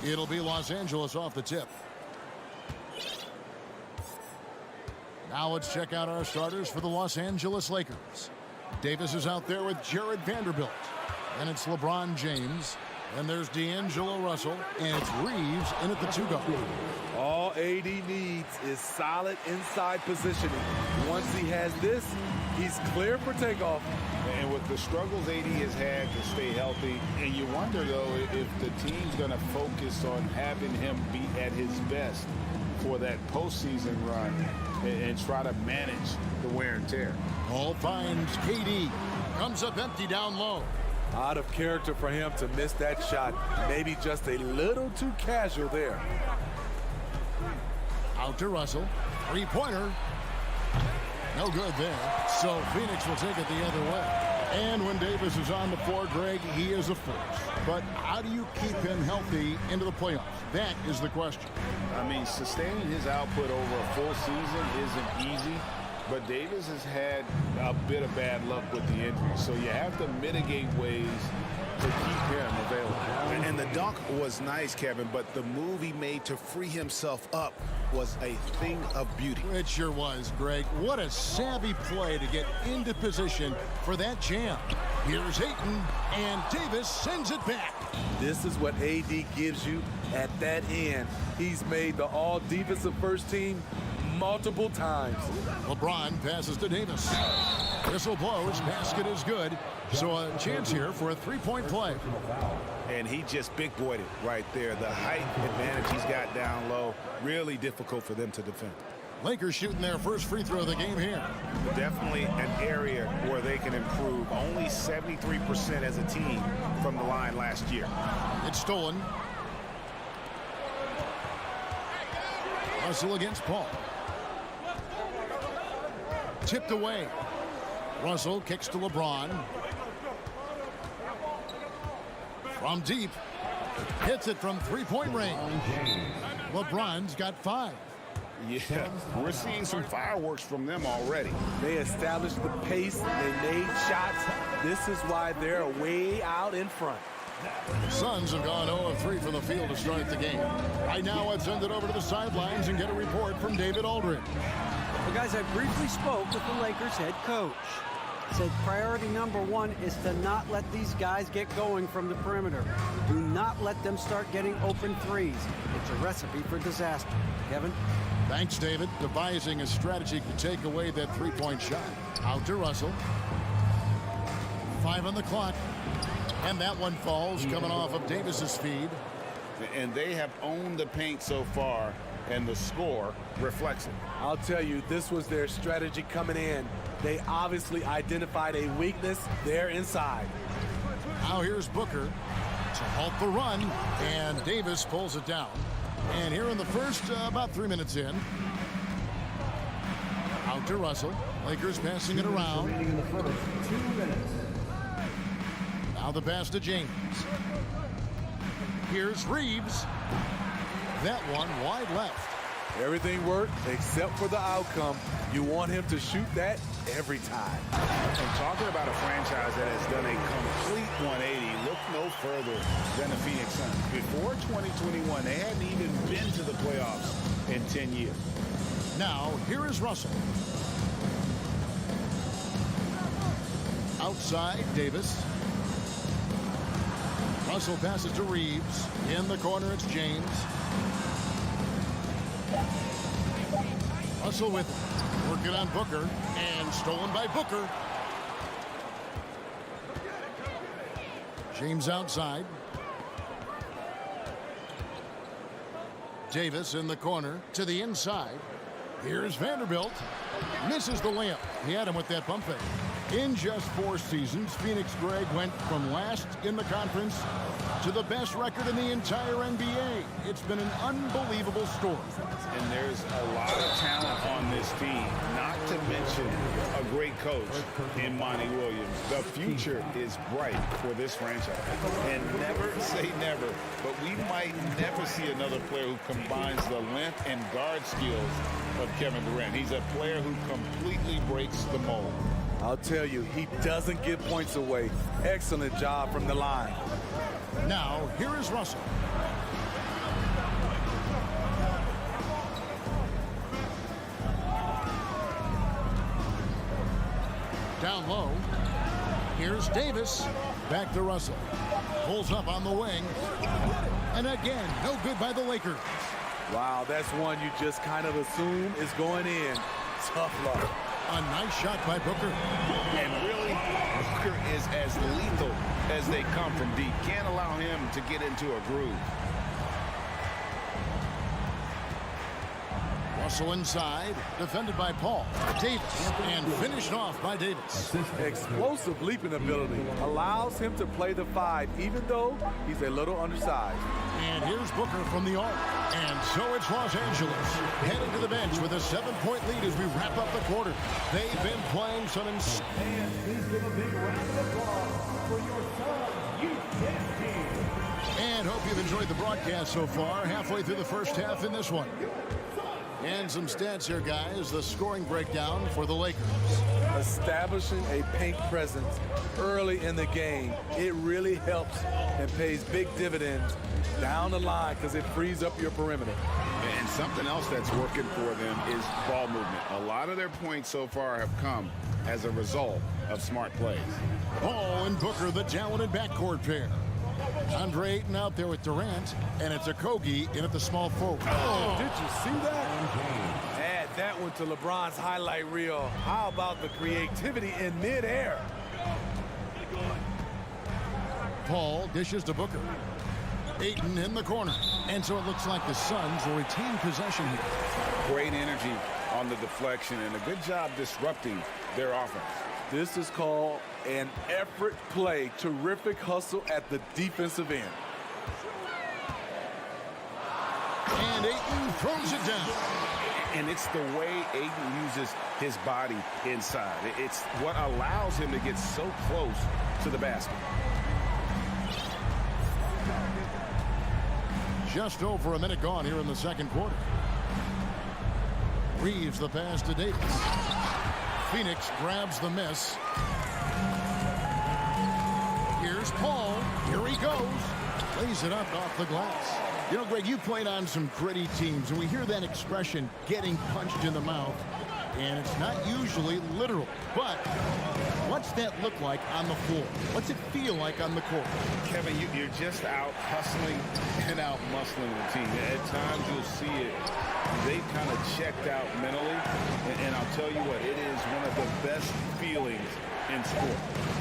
It'll be Los Angeles off the tip. Now let's check out our starters for the Los Angeles Lakers. Davis is out there with Jared Vanderbilt. And it's LeBron James. And there's D'Angelo Russell. And it's Reeves in at the 2 guard. All AD needs is solid inside positioning. Once he has this, he's clear for takeoff. And with the struggles AD has had to stay healthy, and you wonder, though, if the team's going to focus on having him be at his best for that postseason run and try to manage the wear and tear. Ball finds KD. Comes up empty down low. Out of character for him to miss that shot. Maybe just a little too casual there. Out to Russell. Three-pointer. No good there. So Phoenix will take it the other way. And when Davis is on the floor, Greg, he is a force. But how do you keep him healthy into the playoffs? That is the question. I mean, sustaining his output over a full season isn't easy. But Davis has had a bit of bad luck with the injury. So you have to mitigate ways to keep him available. And the dunk was nice, Kevin, but the move he made to free himself up was a thing of beauty. It sure was, Greg. What a savvy play to get into position for that jam. Here's Ayton, and Davis sends it back. This is what AD gives you at that end. He's made the all-defensive first team multiple times. LeBron passes to Davis. Whistle blows, basket is good. So a chance here for a three-point play. And he just big-boyed it right there. The height advantage he's got down low, really difficult for them to defend. Lakers shooting their first free throw of the game here. Definitely an area where they can improve. Only 73% as a team from the line last year. It's stolen. Russell against Paul. Tipped away. Russell kicks to LeBron. From deep. Hits it from three-point range. LeBron's got 5. Yeah, we're seeing some fireworks from them already. They established the pace. They made shots. This is why they're way out in front. Suns have gone 0 of 3 from the field to start the game. Right now, let's send it over to the sidelines and get a report from David Aldridge. Well, guys, I briefly spoke with the Lakers head coach. Said priority number 1 is to not let these guys get going from the perimeter. Do not let them start getting open threes. It's a recipe for disaster. Kevin? Thanks, David. Devising a strategy to take away that three-point shot. Out to Russell. 5 on the clock. And that one falls, coming off of Davis's feed. And they have owned the paint so far, and the score reflects it. I'll tell you, this was their strategy coming in. They obviously identified a weakness there inside. Now here's Booker to halt the run, and Davis pulls it down. And here in the first, about 3 minutes in. Out to Russell. Lakers passing it around. Now the pass to James. Here's Reeves. That one wide left. Everything worked except for the outcome. You want him to shoot that every time. And talking about a franchise that has done a complete 180, look no further than the Phoenix Suns. Before 2021, they hadn't even been to the playoffs in 10 years. Now, here is Russell. Outside, Davis. Russell passes to Reeves. In the corner, it's James. Russell with it. Working on Booker. And stolen by Booker. James outside. Davis in the corner to the inside. Here's Vanderbilt. Misses the layup. He had him with that pump fake. In just 4 seasons, Phoenix, Greg, went from last in the conference to the best record in the entire NBA. It's been an unbelievable story. And there's a lot of talent on this team, not to mention a great coach in Monty Williams. The future is bright for this franchise. And never say never, but we might never see another player who combines the length and guard skills of Kevin Durant. He's a player who completely breaks the mold. I'll tell you, he doesn't give points away. Excellent job from the line. Now, here is Russell. Down low. Here's Davis. Back to Russell. Pulls up on the wing. And again, no good by the Lakers. Wow, that's one you just kind of assume is going in. Tough luck. A nice shot by Booker. And really, Booker is as lethal as they come from deep. Can't allow him to get into a groove. Russell inside, defended by Paul. Davis, and finished off by Davis. Explosive leaping ability allows him to play the 5, even though he's a little undersized. And here's Booker from the arc. And so it's Los Angeles heading to the bench with a 7-point lead as we wrap up the quarter. They've been playing some Please give a big round of applause for your son, youth team. And hope you've enjoyed the broadcast so far. Halfway through the first half in this one. And some stats here, guys. The scoring breakdown for the Lakers. Establishing a paint presence early in the game, it really helps and pays big dividends down the line because it frees up your perimeter. And something else that's working for them is ball movement. A lot of their points so far have come as a result of smart plays. Paul and Booker, the talented backcourt pair. Andre Ayton out there with Durant, and it's Okogie in at the small forward. Oh, did you see that? Add that one to LeBron's highlight reel. How about the creativity in midair? Paul dishes to Booker. Ayton in the corner. And so it looks like the Suns will retain possession here. Great energy on the deflection and a good job disrupting their offense. This is called an effort play. Terrific hustle at the defensive end. And Ayton throws it down. And it's the way Ayton uses his body inside. It's what allows him to get so close to the basket. Just over a minute gone here in the second quarter. Reeves the pass to Davis. Phoenix grabs the miss. Here's Paul. Here he goes. Lays it up off the glass. You know, Greg, you played on some gritty teams, and we hear that expression, getting punched in the mouth. And it's not usually literal. But what's that look like on the floor? What's it feel like on the court? Kevin, you're just out hustling and out muscling the team. At times you'll see it. They kind of checked out mentally. And I'll tell you what, it is one of the best feelings in sport.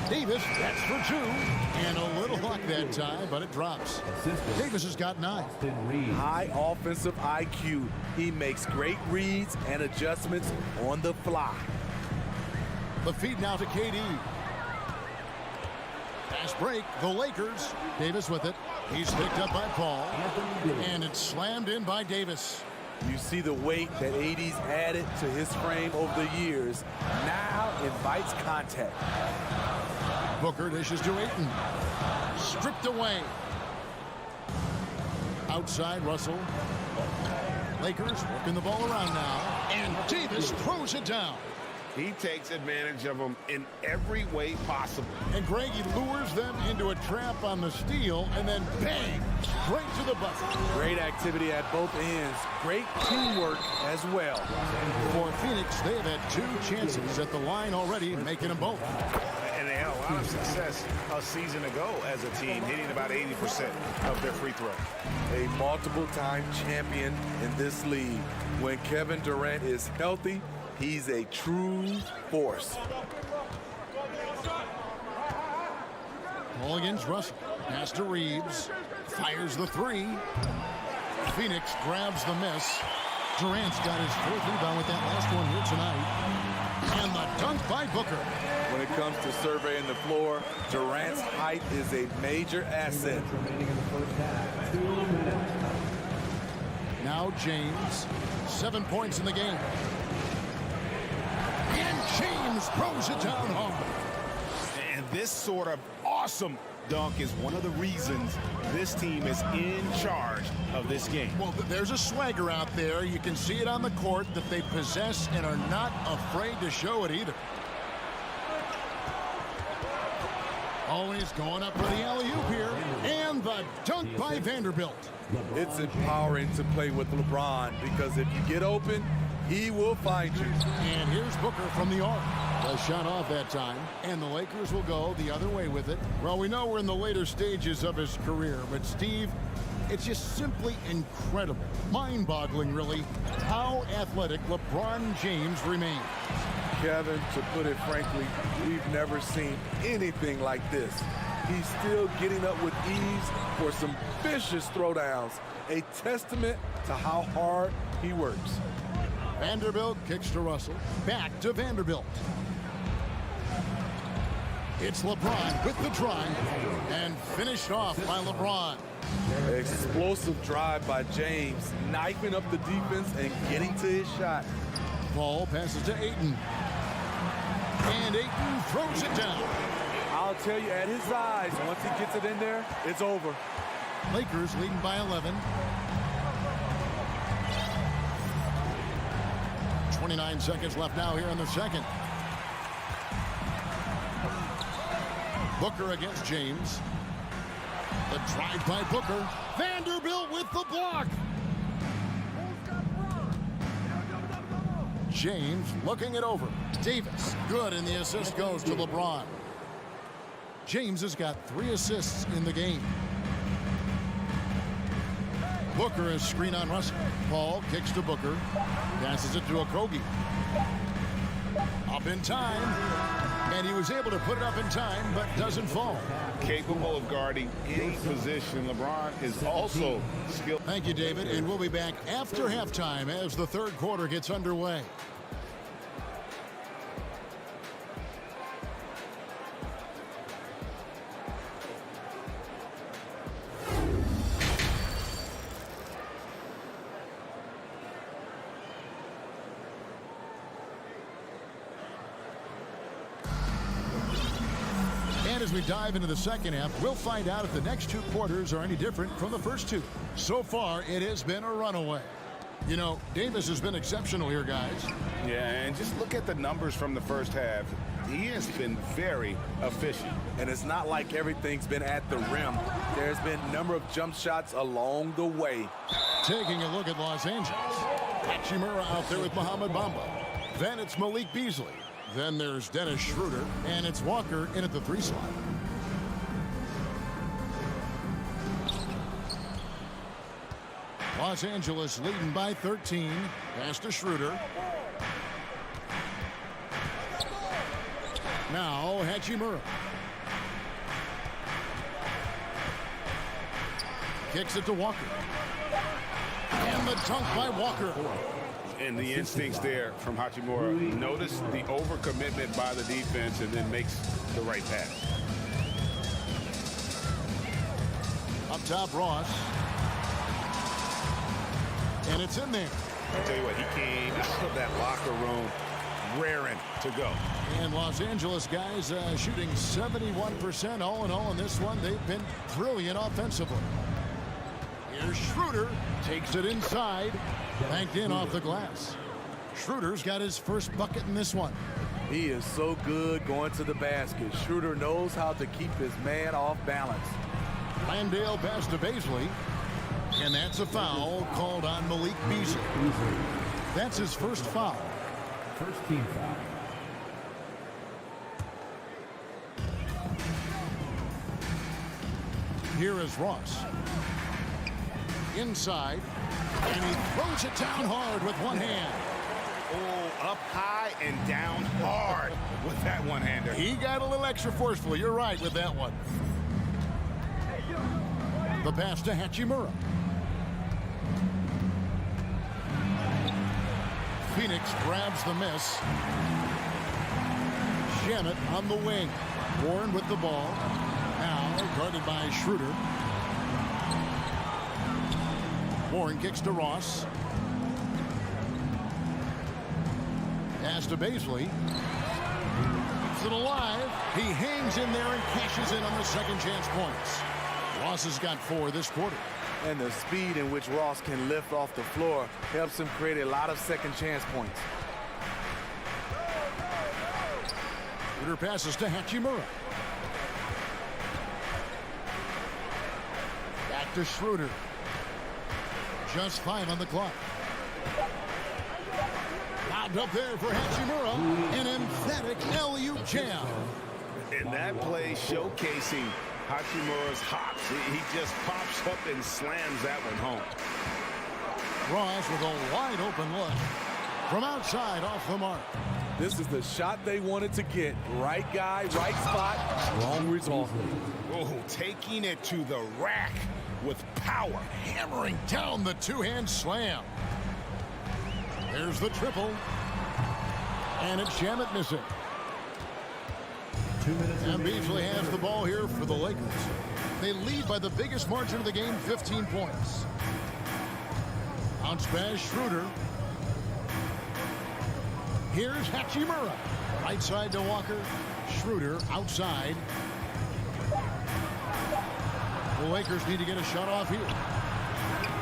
Davis, that's for 2. And a little luck that time, but it drops. Davis has got 9. High offensive IQ. He makes great reads and adjustments on the fly. The feed now to KD. Fast break, the Lakers. Davis with it. He's picked up by Paul. And it's slammed in by Davis. You see the weight that AD's added to his frame over the years. Now invites contact. Booker dishes to Ayton. Stripped away. Outside Russell. Lakers working the ball around now. And Davis throws it down. He takes advantage of them in every way possible. And Greg, he lures them into a trap on the steal, and then bang, straight to the bucket. Great activity at both ends. Great teamwork as well. For Phoenix, they have had 2 chances at the line already, making them both. And they had a lot of success a season ago as a team, hitting about 80% of their free throws. A multiple-time champion in this league. When Kevin Durant is healthy, he's a true force. Ball against Russell. Pass to Reeves. Fires the 3. Phoenix grabs the miss. Durant's got his 4th rebound with that last one here tonight. And the dunk by Booker. When it comes to surveying the floor, Durant's height is a major asset. Now James. 7 points in the game. And James throws it down hard. And this sort of awesome dunk is one of the reasons this team is in charge of this game. Well, there's a swagger out there. You can see it on the court that they possess and are not afraid to show it either. Always going up for the alley-oop here. And the dunk by Vanderbilt. It's empowering to play with LeBron because if you get open, he will find you. And here's Booker from the arc. The shot off that time, and the Lakers will go the other way with it. Well, we know we're in the later stages of his career, but Steve, it's just simply incredible, mind-boggling really, how athletic LeBron James remains. Kevin, to put it frankly, we've never seen anything like this. He's still getting up with ease for some vicious throwdowns, a testament to how hard he works. Vanderbilt kicks to Russell. Back to Vanderbilt. It's LeBron with the drive and finished off by LeBron. Explosive drive by James, knifing up the defense and getting to his shot. Ball passes to Ayton. And Ayton throws it down. I'll tell you, at his eyes, once he gets it in there, it's over. Lakers leading by 11. 29 seconds left now here in the second. Booker against James. The drive by Booker. Vanderbilt with the block. James looking it over. Davis, good, and the assist goes to LeBron. James has got 3 assists in the game. Booker is screen on Russell. Paul kicks to Booker. Passes it to Okogie. Up in time. And he was able to put it up in time, but doesn't fall. Capable of guarding any position. LeBron is also skilled. Thank you, David. And we'll be back after halftime as the third quarter gets underway. And as we dive into the second half, we'll find out if the next 2 quarters are any different from the first 2. So far, it has been a runaway. You know, Davis has been exceptional here, guys. Yeah, and just look at the numbers from the first half. He has been very efficient. And it's not like everything's been at the rim. There's been a number of jump shots along the way. Taking a look at Los Angeles. Hachimura out there with Mohamed Bamba. Then it's Malik Beasley. Then there's Dennis Schroeder, and it's Walker in at the 3 slot. Los Angeles leading by 13. Pass to Schroeder. Now Hachimura. Kicks it to Walker. And the dunk by Walker. And the instincts there from Hachimura. Notice the overcommitment by the defense and then makes the right pass. Up top, Ross. And it's in there. I'll tell you what, he came out of that locker room raring to go. And Los Angeles guys shooting 71% all in all in this one. They've been brilliant offensively. Here's Schroeder. Takes it inside. Banked in off the glass. Schroeder's got his first bucket in this one. He is so good going to the basket. Schroeder knows how to keep his man off balance. Landale pass to Beasley. And that's a foul called on Malik Beasley. That's his first foul. First team foul. Here is Ross. Inside. And he throws it down hard with one hand. Oh, up high and down hard with that one-hander. He got a little extra forceful. You're right with that one. The pass to Hachimura. Phoenix grabs the miss. Shannon on the wing. Warren with the ball. Now guarded by Schroeder. Warren kicks to Ross. Pass to Beasley. Keeps it alive. He hangs in there and cashes in on the second chance points. Ross has got 4 this quarter. And the speed in which Ross can lift off the floor helps him create a lot of second chance points. Schroeder passes to Hachimura. Back to Schroeder. Just 5 on the clock. Lobbed up there for Hachimura. An emphatic LU jam. And that play showcasing Hachimura's hops. He just pops up and slams that one home. Ross with a wide open look. From outside, off the mark. This is the shot they wanted to get. Right guy, right spot, wrong result. Oh, taking it to the rack with power. Hammering down the two-hand slam. There's the triple. And it's Shamet missing. 2 minutes And remaining. Beasley has the ball here for the Lakers. They lead by the biggest margin of the game, 15 points. Bounce pass, Schroeder. Here's Hachimura. Right side to Walker. Schroeder outside. The Lakers need to get a shot off here.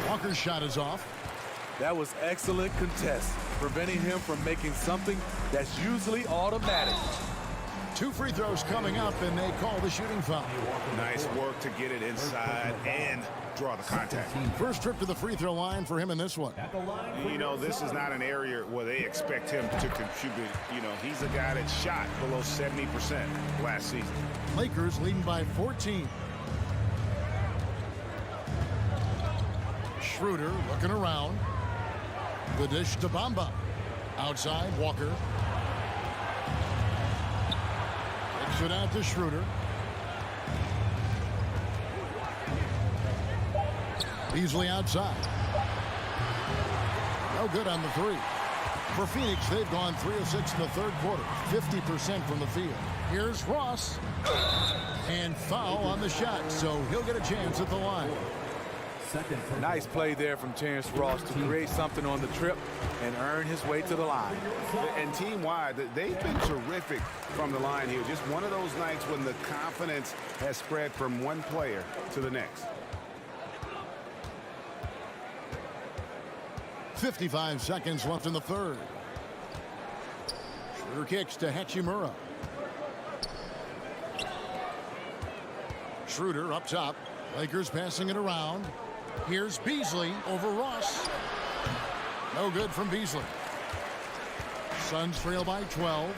Walker's shot is off. That was excellent contest, preventing him from making something that's usually automatic. 2 free throws coming up, and they call the shooting foul. Nice work to get it inside and draw the contact. First trip to the free throw line for him in this one. At the line for You know, this is not an area where they expect him to contribute. You know, he's a guy that shot below 70% last season. Lakers leading by 14. Schroeder looking around. The dish to Bamba. Outside, Walker. Kicks it out to Schroeder. Beasley outside. No good on the three. For Phoenix, they've gone 3 of 6 in the third quarter. 50% from the field. Here's Ross. And foul on the shot, so he'll get a chance at the line. second. Nice play there from Terrence Ross to create something on the trip and earn his way to the line. And team-wide, they've been terrific from the line here. Just one of those nights when the confidence has spread from one player to the next. 55 seconds left in the third. Schroeder kicks to Hachimura. Schroeder up top. Lakers passing it around. Here's Beasley over Ross. No good from Beasley. Suns trail by 12.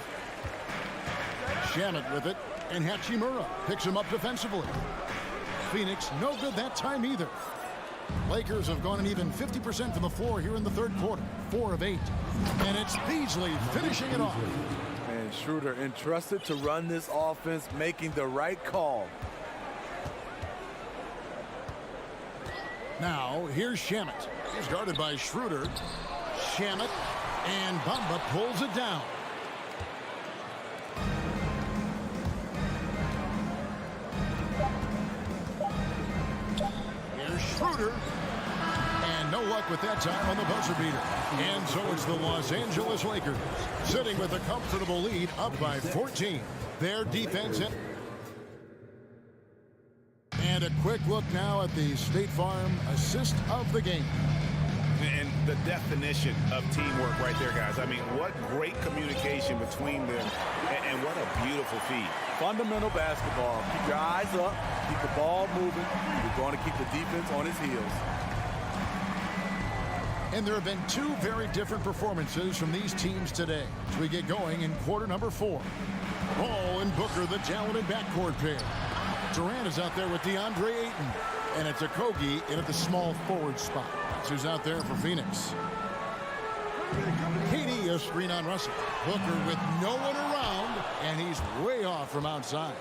Shamet with it, and Hachimura picks him up defensively. Phoenix no good that time either. Lakers have gone an even 50% from the floor here in the third quarter. 4 of 8. And it's Beasley finishing it off. And Schroeder entrusted to run this offense, making the right call. Now, here's Shamet. He's guarded by Schroeder. Shamet, and Bamba pulls it down. Here's Schroeder. And no luck with that time on the buzzer beater. And so it's the Los Angeles Lakers, sitting with a comfortable lead, up by 14. Their defense... And a quick look now at the State Farm assist of the game. And the definition of teamwork right there, guys. I mean, what great communication between them, and what a beautiful feed. Fundamental basketball. Keep your eyes up, keep the ball moving. You're going to keep the defense on its heels. And there have been 2 very different performances from these teams today as we get going in quarter number 4. Ball and Booker, the talented backcourt pair. Durant is out there with DeAndre Ayton, and it's Okogie in at the small forward spot. That's who's out there for Phoenix. KD a screen on Russell. Booker with no one around, and he's way off from outside.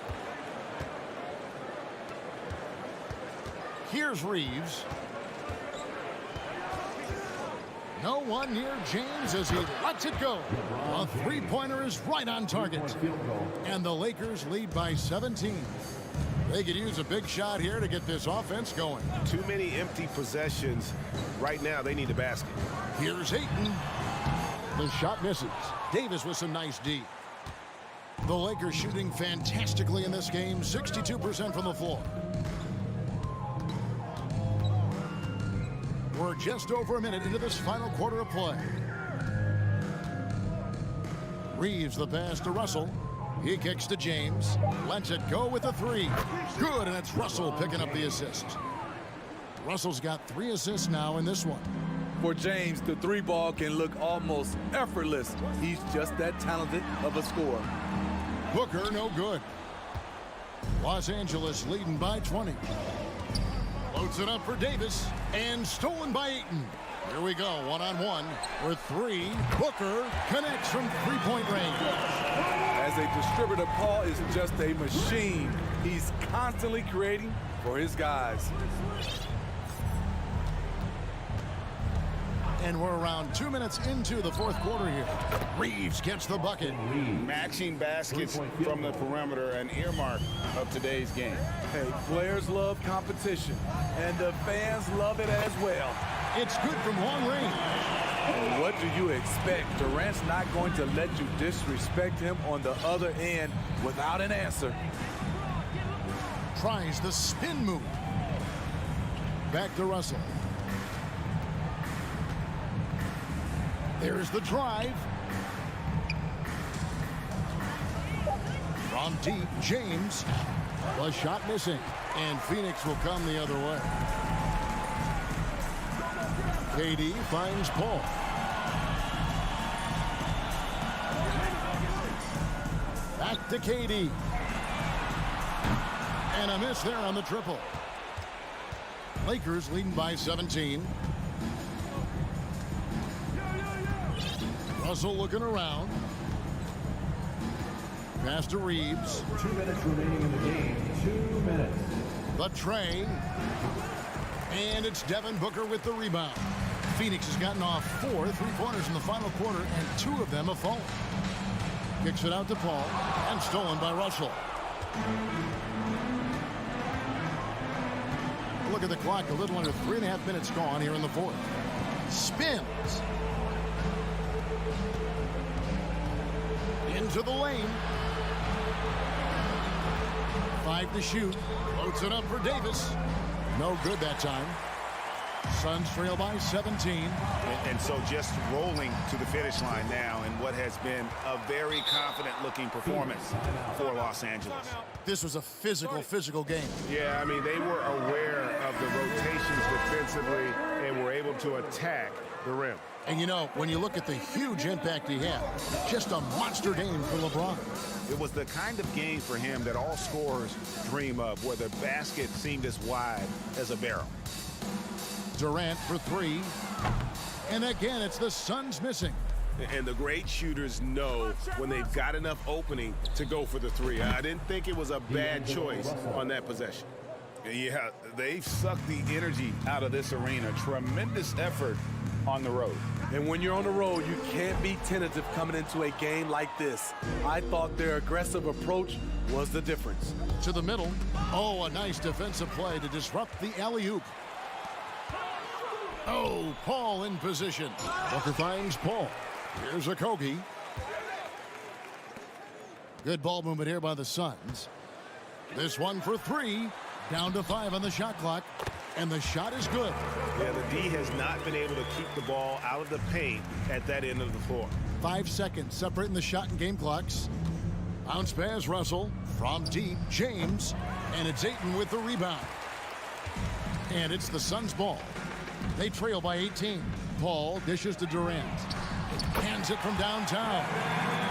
Here's Reeves. No one near James as he lets it go. A three-pointer is right on target. And the Lakers lead by 17. They could use a big shot here to get this offense going. Too many empty possessions. Right now, they need a basket. Here's Ayton. The shot misses. Davis with some nice D. The Lakers shooting fantastically in this game, 62% from the floor. We're just over a minute into this final quarter of play. Reeves the pass to Russell. He kicks to James. Lets it go with a 3. Good, and it's Russell picking up the assist. Russell's got 3 assists now in this one. For James, the three ball can look almost effortless. He's just that talented of a scorer. Booker, no good. Los Angeles leading by 20. Loads it up for Davis, and stolen by Ayton. Here we go, one-on-one with three. Booker connects from three-point range. As a distributor, Paul is just a machine. He's constantly creating for his guys. And we're around 2 minutes into the fourth quarter here. Reeves gets the bucket. Matching baskets from the perimeter, an earmark of today's game. Hey, players love competition, and the fans love it as well. It's good from long range. And what do you expect? Durant's not going to let you disrespect him on the other end without an answer. Tries the spin move. Back to Russell. There's the drive. From deep, James. The shot missing. And Phoenix will come the other way. KD finds Paul. Back to KD. And a miss there on the triple. Lakers leading by 17. Russell looking around. Pass to Reeves. 2 minutes remaining in the game. 2 minutes. The tray. And it's Devin Booker with the rebound. Phoenix has gotten off 4 3-pointers in the final quarter, and 2 of them have fallen. Kicks it out to Paul, and stolen by Russell. Look at the clock, a little under 3.5 minutes gone here in the fourth. Spins. Into the lane. 5 to shoot. Floats it up for Davis. No good that time. Suns trail by 17. And so just rolling to the finish line now in what has been a very confident-looking performance for Los Angeles. This was a physical game. Yeah, I mean, they were aware of the rotations defensively and were able to attack the rim. And you know, when you look at the huge impact he had, just a monster game for LeBron. It was the kind of game for him that all scorers dream of, where the basket seemed as wide as a barrel. Durant for 3. And again, it's the Suns missing. And the great shooters know when they've got enough opening to go for the 3. I didn't think it was a bad choice on that possession. Yeah, they've sucked the energy out of this arena. Tremendous effort on the road. And when you're on the road, you can't be tentative coming into a game like this. I thought their aggressive approach was the difference. To the middle. Oh, a nice defensive play to disrupt the alley-oop. Oh, Paul in position. Booker finds Paul. Here's a Kogi. Good ball movement here by the Suns. This one for 3. Down to 5 on the shot clock. And the shot is good. Yeah, the D has not been able to keep the ball out of the paint at that end of the floor. 5 seconds separating the shot and game clocks. Bounce pass, Russell. From deep, James. And it's Ayton with the rebound. And it's the Suns' ball. They trail by 18. Paul dishes to Durant. Hands it from downtown.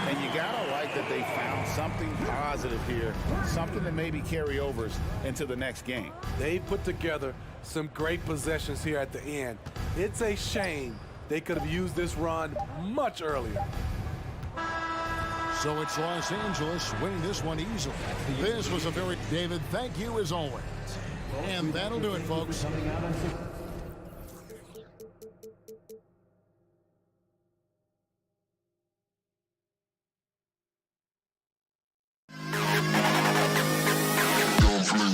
And you gotta like that they found something positive here, something that maybe carry overs into the next game. They put together some great possessions here at the end. It's a shame they could have used this run much earlier. So it's Los Angeles winning this one easily. This was a very... David, thank you as always. And that'll do it, folks.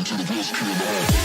To the best kid.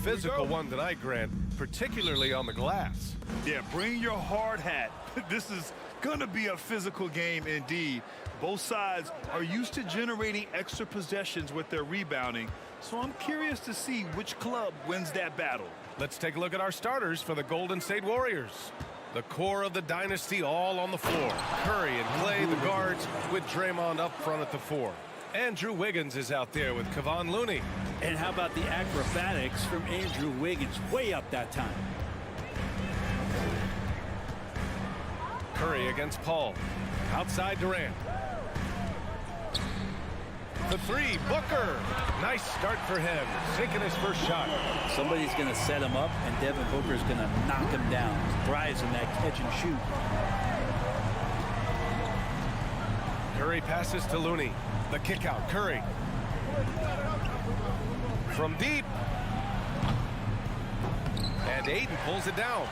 physical one tonight, Grant, particularly on the glass. Yeah, bring your hard hat. This is going to be a physical game indeed. Both sides are used to generating extra possessions with their rebounding, so I'm curious to see which club wins that battle. Let's take a look at our starters for the Golden State Warriors. The core of the dynasty all on the floor. Curry and Clay, the guards, with Draymond up front at the 4. Andrew Wiggins is out there with Kevon Looney. And how about the acrobatics from Andrew Wiggins? Way up that time. Curry against Paul. Outside Durant. The 3, Booker. Nice start for him. Taking his first shot. Somebody's going to set him up, and Devin Booker's going to knock him down. He thrives in that catch and shoot. Curry passes to Looney. The kick out. Curry. From deep. And Ayton pulls it down.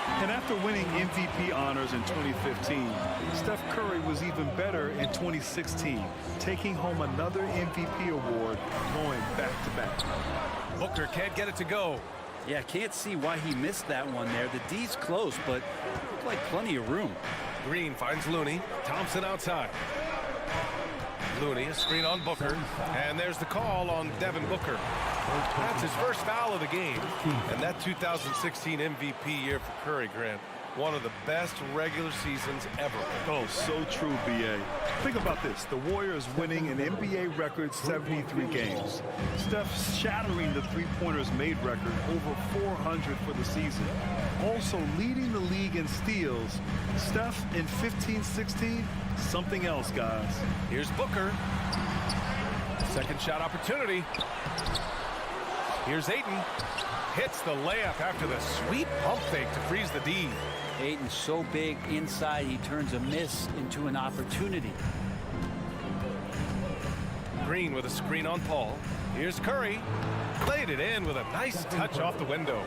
And after winning MVP honors in 2015, Steph Curry was even better in 2016, taking home another MVP award, going back-to-back. Booker can't get it to go. Yeah, can't see why he missed that one there. The D's close, but looked like plenty of room. Green finds Looney. Thompson outside. Looney, a screen on Booker. And there's the call on Devin Booker. That's his first foul of the game. And that 2016 MVP year for Curry, Grant. One of the best regular seasons ever. Oh, so true, B.A. Think about this. The Warriors winning an NBA record 73 games. Steph shattering the three-pointers made record, over 400 for the season. Also leading the league in steals. Steph in 15-16, something else, guys. Here's Booker. Second shot opportunity. Here's Ayton. Hits the layup after the sweet pump fake to freeze the D. Ayton's so big inside, he turns a miss into an opportunity. Green with a screen on Paul. Here's Curry. Laid it in with a nice touch off the window.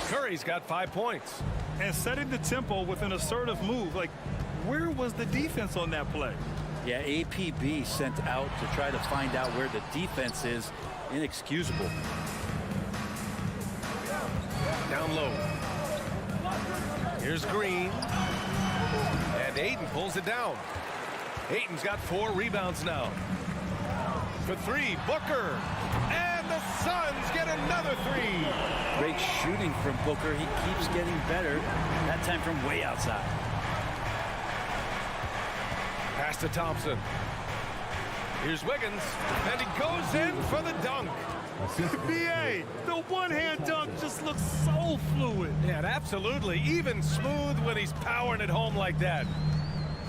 Curry's got 5 points. And setting the tempo with an assertive move. Like, where was the defense on that play? Yeah, APB sent out to try to find out where the defense is. Inexcusable. Down low. Here's Green. And Ayton pulls it down. Ayton's got 4 rebounds now. For 3, Booker. And the Suns get another 3. Great shooting from Booker. He keeps getting better. That time from way outside. Pass to Thompson. Here's Wiggins. And he goes in for the dunk. B.A., the one-hand dunk just looks so fluid. Yeah, absolutely. Even smooth when he's powering it home like that.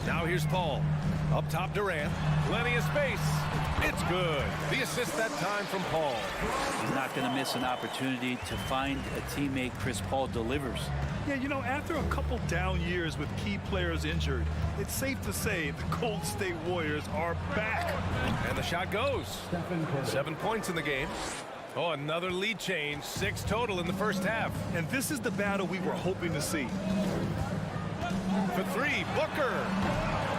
Now here's Paul. Up top Durant. Plenty of space. It's good. The assist that time from Paul. He's not going to miss an opportunity to find a teammate. Chris Paul delivers. Yeah, you know, after a couple down years with key players injured, it's safe to say the Golden State Warriors are back. And the shot goes. 7 points in the game. Oh, another lead change. 6 total in the first half. And this is the battle we were hoping to see. For 3, Booker.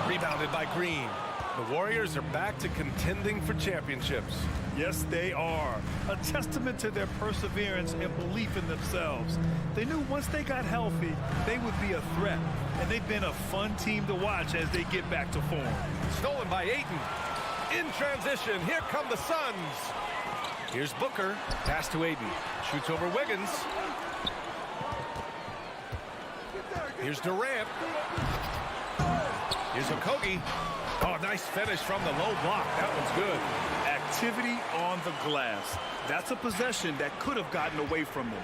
Rebounded by Green. The Warriors are back to contending for championships. Yes, they are. A testament to their perseverance and belief in themselves. They knew once they got healthy, they would be a threat. And they've been a fun team to watch as they get back to form. Stolen by Ayton. In transition, here come the Suns. Here's Booker. Pass to Ayton. Shoots over Wiggins. Here's Durant. Here's Okogie. Oh, nice finish from the low block. That one's good. Activity on the glass. That's a possession that could have gotten away from them.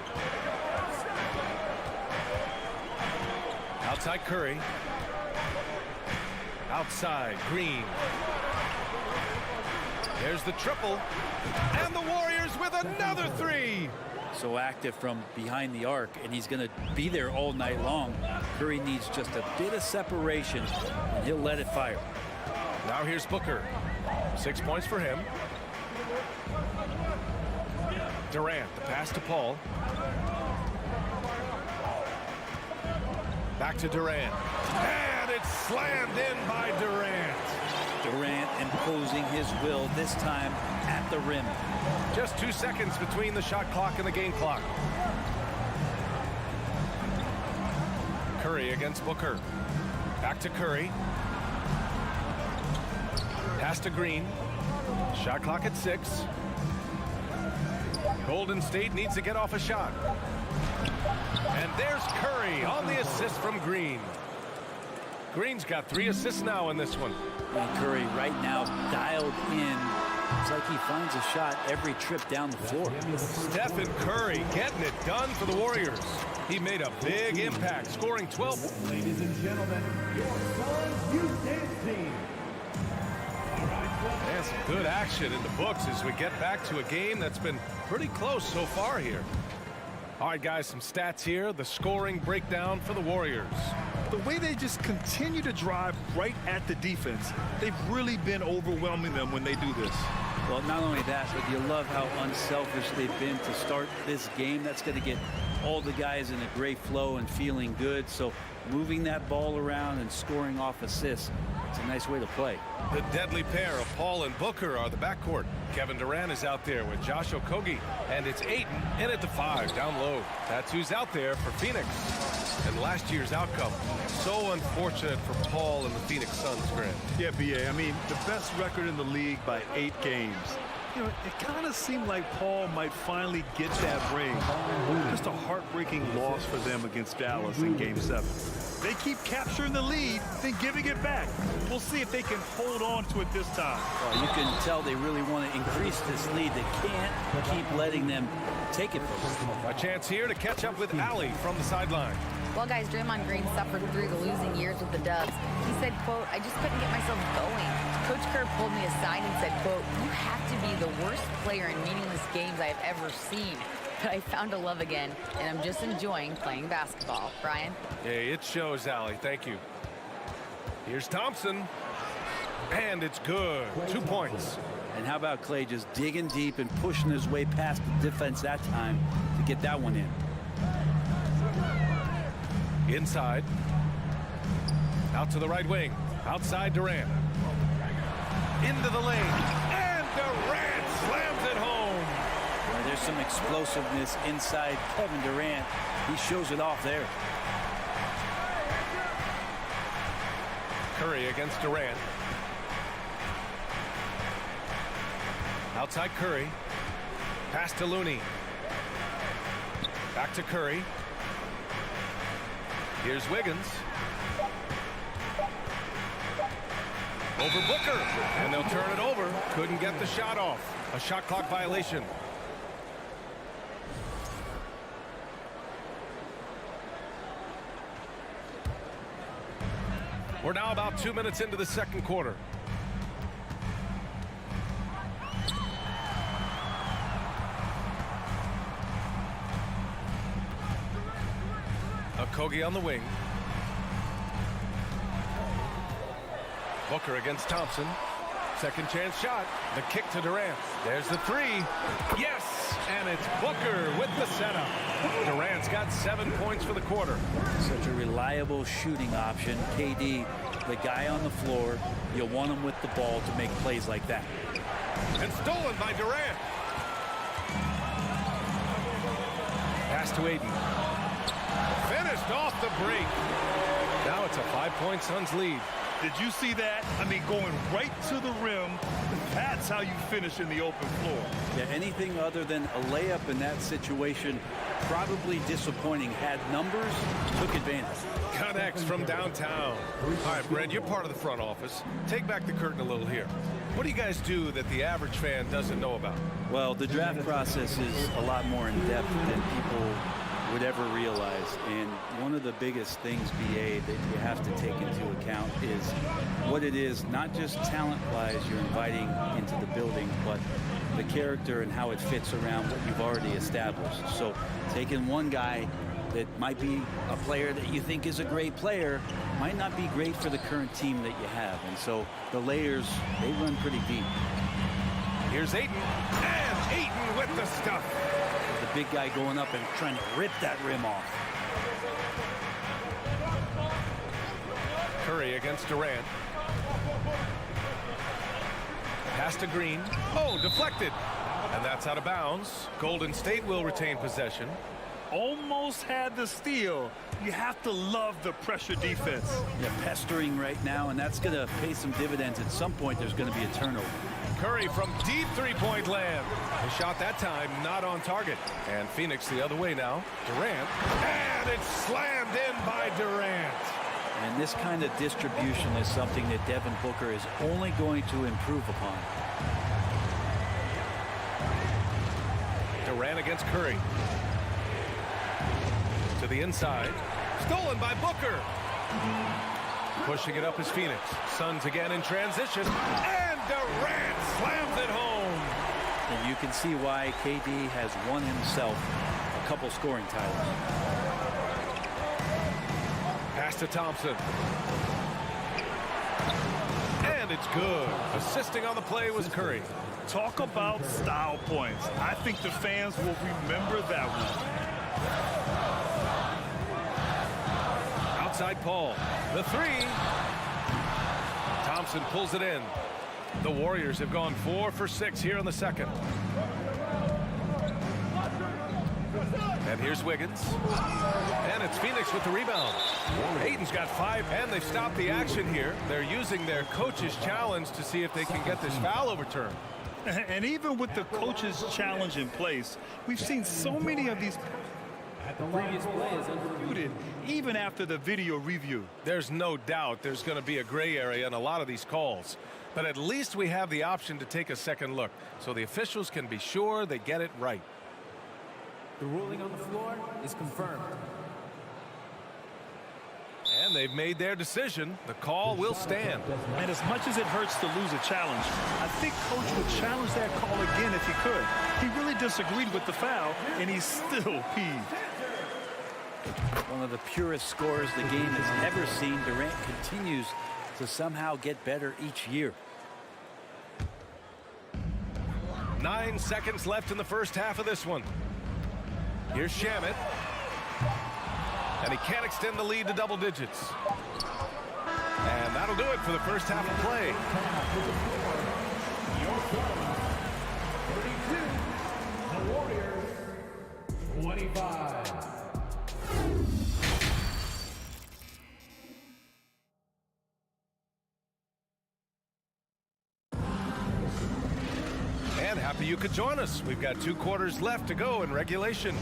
Outside Curry. Outside Green. There's the triple. And the Warriors with another 3. So active from behind the arc, and he's going to be there all night long. Curry needs just a bit of separation, and he'll let it fire. Now here's Booker. 6 points for him. Durant, the pass to Paul. Back to Durant. And it's slammed in by Durant. Durant imposing his will, this time at the rim. Just 2 seconds between the shot clock and the game clock. Curry against Booker. Back to Curry. Pass to Green. Shot clock at 6. Golden State needs to get off a shot. And there's Curry on the assist from Green. Green's got 3 assists now in this one. And Curry right now dialed in. It's like he finds a shot every trip down the floor. Stephen Curry getting it done for the Warriors. He made a big impact, scoring 12. Ladies and gentlemen, your Suns Youth Dance Team. And some good action in the books as we get back to a game that's been pretty close so far here. All right, guys, some stats here. The scoring breakdown for the Warriors. The way they just continue to drive right at the defense, they've really been overwhelming them when they do this. Well, not only that, but you love how unselfish they've been to start this game. That's going to get all the guys in a great flow and feeling good. So moving that ball around and scoring off assists, it's a nice way to play. The deadly pair of Paul and Booker are the backcourt. Kevin Durant is out there with Josh Okogie, and it's Ayton in at the 5 down low. That's who's out there for Phoenix. And last year's outcome, so unfortunate for Paul and the Phoenix Suns, Grant. Yeah, BA, I mean, the best record in the league by 8 games. You know, it kind of seemed like Paul might finally get that ring. Just a heartbreaking loss for them against Dallas in Game 7. They keep capturing the lead, then giving it back. We'll see if they can hold on to it this time. Well, you can tell they really want to increase this lead. They can't keep letting them take it from them. A chance here to catch up with Allie from the sideline. Well, guys, Draymond Green suffered through the losing years with the Dubs. He said, quote, "I just couldn't get myself going." Coach Kerr pulled me aside and said, quote, "You have to be the worst player in meaningless games I have ever seen. But I found a love again, and I'm just enjoying playing basketball." Brian? Hey, it shows, Allie. Thank you. Here's Thompson. And it's good. 2 points. And how about Clay just digging deep and pushing his way past the defense that time to get that one in. Inside. Out to the right wing. Outside Durant. Into the lane. And Durant slams it home. Well, there's some explosiveness inside Kevin Durant. He shows it off there. Curry against Durant. Outside Curry. Pass to Looney. Back to Curry. Here's Wiggins. Over Booker. And they'll turn it over. Couldn't get the shot off. A shot clock violation. We're now about 2 minutes into the second quarter. Okogie on the wing. Booker against Thompson. Second chance shot. The kick to Durant. There's the 3. Yes! And it's Booker with the setup. Durant's got 7 points for the quarter. Such a reliable shooting option. KD, the guy on the floor, you want him with the ball to make plays like that. And stolen by Durant. Pass to Ayton. Finished off the break. Now it's a 5-point Suns lead. Did you see that? I mean, going right to the rim. That's how you finish in the open floor. Yeah, anything other than a layup in that situation, probably disappointing. Had numbers, took advantage. Connects from downtown. All right, Brad, you're part of the front office. Take back the curtain a little here. What do you guys do that the average fan doesn't know about? Well, the draft process is a lot more in depth than people would ever realize. And one of the biggest things, BA, that you have to take into account is what it is, not just talent-wise you're inviting into the building, but the character and how it fits around what you've already established. So taking one guy that might be a player that you think is a great player might not be great for the current team that you have. And so the layers, they run pretty deep. Here's Ayton. And Ayton with the stuff. The big guy going up and trying to rip that rim off. Curry against Durant. Pass to Green. Oh, deflected. And that's out of bounds. Golden State will retain possession. Almost had the steal. You have to love the pressure defense. Yeah, pestering right now, and that's going to pay some dividends. At some point, there's going to be a turnover. Curry from deep three-point land. The shot that time not on target. And Phoenix the other way now. Durant. And it's slammed in by Durant. And this kind of distribution is something that Devin Booker is only going to improve upon. Durant against Curry. To the inside. Stolen by Booker. Pushing it up is Phoenix. Suns again in transition. And Durant slams it home. And you can see why KD has won himself a couple scoring titles. Pass to Thompson. And it's good. Assisting on the play was Curry. Talk about style points. I think the fans will remember that one. Outside Paul. The three. Thompson pulls it in. The Warriors have gone 4 for 6 here in the second. And here's Wiggins. And it's Phoenix with the rebound. Ayton's got 5, and they've stopped the action here. They're using their coach's challenge to see if they can get this foul overturned. And even with the coach's challenge in place, we've seen so many of these previous plays undisputed even after the video review. There's no doubt there's going to be a gray area in a lot of these calls. But at least we have the option to take a second look, so the officials can be sure they get it right. The ruling on the floor is confirmed. And they've made their decision. The call will stand. And as much as it hurts to lose a challenge, I think Coach would challenge that call again if he could. He really disagreed with the foul, and he's still peeved. One of the purest scorers the game has ever seen. Durant continues to somehow get better each year. 9 seconds left in the first half of this one. Here's Shamet. And he can't extend the lead to double digits. And that'll do it for the first half of play. 32, the Warriors, 25. And happy you could join us. We've got 2 quarters left to go in regulation.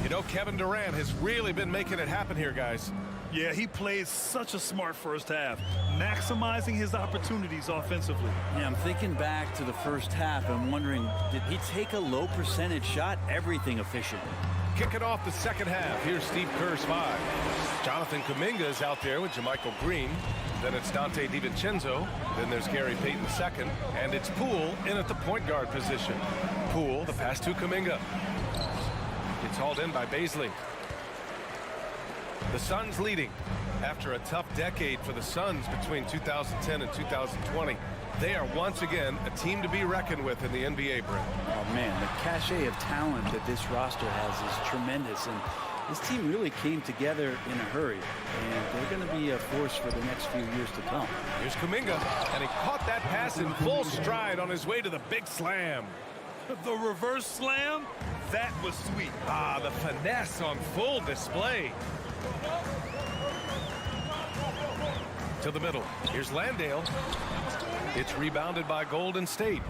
You know, Kevin Durant has really been making it happen here, guys. Yeah, he played such a smart first half, maximizing his opportunities offensively. Yeah, I'm thinking back to the first half. I'm wondering, did he take a low percentage shot? Everything efficient. Kicking off the second half. Here's Steve Kerr's 5. Jonathan Kuminga is out there with JaMychal Green. Then it's Dante DiVincenzo. Then there's Gary Payton II. And it's Poole in at the point guard position. Poole, the pass to Kuminga. It's hauled in by Baisley. The Suns leading. After a tough decade for the Suns between 2010 and 2020, they are once again a team to be reckoned with in the NBA, Brent. Oh, man, the cachet of talent that this roster has is tremendous. And this team really came together in a hurry. And they're going to be a force for the next few years to come. Here's Kuminga, and he caught that pass in full stride on his way to the big slam. The reverse slam, that was sweet. Ah, the finesse on full display. To the middle. Here's Landale. It's rebounded by Golden State.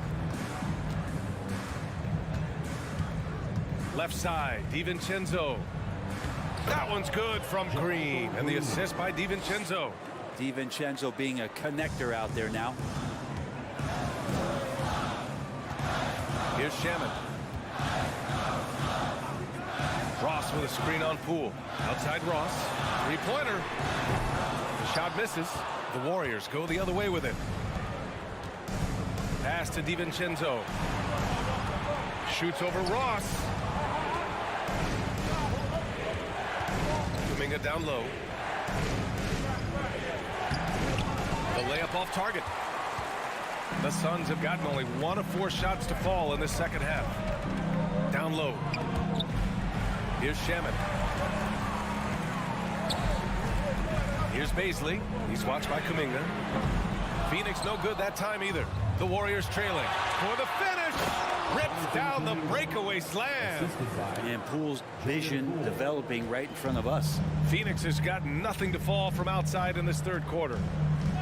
Left side, DiVincenzo. That one's good from Green. And the assist by DiVincenzo. DiVincenzo being a connector out there now. Here's Shamet. Ross with a screen on Poole. Outside Ross. Three-pointer. The shot misses. The Warriors go the other way with it. Pass to DiVincenzo. Shoots over Ross. Kuminga down low. The layup off target. The Suns have gotten only 1 of 4 shots to fall in the second half. Down low. Here's Shamet. Here's Baisley. He's watched by Kuminga. Phoenix no good that time either. The Warriors trailing for the finish. Rips down the breakaway slam. And Poole's vision developing right in front of us. Phoenix has got nothing to fall from outside in this third quarter.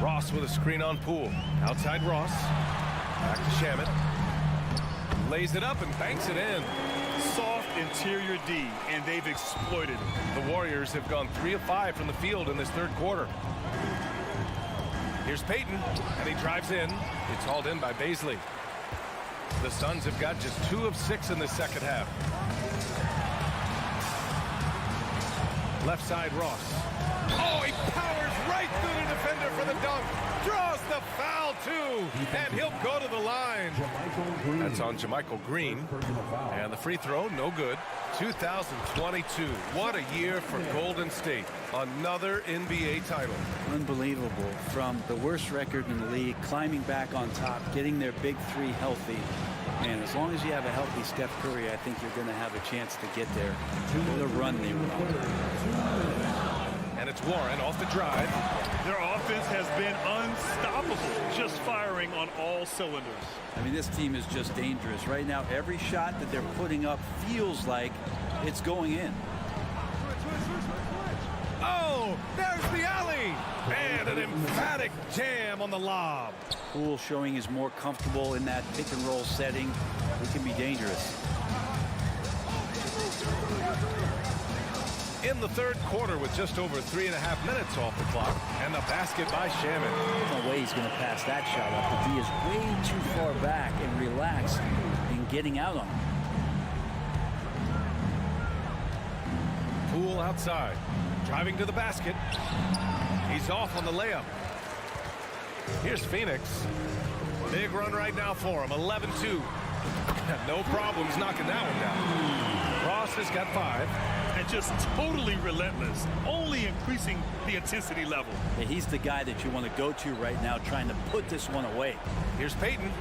Ross with a screen on Poole. Outside Ross. Back to Shamet. Lays it up and banks it in. Soft interior D, and they've exploited it. The Warriors have gone 3 of 5 from the field in this third quarter. Here's Payton, and he drives in. It's hauled in by Baisley. The Suns have got just 2 of 6 in the second half. Left side, Ross. Oh, he powers right through the defender for the dunk. Draws the foul, too. And he'll go to the line. That's on JaMychal Green. And the free throw, no good. 2022. What a year for Golden State. Another NBA title. Unbelievable. From the worst record in the league, climbing back on top, getting their big three healthy. And as long as you have a healthy Steph Curry, I think you're going to have a chance to get there. The run they were on. And it's Warren off the drive. Their offense has been unstoppable, just firing on all cylinders. I mean, this team is just dangerous. Right now, every shot that they're putting up feels like it's going in. Oh, there's the alley. And an emphatic jam on the lob. Poole showing he's more comfortable in that pick and roll setting. It can be dangerous. In the third quarter with just over 3.5 minutes off the clock. And the basket by Shamet. No way he's going to pass that shot up. The D is way too far back and relaxed in getting out on him. Poole outside. Driving to the basket. He's off on the layup. Here's Phoenix. Big run right now for him. 11-2. No problems knocking that one down. Ross has got 5. And just totally relentless, only increasing the intensity level. Yeah, he's the guy that you want to go to right now, trying to put this one away. Here's Payton.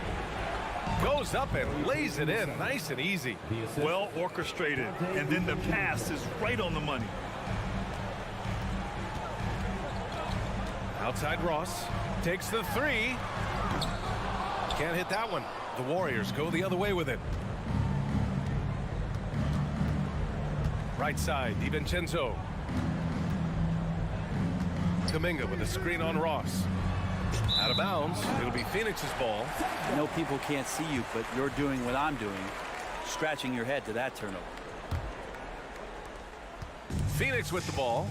Goes up and lays it in nice and easy. Well orchestrated, and then the pass is right on the money. Outside Ross takes the 3. Can't hit that one. The Warriors go the other way with it. Right side, DiVincenzo. Kuminga with a screen on Ross. Out of bounds. It'll be Phoenix's ball. I know people can't see you, but you're doing what I'm doing. Scratching your head to that turnover. Phoenix with the ball.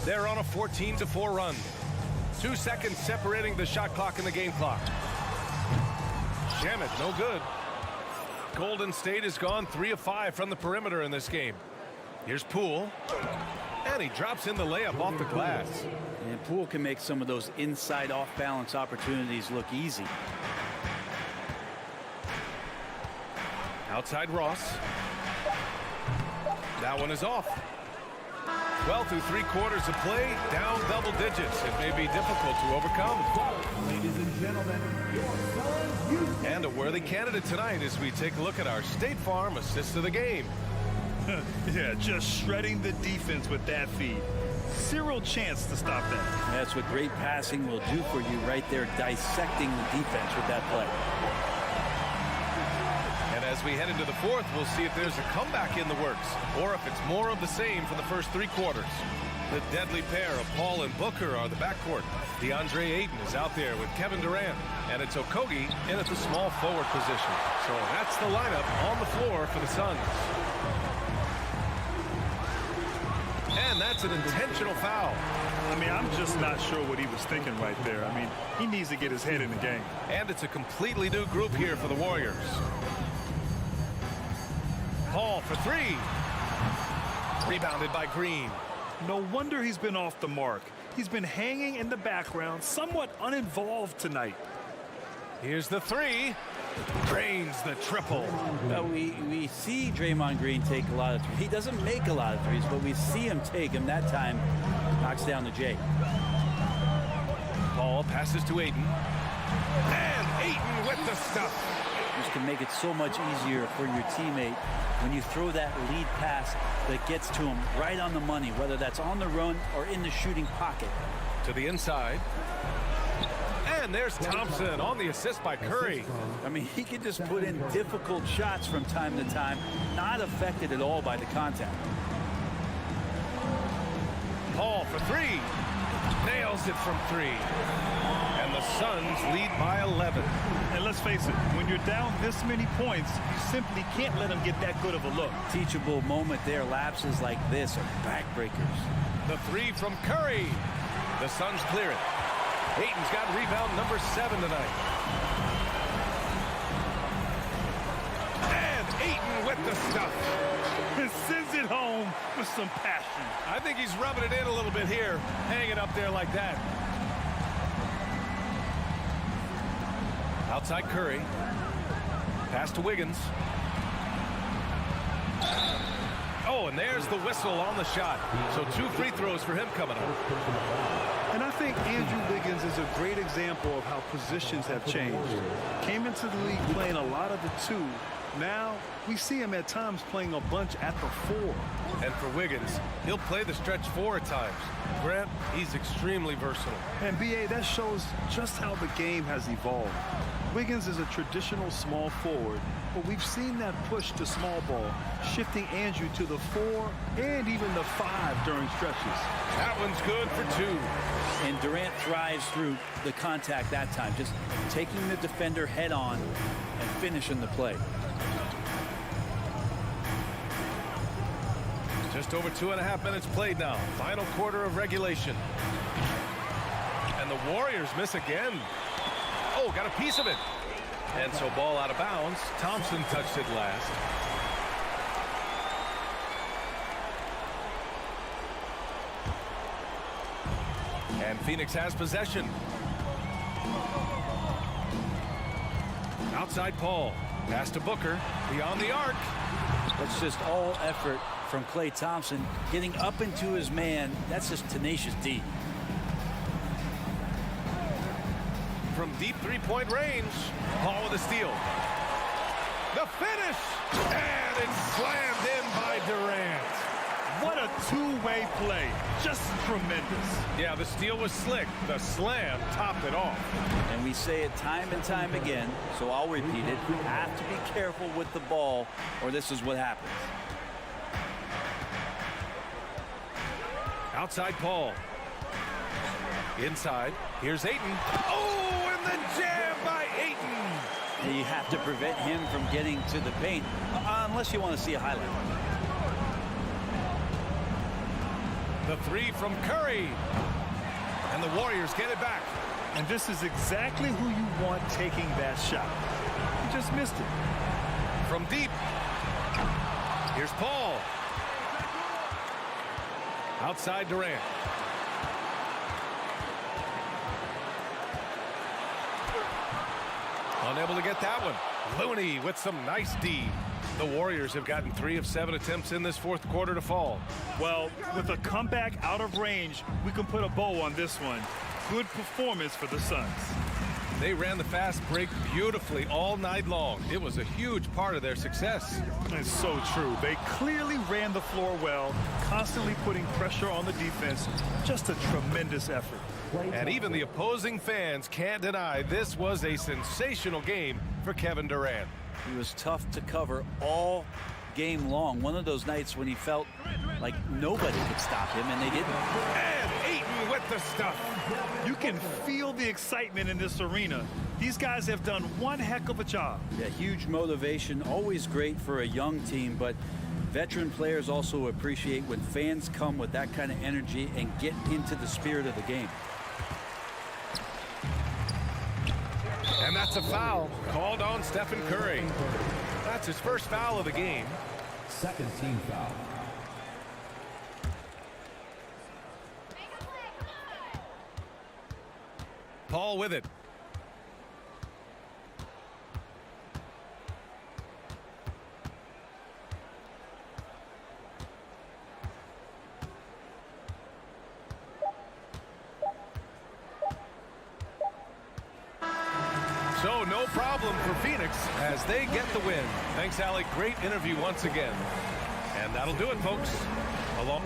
They're on a 14-4 run. 2 seconds separating the shot clock and the game clock. Shamet, no good. Golden State has gone 3 of 5 from the perimeter in this game. Here's Poole. And he drops in the layup off the glass. And Poole can make some of those inside off-balance opportunities look easy. Outside Ross. That one is off. 12 through 3 quarters of play, down double digits. It may be difficult to overcome. Ladies and gentlemen, your Suns, And a worthy candidate tonight as we take a look at our State Farm assist of the game. Yeah, just shredding the defense with that feed. Zero chance to stop that. That's what great passing will do for you right there, dissecting the defense with that play. And as we head into the fourth, we'll see if there's a comeback in the works or if it's more of the same for the first 3 quarters. The deadly pair of Paul and Booker are the backcourt. DeAndre Ayton is out there with Kevin Durant, and it's Okogie in at the small forward position. So that's the lineup on the floor for the Suns. And that's an intentional foul. I mean, I'm just not sure what he was thinking right there. I mean, he needs to get his head in the game. And it's a completely new group here for the Warriors. Paul for 3. Rebounded by Green. No wonder he's been off the mark. He's been hanging in the background, somewhat uninvolved tonight. Here's the 3. Drains the triple. Well, we see Draymond Green take a lot of threes. He doesn't make a lot of threes, but we see him take them. That time, knocks down the J. Paul passes to Ayton. And Ayton with the stuff. This can make it so much easier for your teammate when you throw that lead pass that gets to him right on the money, whether that's on the run or in the shooting pocket. To the inside. And there's Thompson on the assist by Curry. I mean, he can just put in difficult shots from time to time, not affected at all by the contact. Paul for three. Nails it from three. And the Suns lead by 11. And let's face it, when you're down this many points, you simply can't let them get that good of a look. Teachable moment there. Lapses like this are backbreakers. The three from Curry. The Suns clear it. Ayton's got rebound number 7 tonight. And Ayton with the stuff. And sends it home with some passion. I think he's rubbing it in a little bit here. Hang it up there like that. Outside Curry. Pass to Wiggins. Oh, and there's the whistle on the shot. So 2 free throws for him coming up. And I think Andrew Wiggins is a great example of how positions have changed. Came into the league playing a lot of the 2. Now we see him at times playing a bunch at the 4. And for Wiggins, he'll play the stretch 4 at times. Grant, he's extremely versatile. And BA, that shows just how the game has evolved. Wiggins is a traditional small forward, but we've seen that push to small ball, shifting Andrew to the 4 and even the 5 during stretches. That one's good for 2. And Durant thrives through the contact that time, just taking the defender head on and finishing the play. Just over 2.5 minutes played now. Final quarter of regulation. And the Warriors miss again. Oh, got a piece of it. And so ball out of bounds. Thompson touched it last. And Phoenix has possession. Outside Paul. Pass to Booker. Beyond the arc. That's just all effort from Klay Thompson. Getting up into his man, that's just tenacious D. From deep three-point range, Paul with a steal. The finish! And it's slammed in by Durant. What a two-way play. Just tremendous. Yeah, the steal was slick. The slam topped it off. And we say it time and time again, so I'll repeat it. You have to be careful with the ball, or this is what happens. Outside Paul. Inside. Here's Ayton. Oh, and the jam by Ayton. You have to prevent him from getting to the paint, unless you want to see a highlight. The three from Curry. And the Warriors get it back. And this is exactly who you want taking that shot. He just missed it. From deep. Here's Paul. Outside Durant. Unable to get that one. Looney with some nice D. The Warriors have gotten 3 of 7 attempts in this fourth quarter to fall. Well, with a comeback out of range, we can put a bow on this one. Good performance for the Suns. They ran the fast break beautifully all night long. It was a huge part of their success. It's so true. They clearly ran the floor well, constantly putting pressure on the defense. Just a tremendous effort. And even the opposing fans can't deny this was a sensational game for Kevin Durant. He was tough to cover all game long. One of those nights when he felt like nobody could stop him, and they didn't. And Ayton with the stuff. You can feel the excitement in this arena. These guys have done one heck of a job. Yeah, huge motivation, always great for a young team, but veteran players also appreciate when fans come with that kind of energy and get into the spirit of the game. And that's a foul called on Stephen Curry. That's his first foul of the game. Second team foul. Paul with it. So no problem for Phoenix as they get the win. Thanks, Alec. Great interview once again. And that'll do it, folks. Along.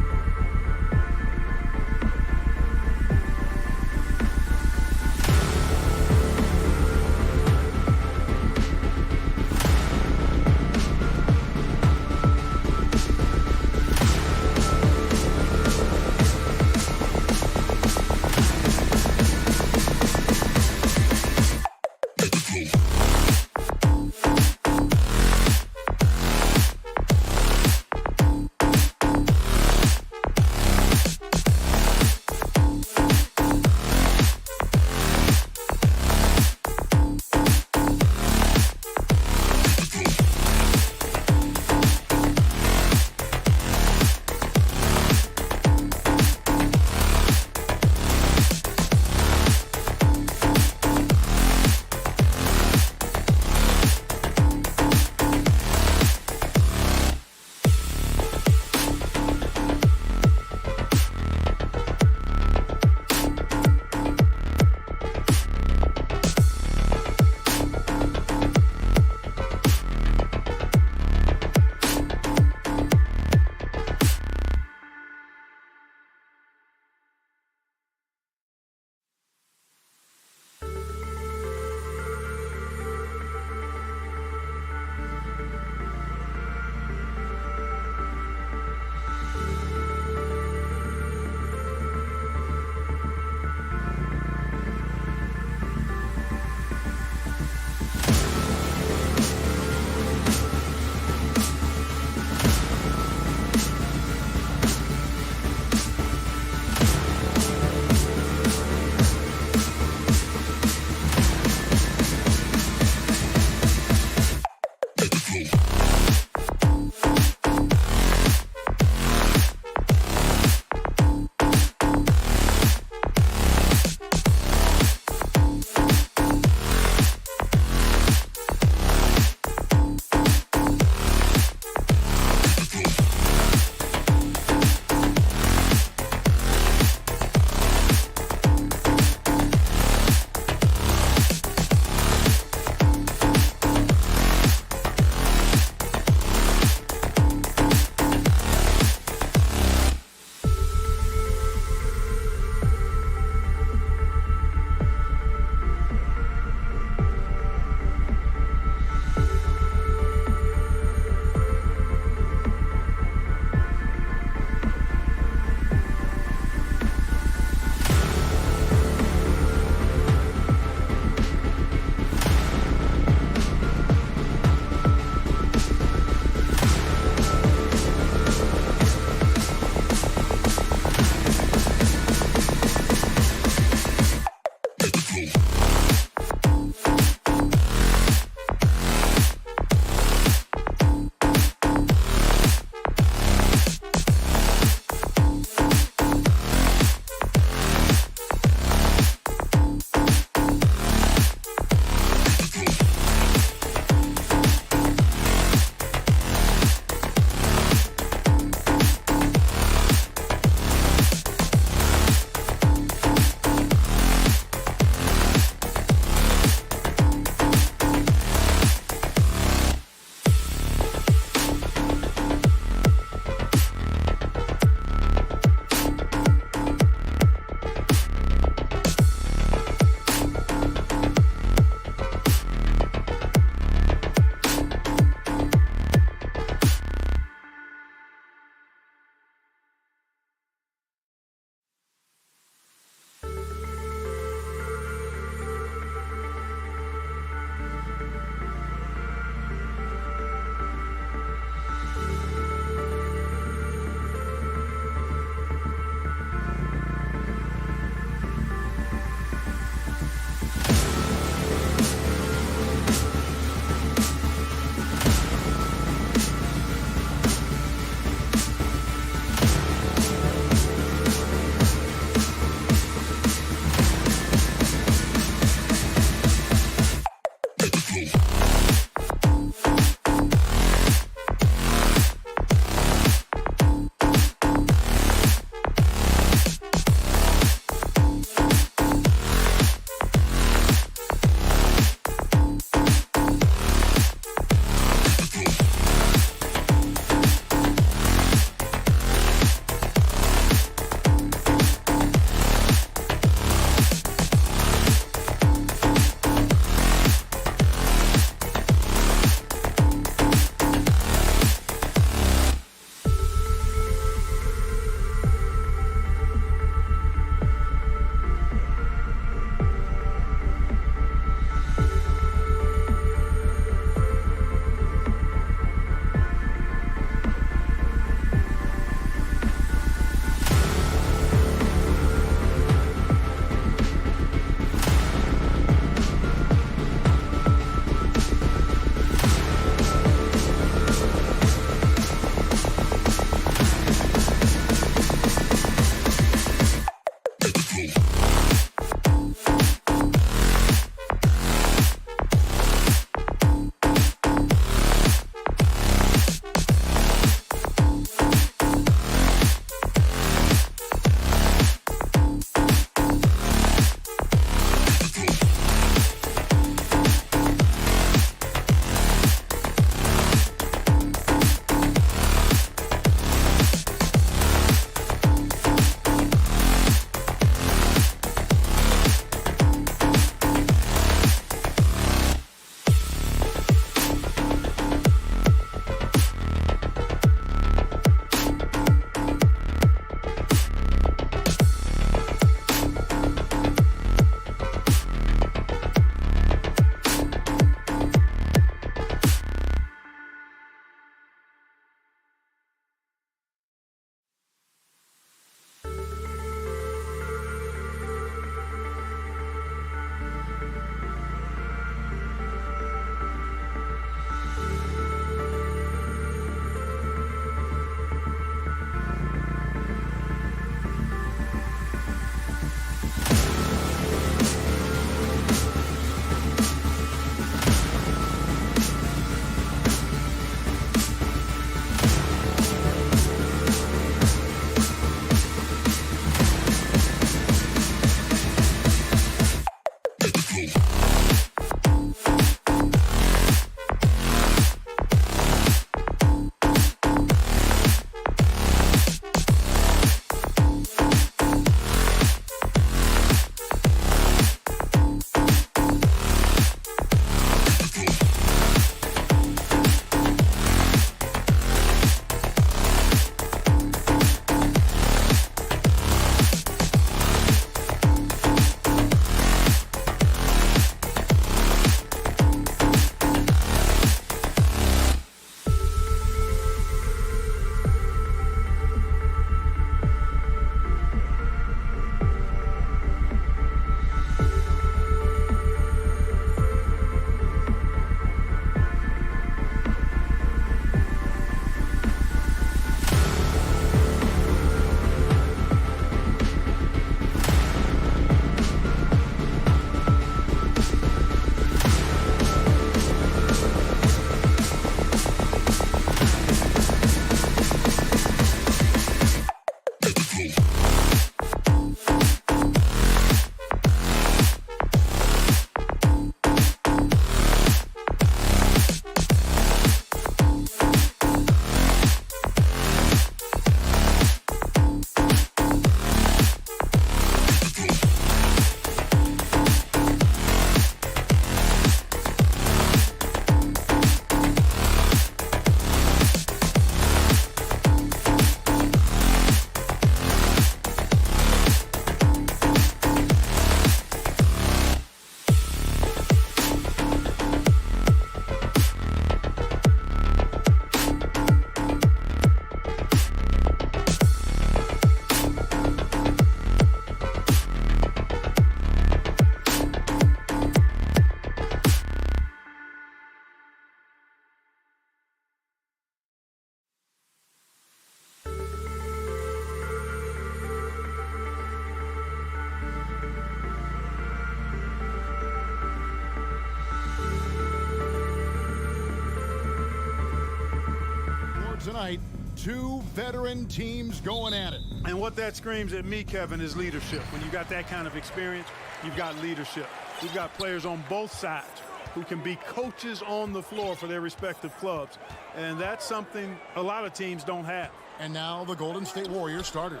tonight. Two veteran teams going at it. And what that screams at me, Kevin, is leadership. When you got that kind of experience, you've got leadership. You've got players on both sides who can be coaches on the floor for their respective clubs. And that's something a lot of teams don't have. And now the Golden State Warriors starters.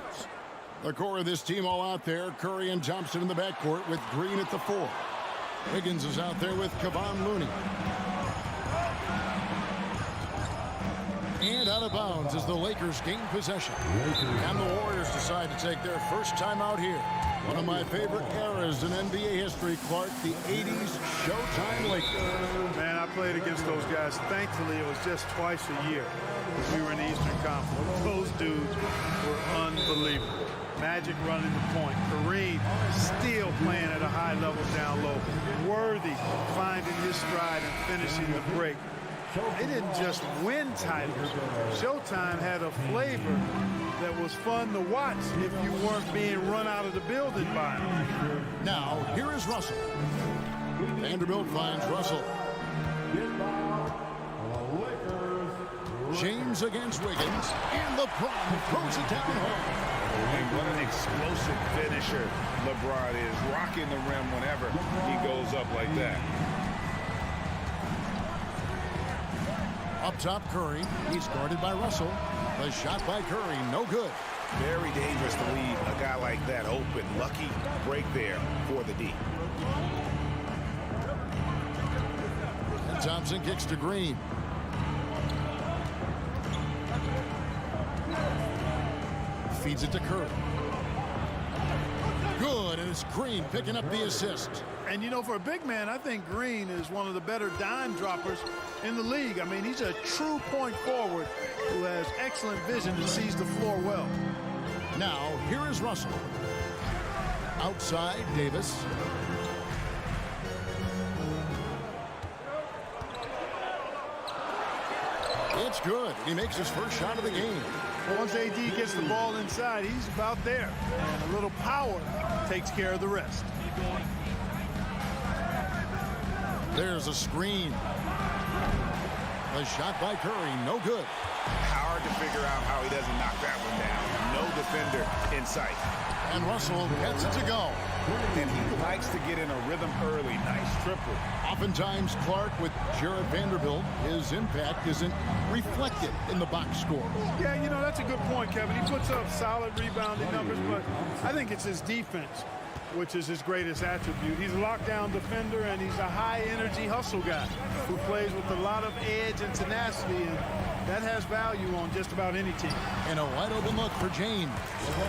The core of this team all out there. Curry and Thompson in the backcourt with Green at the 4. Wiggins is out there with Kevon Looney. And out of bounds as the Lakers gain possession. And the Warriors decide to take their first time out here. One of my favorite eras in NBA history, Clark, the 80s Showtime Lakers. Man, I played against those guys. Thankfully, it was just twice a year because we were in the Eastern Conference. Those dudes were unbelievable. Magic running the point. Kareem still playing at a high level down low. Worthy finding his stride and finishing the break. They didn't just win titles. Showtime had a flavor that was fun to watch if you weren't being run out of the building by them. Now, here is Russell. Vanderbilt finds Russell. James against Wiggins, and LeBron throws it down home. And what an explosive finisher LeBron is, rocking the rim whenever he goes up like that. Up top, Curry. He's guarded by Russell. The shot by Curry, no good. Very dangerous to leave a guy like that open. Lucky break there for the D. And Thompson kicks to Green. Feeds it to Curry. Good, and it's Green picking up the assist. And, you know, for a big man, I think Green is one of the better dime droppers in the league. I mean, he's a true point forward who has excellent vision and sees the floor well. Now, here is Russell. Outside, Davis. It's good. He makes his first shot of the game. Once AD gets the ball inside, he's about there. And a little power takes care of the rest. There's a screen. The shot by Curry, no good. Hard to figure out how he doesn't knock that one down. No defender in sight. And Russell gets it to go. And he likes to get in a rhythm early. Nice triple. Oftentimes, Clark, with Jared Vanderbilt, his impact isn't reflected in the box score. Yeah, you know, that's a good point, Kevin. He puts up solid rebounding numbers, but I think it's his defense, which is his greatest attribute. He's a lockdown defender, and he's a high-energy hustle guy who plays with a lot of edge and tenacity, and that has value on just about any team. And a wide-open look for James.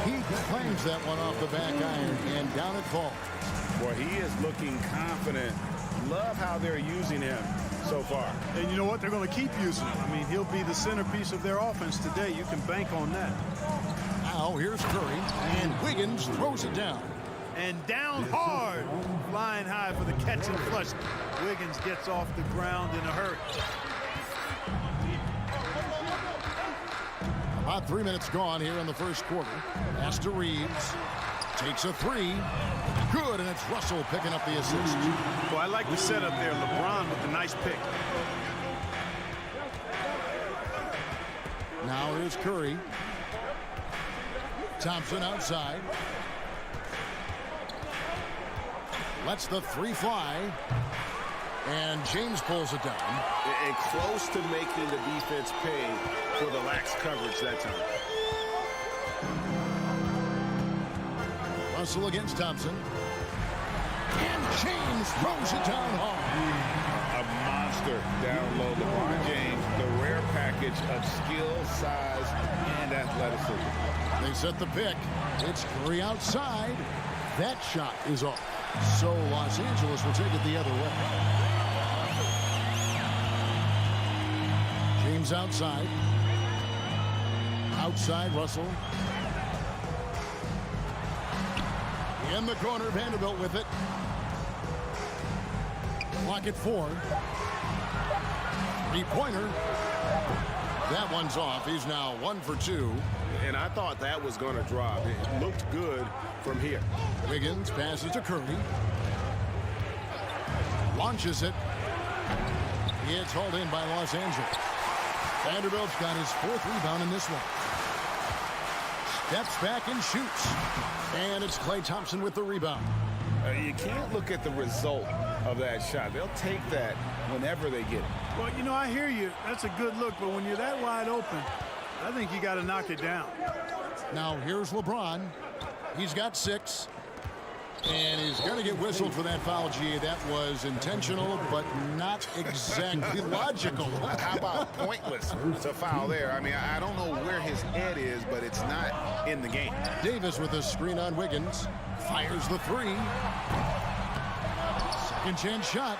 He clangs that one off the back iron, and down it falls. Boy, he is looking confident. Love how they're using him so far. And you know what? They're going to keep using him. I mean, he'll be the centerpiece of their offense today. You can bank on that. Now, here's Curry, and Wiggins throws it down. And down hard, flying high for the catch and flush. Wiggins gets off the ground in a hurry. About 3 minutes gone here in the first quarter. Pass to Reeves. Takes a three. Good, and it's Russell picking up the assist. Well, I like the setup there. LeBron with the nice pick. Now here's Curry. Thompson outside. Lets the three fly. And James pulls it down. And close to making the defense pay for the lax coverage that time. Russell against Thompson. And James throws it down hard. A monster down low. LeBron James, the rare package of skill, size, and athleticism. They set the pick. It's Curry outside. That shot is off. So Los Angeles will take it the other way. James outside. Outside Russell. In the corner, Vanderbilt with it. Clock at 4. Three-pointer. That one's off. He's now 1 for 2. And I thought that was going to drop. It looked good from here. Wiggins passes to Curry. Launches it. It's hauled in by Los Angeles. Vanderbilt's got his 4th rebound in this one. Steps back and shoots. And it's Klay Thompson with the rebound. You can't look at the result of that shot. They'll take that whenever they get it. Well, you know, I hear you. That's a good look, but when you're that wide open, I think you got to knock it down. Now here's LeBron. He's got 6. And he's going to get whistled for that foul, G. That was intentional, but not exactly logical. How about pointless to foul there? I mean, I don't know where his head is, but it's not in the game. Davis with a screen on Wiggins. Fires the 3. Second chance shot.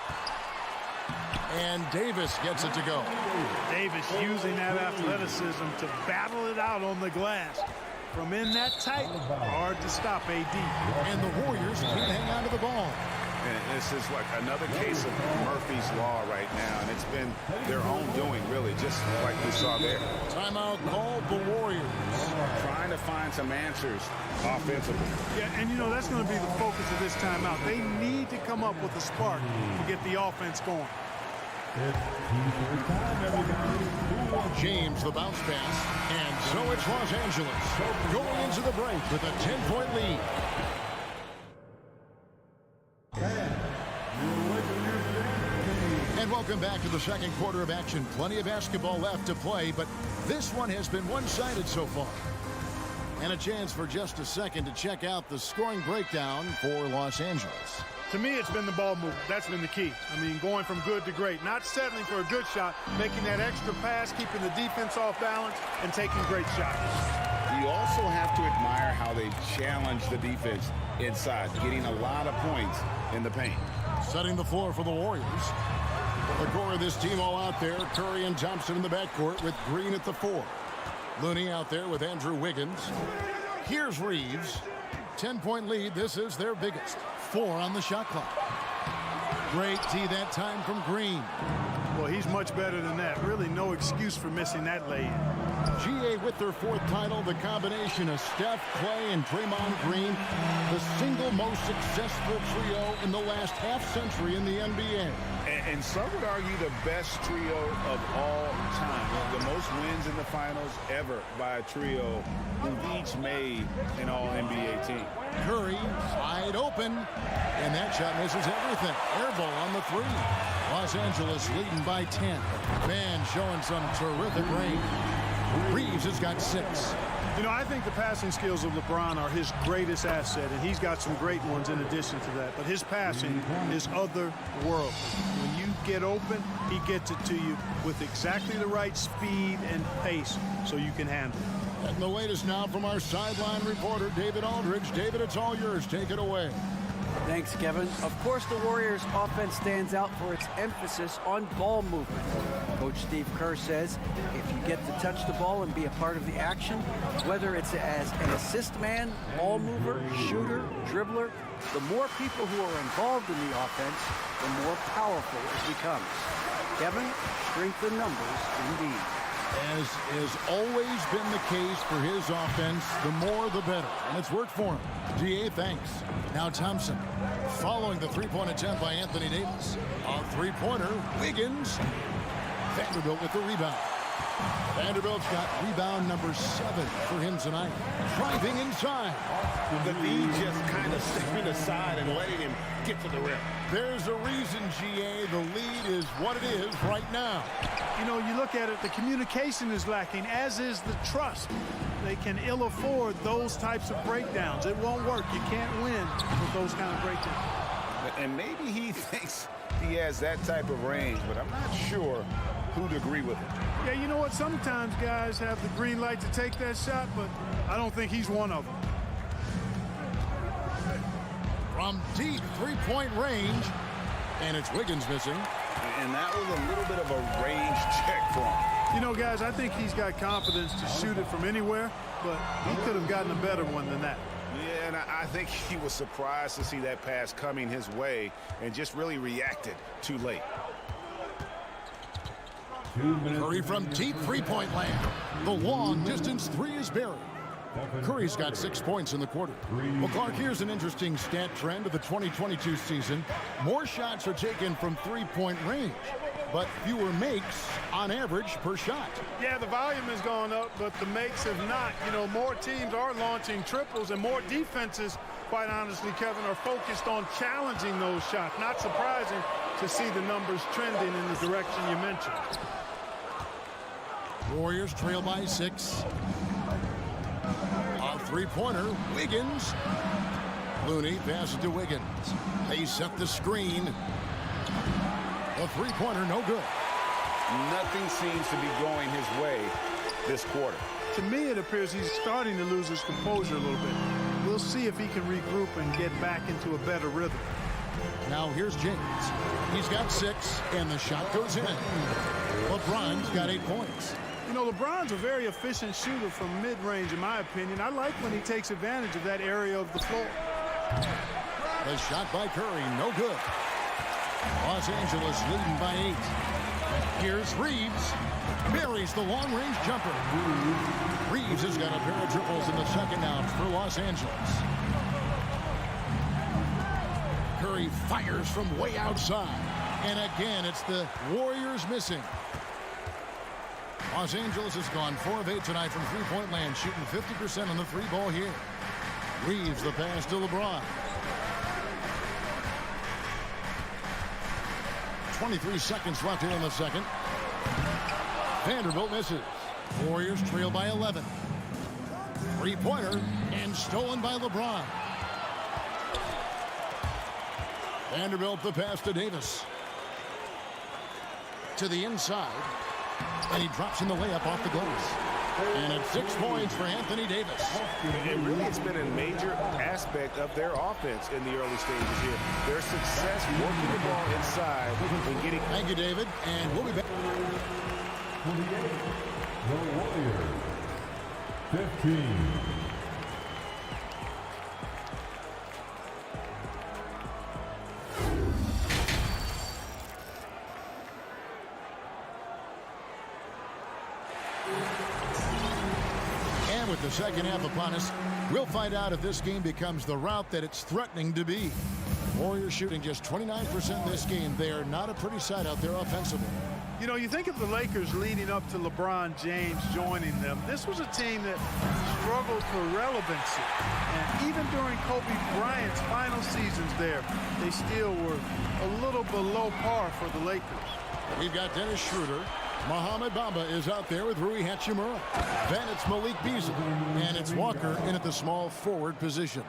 And Davis gets it to go. Davis using that athleticism to battle it out on the glass. From in that tight, hard to stop AD. And the Warriors can't hang on to the ball. And this is like another case of Murphy's Law right now, and it's been their own doing, really, just like we saw there. Timeout called the Warriors. Trying to find some answers offensively. Yeah, and you know, that's going to be the focus of this timeout. They need to come up with a spark to get the offense going. James, the bounce pass, and so it's Los Angeles going into the break with a 10-point lead. And welcome back to the second quarter of action. Plenty of basketball left to play, but this one has been one-sided so far. And a chance for just a second to check out the scoring breakdown for Los Angeles. To me, it's been the ball movement. That's been the key. I mean, going from good to great. Not settling for a good shot, making that extra pass, keeping the defense off balance, and taking great shots. You also have to admire how they challenge the defense inside, getting a lot of points in the paint. Setting the floor for the Warriors. The core of this team all out there. Curry and Thompson in the backcourt with Green at the 4. Looney out there with Andrew Wiggins. Here's Reeves. 10-point lead. This is their biggest. 4 on the shot clock. Great D that time from Green. Well, he's much better than that. Really no excuse for missing that lay-in. GA with their 4th title, the combination of Steph, Klay, and Draymond Green, the single most successful trio in the last half-century in the NBA. And some would argue the best trio of all time. The most wins in the finals ever by a trio who've each made an all-NBA team. Curry wide open, and that shot misses everything. Air ball on the 3. Los Angeles leading by 10. Man showing some terrific range. Reeves has got 6. You know, I think the passing skills of LeBron are his greatest asset, and he's got some great ones in addition to that. But his passing is otherworldly. When you get open, he gets it to you with exactly the right speed and pace so you can handle it. And the latest now from our sideline reporter, David Aldridge. David, it's all yours. Take it away. Thanks, Kevin. Of course, the Warriors' offense stands out for its emphasis on ball movement. Coach Steve Kerr says if you get to touch the ball and be a part of the action, whether it's as an assist man, ball mover, shooter, dribbler, the more people who are involved in the offense, the more powerful it becomes. Kevin, strength in numbers indeed. As has always been the case for his offense, the more the better. And it's worked for him. GA, thanks. Now Thompson, following the three-point attempt by Anthony Davis. A three-pointer, Wiggins. Vanderbilt with the rebound. Vanderbilt's got rebound number 7 for him tonight. Driving inside. The lead just kind of stepping aside and letting him get to the rim. There's a reason, GA, the lead is what it is right now. You know, you look at it, the communication is lacking, as is the trust. They can ill afford those types of breakdowns. It won't work. You can't win with those kind of breakdowns. And maybe he thinks he has that type of range, but I'm not sure who'd agree with him. Yeah, you know what? Sometimes guys have the green light to take that shot, but I don't think he's one of them. From deep three-point range, and it's Wiggins missing. And that was a little bit of a range check for him. You know, guys, I think he's got confidence to shoot it from anywhere, but he could have gotten a better one than that. Yeah, and I think he was surprised to see that pass coming his way and just really reacted too late. Curry from deep three-point land. The long-distance 3 is buried. Curry's got 6 points in the quarter. Well, Clark, here's an interesting stat trend of the 2022 season. More shots are taken from three-point range. but fewer makes on average per shot. Yeah, the volume has gone up, but the makes have not. You know, more teams are launching triples, and more defenses, quite honestly, Kevin, are focused on challenging those shots. Not surprising to see the numbers trending in the direction you mentioned. Warriors trail by 6. A three-pointer, Wiggins. Looney passes to Wiggins. They set the screen. The three-pointer, no good. Nothing seems to be going his way this quarter. To me, it appears he's starting to lose his composure a little bit. We'll see if he can regroup and get back into a better rhythm. Now here's James. He's got 6, and the shot goes in. LeBron's got 8 points. You know, LeBron's a very efficient shooter from mid-range, in my opinion. I like when he takes advantage of that area of the floor. The shot by Curry, no good. Los Angeles leading by 8. Here's Reeves. Buries the long-range jumper. Reeves has got a pair of triples in the second half for Los Angeles. Curry fires from way outside. And again, it's the Warriors missing. Los Angeles has gone 4 of 8 tonight from three-point land, shooting 50% on the three ball here. Reeves the pass to LeBron. 23 seconds left here in the second. Vanderbilt misses. Warriors trail by 11. Three-pointer and stolen by LeBron. Vanderbilt the pass to Davis. To the inside. And he drops in the layup off the glass. And it's 6 points for Anthony Davis. And really, it's been a major aspect of their offense in the early stages here. Their success working the ball inside and getting... Thank you, David. And we'll be back. The Warriors, 15. And with the second half upon us, we'll find out if this game becomes the route that it's threatening to be. Warriors shooting just 29% this game. They are not a pretty sight out there offensively. You know, you think of the Lakers leading up to LeBron James joining them. This was a team that struggled for relevancy. And even during Kobe Bryant's final seasons there, they still were a little below par for the Lakers. We've got Dennis Schroeder. Mohamed Bamba is out there with Rui Hachimura. Then it's Malik Beasley. And it's Walker in at the small forward position.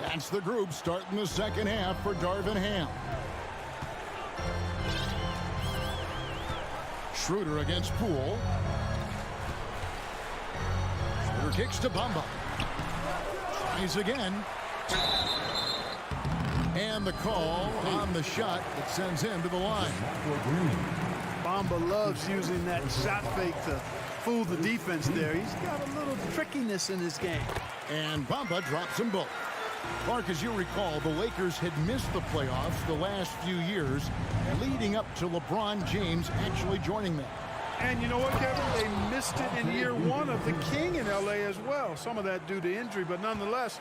That's the group starting the second half for Darvin Ham. Schroeder against Poole. Schroeder kicks to Bamba. Tries again. And the call on the shot that sends him to the line. Bamba loves using that shot fake to fool the defense there. He's got a little trickiness in his game. And Bamba drops them both. Clark, as you recall, the Lakers had missed the playoffs the last few years, leading up to LeBron James actually joining them. And you know what, Kevin? They missed it in year 1 of the King in L.A. as well. Some of that due to injury, but nonetheless,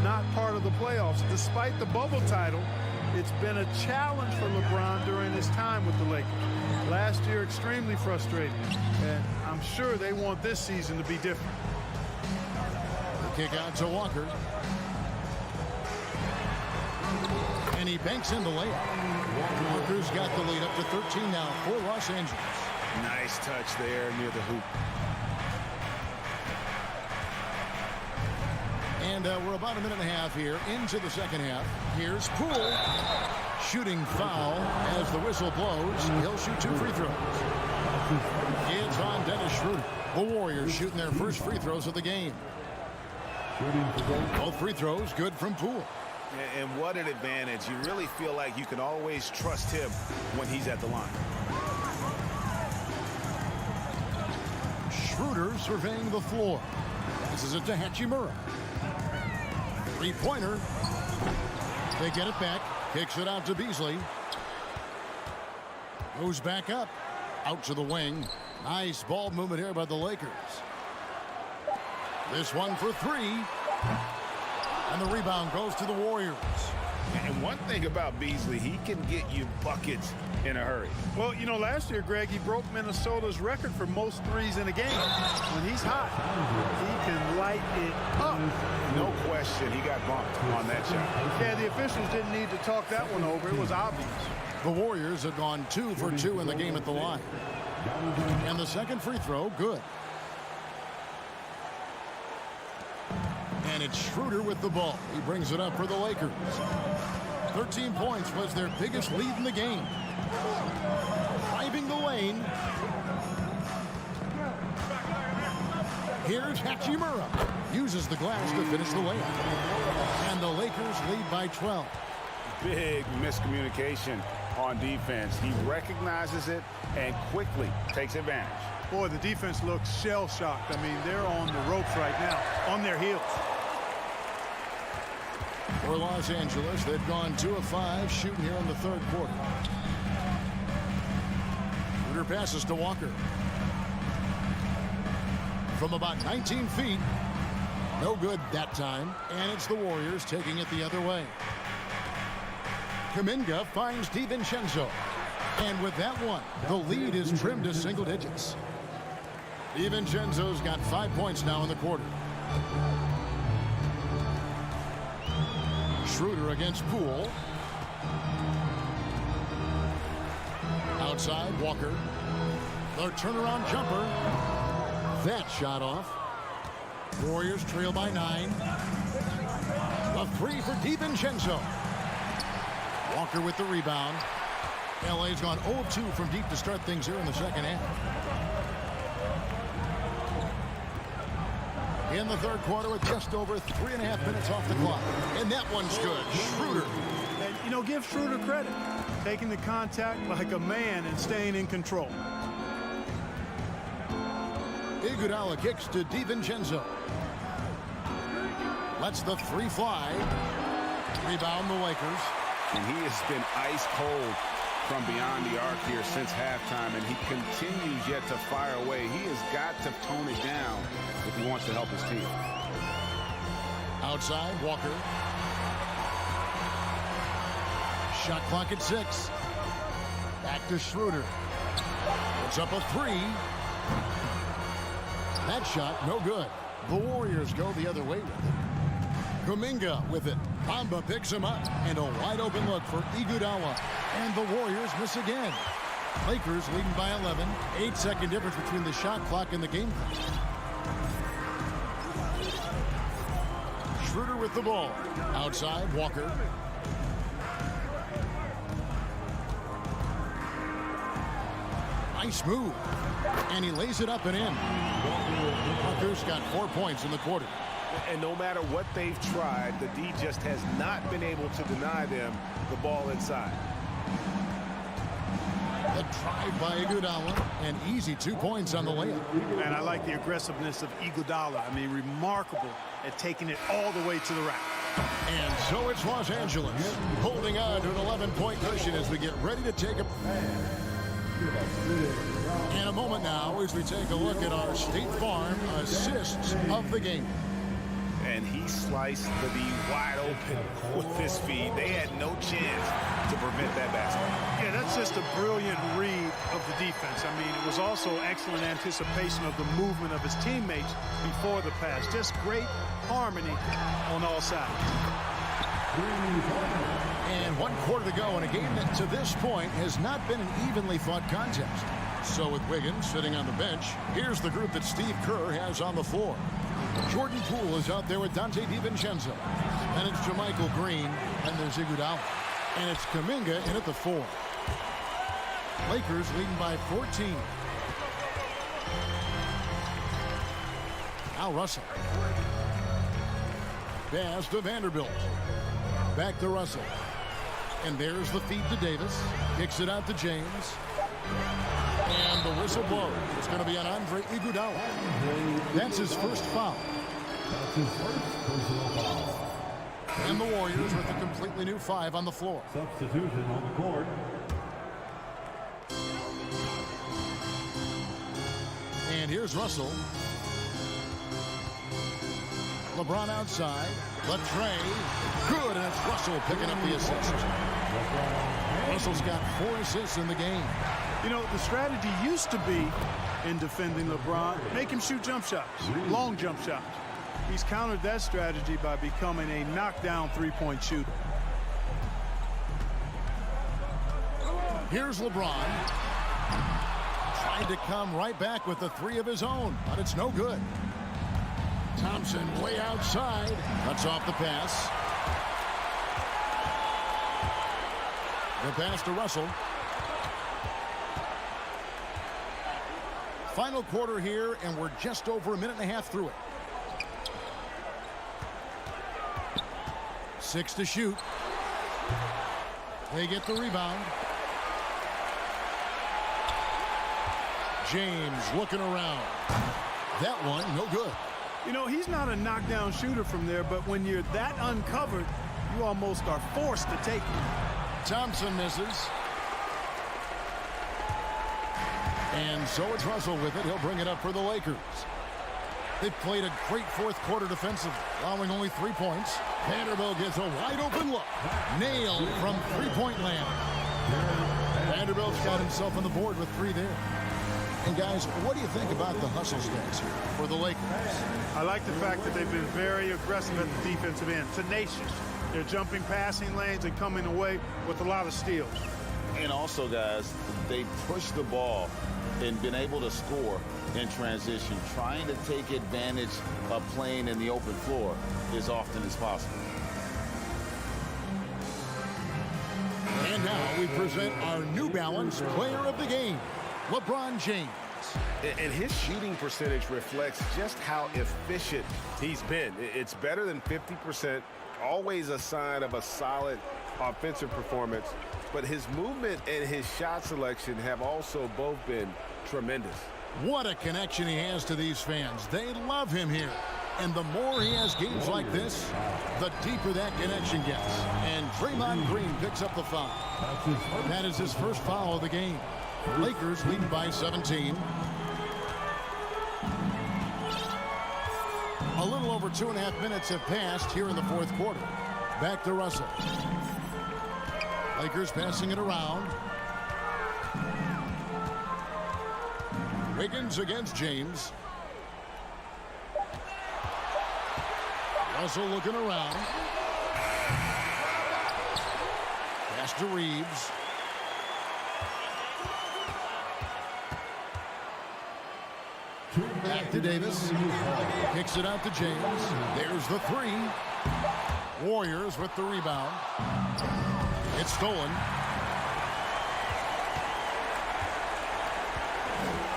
not part of the playoffs. Despite the bubble title, it's been a challenge for LeBron during his time with the Lakers. Last year, extremely frustrating. And I'm sure they want this season to be different. The kick out to Walker. And he banks in the layup. Walker's got the lead up to 13 now for Los Angeles. Nice touch there near the hoop. And we're about a minute and a half here into the second half. Here's Poole. Shooting foul as the whistle blows. He'll shoot 2 free throws. It's on Dennis Schroeder. The Warriors shooting their first free throws of the game. Both free throws good from Poole. And what an advantage. You really feel like you can always trust him when he's at the line. Schroeder surveying the floor. Passes it to Hachimura. Three-pointer. They get it back. Kicks it out to Beasley. Goes back up. Out to the wing. Nice ball movement here by the Lakers. This one for 3. And the rebound goes to the Warriors. And one thing about Beasley, he can get you buckets in a hurry. Well, you know, last year, Greg, he broke Minnesota's record for most threes in a game. When he's hot, he can light it up. No question, he got bumped on that shot. Yeah, the officials didn't need to talk that one over. It was obvious. The Warriors have gone 2 for 2 in the game at the line. And the second free throw, good. And it's Schroeder with the ball. He brings it up for the Lakers. 13 points was their biggest lead in the game. Driving the lane. Here's Hachimura. Uses the glass to finish the layup. And the Lakers lead by 12. Big miscommunication on defense. He recognizes it and quickly takes advantage. Boy, the defense looks shell-shocked. I mean, they're on the ropes right now, on their heels. For Los Angeles, they've gone 2 of 5 shooting here in the third quarter. Schroeder passes to Walker. From about 19 feet. No good that time. And it's the Warriors taking it the other way. Kuminga finds DiVincenzo. And with that one, the lead is trimmed to single digits. DiVincenzo's got 5 points now in the quarter. Schroeder against Poole. Outside, Walker. The turnaround jumper. That shot off. Warriors trail by 9. A 3 for DiVincenzo. Walker with the rebound. LA's gone 0-2 from deep to start things here in the second half. In the third quarter with just over 3.5 minutes off the clock. And that one's good. Schroeder. And, you know, give Schroeder credit. Taking the contact like a man and staying in control. Iguodala kicks to DiVincenzo. Lets the 3 fly. Rebound the Lakers. And he has been ice cold from beyond the arc here since halftime, and he continues yet to fire away. He has got to tone it down if he wants to help his team. Outside, Walker. Shot clock at 6. Back to Schroeder. Puts up a 3. That shot, no good. The Warriors go the other way with it. Kuminga with it. Bamba picks him up. And a wide open look for Iguodala. And the Warriors miss again. Lakers leading by 11. 8-second difference between the shot clock and the game clock. Schroeder with the ball. Outside, Walker. Nice move. And he lays it up and in. Walker's got 4 points in the quarter. And no matter what they've tried, the D just has not been able to deny them the ball inside. The drive by Iguodala, and easy 2 points on the layup. And I like the aggressiveness of Iguodala. I mean, remarkable at taking it all the way to the rack. And so it's Los Angeles holding on to an 11-point cushion as we get ready to take a... In a moment now as we take a look at our State Farm assists of the game. And he sliced the D wide open with his feed. They had no chance to prevent that basket. Yeah, that's just a brilliant read of the defense. I mean, it was also excellent anticipation of the movement of his teammates before the pass. Just great harmony on all sides. And 1 quarter to go in a game that to this point has not been an evenly fought contest. So with Wiggins sitting on the bench, here's the group that Steve Kerr has on the floor. Jordan Poole is out there with Dante DiVincenzo. And it's JaMychal Green, and there's Iguodala. And it's Kuminga in at the 4. Lakers leading by 14. Al Russell. Pass to Vanderbilt. Back to Russell. And there's the feed to Davis. Kicks it out to James. And the whistle blows. It's going to be on Andre Iguodala. That's his first foul. That's his first personal foul. And the Warriors with a completely new 5 on the floor. Substitution on the court. And here's Russell. LeBron outside. Latrey. Good, and it's Russell picking up the assist. Russell's got 4 assists in the game. You know, the strategy used to be in defending LeBron, make him shoot jump shots, long jump shots. He's countered that strategy by becoming a knockdown three-point shooter. Here's LeBron. Tried to come right back with the 3 of his own, but it's no good. Thompson way outside. Cuts off the pass. The pass to Russell. Final quarter here, and we're just over a minute and a half through it. 6 to shoot. They get the rebound. James looking around. That one, no good. You know, he's not a knockdown shooter from there, but when you're that uncovered, you almost are forced to take it. Thompson misses. And so it's Russell with it. He'll bring it up for the Lakers. They played a great fourth quarter defensively, allowing only 3 points. Vanderbilt gets a wide open look. Nailed from three-point land. Vanderbilt's got himself on the board with 3 there. And guys, what do you think about the hustle stats here for the Lakers? I like the fact that they've been very aggressive at the defensive end, tenacious. They're jumping passing lanes and coming away with a lot of steals. And also, guys, they pushed the ball and been able to score in transition, trying to take advantage of playing in the open floor as often as possible. And now we present our New Balance Player of the Game, LeBron James. And his shooting percentage reflects just how efficient he's been. It's better than 50%, always a sign of a solid offensive performance. But his movement and his shot selection have also both been tremendous. What a connection he has to these fans. They love him here. And the more he has games like this, the deeper that connection gets. And Draymond Green picks up the foul. That is his first foul of the game. Lakers lead by 17. A little over 2.5 minutes have passed here in the fourth quarter. Back to Russell. Lakers passing it around. Wiggins against James. Russell looking around. Pass to Reeves. Back to Davis. Kicks it out to James. There's the 3. Warriors with the rebound. It's stolen.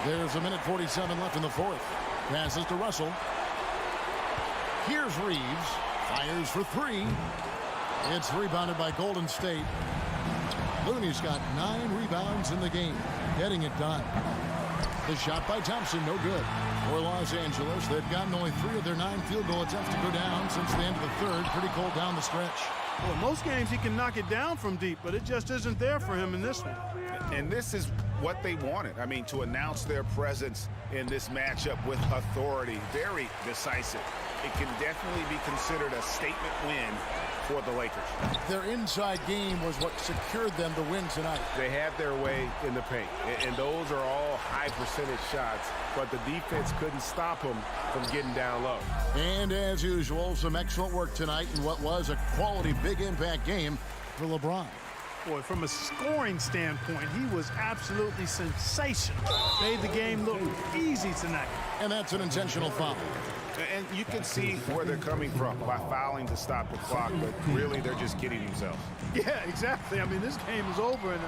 There's a minute 47 left in the fourth. Passes to Russell. Here's Reeves. Fires for 3. It's rebounded by Golden State. Looney's got 9 rebounds in the game. Getting it done. The shot by Thompson, no good. For Los Angeles, they've gotten only 3 of their 9 field goal attempts to go down since the end of the third. Pretty cold down the stretch. Well, most games he can knock it down from deep, but it just isn't there for him in this one. And this is what they wanted. I mean, to announce their presence in this matchup with authority. Very decisive. It can definitely be considered a statement win for the Lakers. Their inside game was what secured them to win tonight. They had their way in the paint, and those are all high percentage shots, but the defense couldn't stop them from getting down low. And as usual, some excellent work tonight in what was a quality big impact game for LeBron. Boy, from a scoring standpoint, he was absolutely sensational. Made the game look easy tonight. And that's an intentional foul. And you can see where they're coming from by fouling to stop the clock, but really they're just kidding themselves. Yeah, exactly. I mean, this game is over, and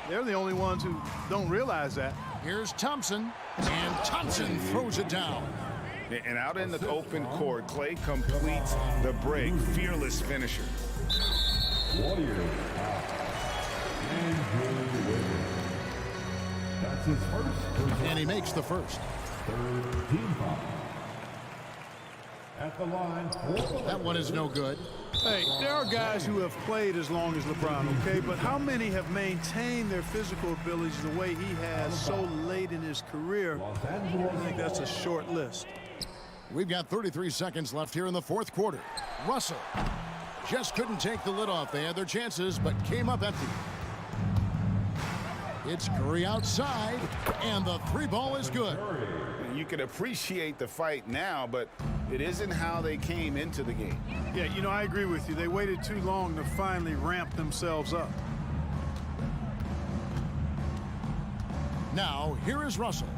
they're the only ones who don't realize that. Here's Thompson, and Thompson throws it down. And out in the open court, Clay completes the break. Fearless finisher. That's his first. And he makes the first. Third team foul. At the line. That one is no good. Hey, there are guys who have played as long as LeBron, okay? But how many have maintained their physical abilities the way he has so late in his career? I think that's a short list. We've got 33 seconds left here in the fourth quarter. Russell just couldn't take the lid off. They had their chances, but came up empty. It's Curry outside, and the three ball is good. You can appreciate the fight now, but it isn't how they came into the game. Yeah, you know, I agree with you. They waited too long to finally ramp themselves up. Now, here is Russell.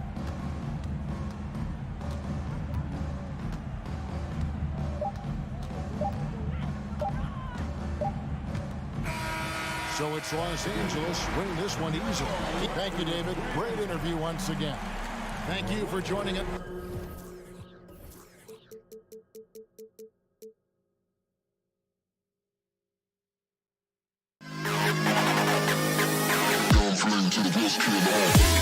So it's Los Angeles winning this one easily. Thank you, David. Great interview once again. Thank you for joining it. To the best kid.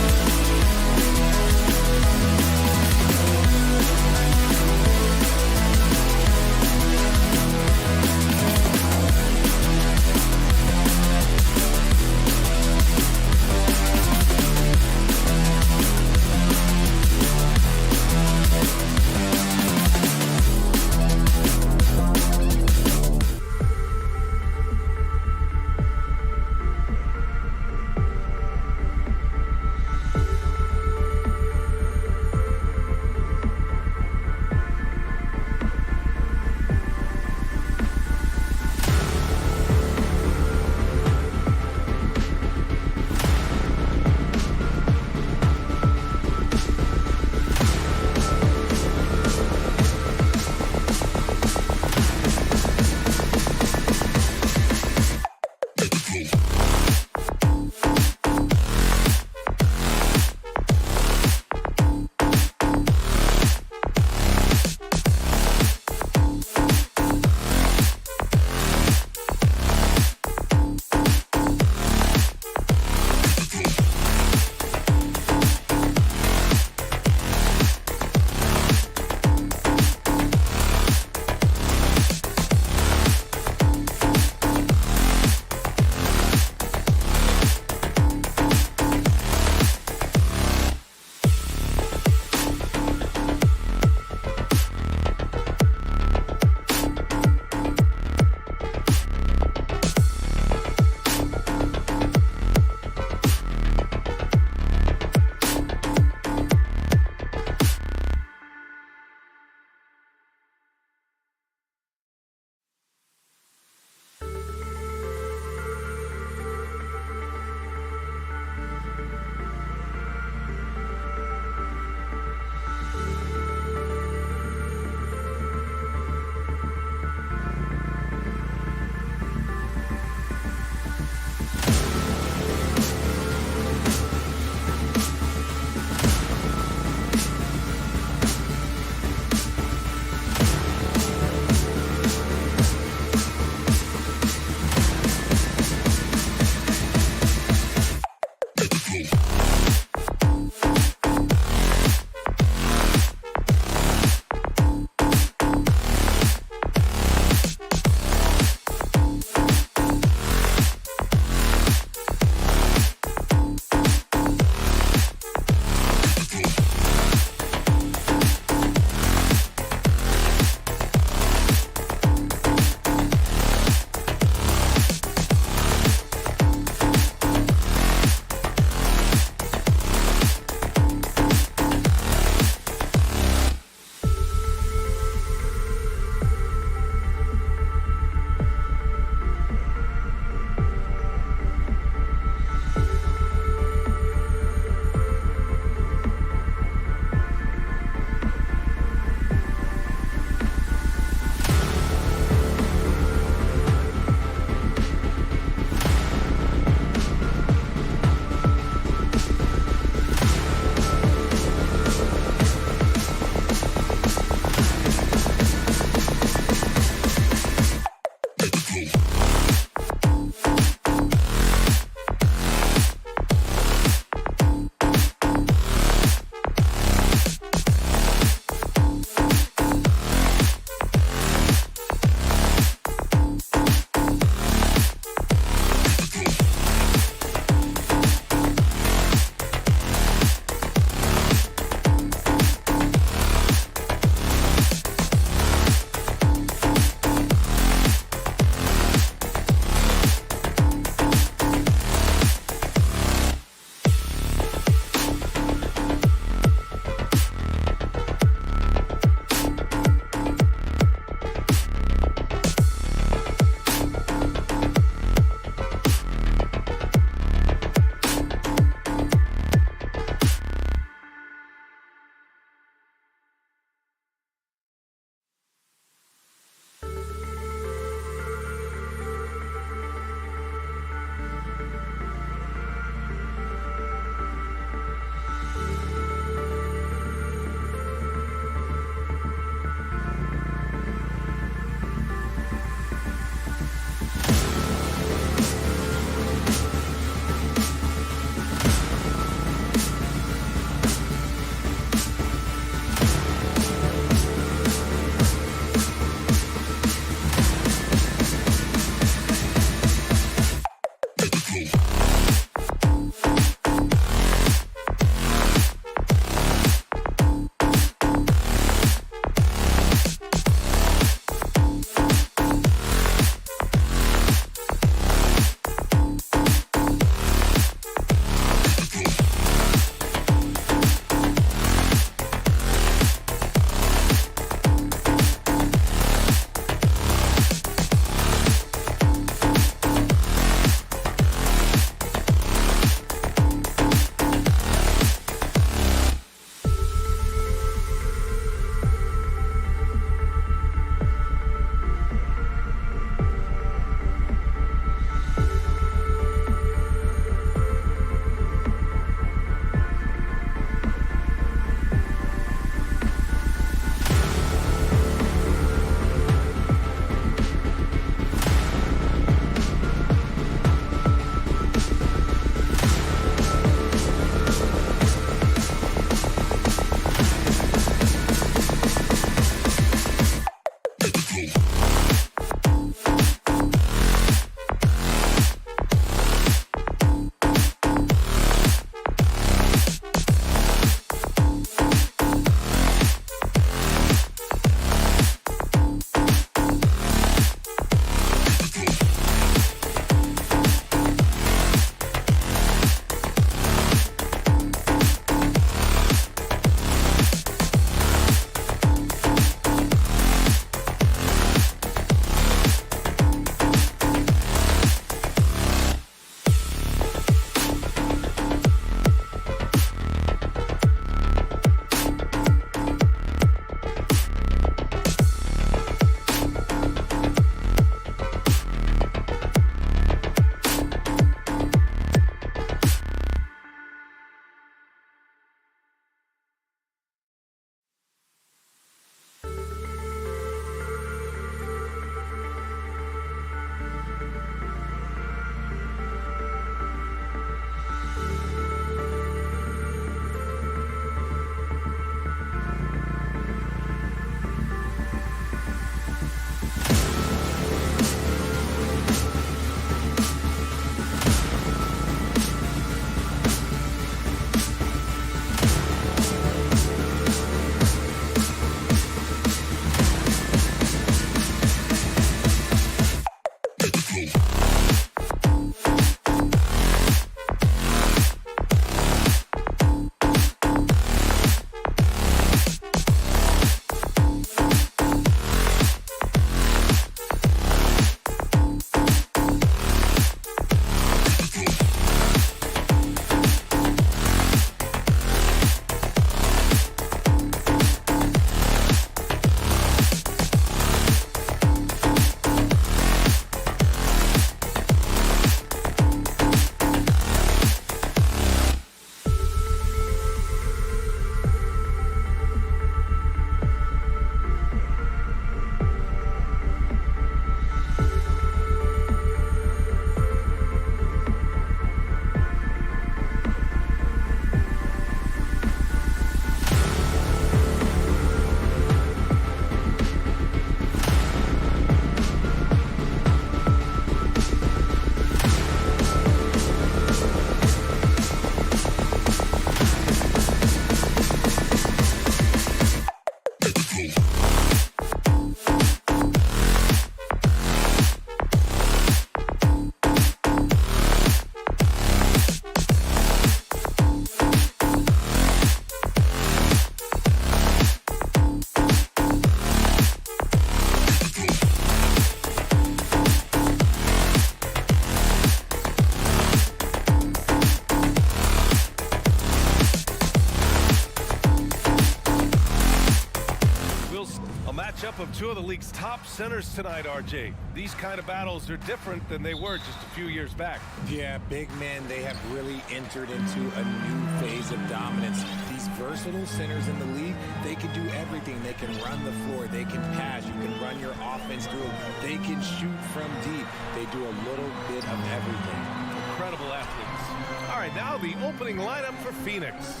matchup of two of the league's top centers tonight, RJ. These kind of battles are different than they were just a few years back. Yeah, big men, they have really entered into a new phase of dominance. These versatile centers in the league, they can do everything. They can run the floor, they can pass, you can run your offense through them. They can shoot from deep. They do a little bit of everything. Incredible athletes. All right, now the opening lineup for Phoenix.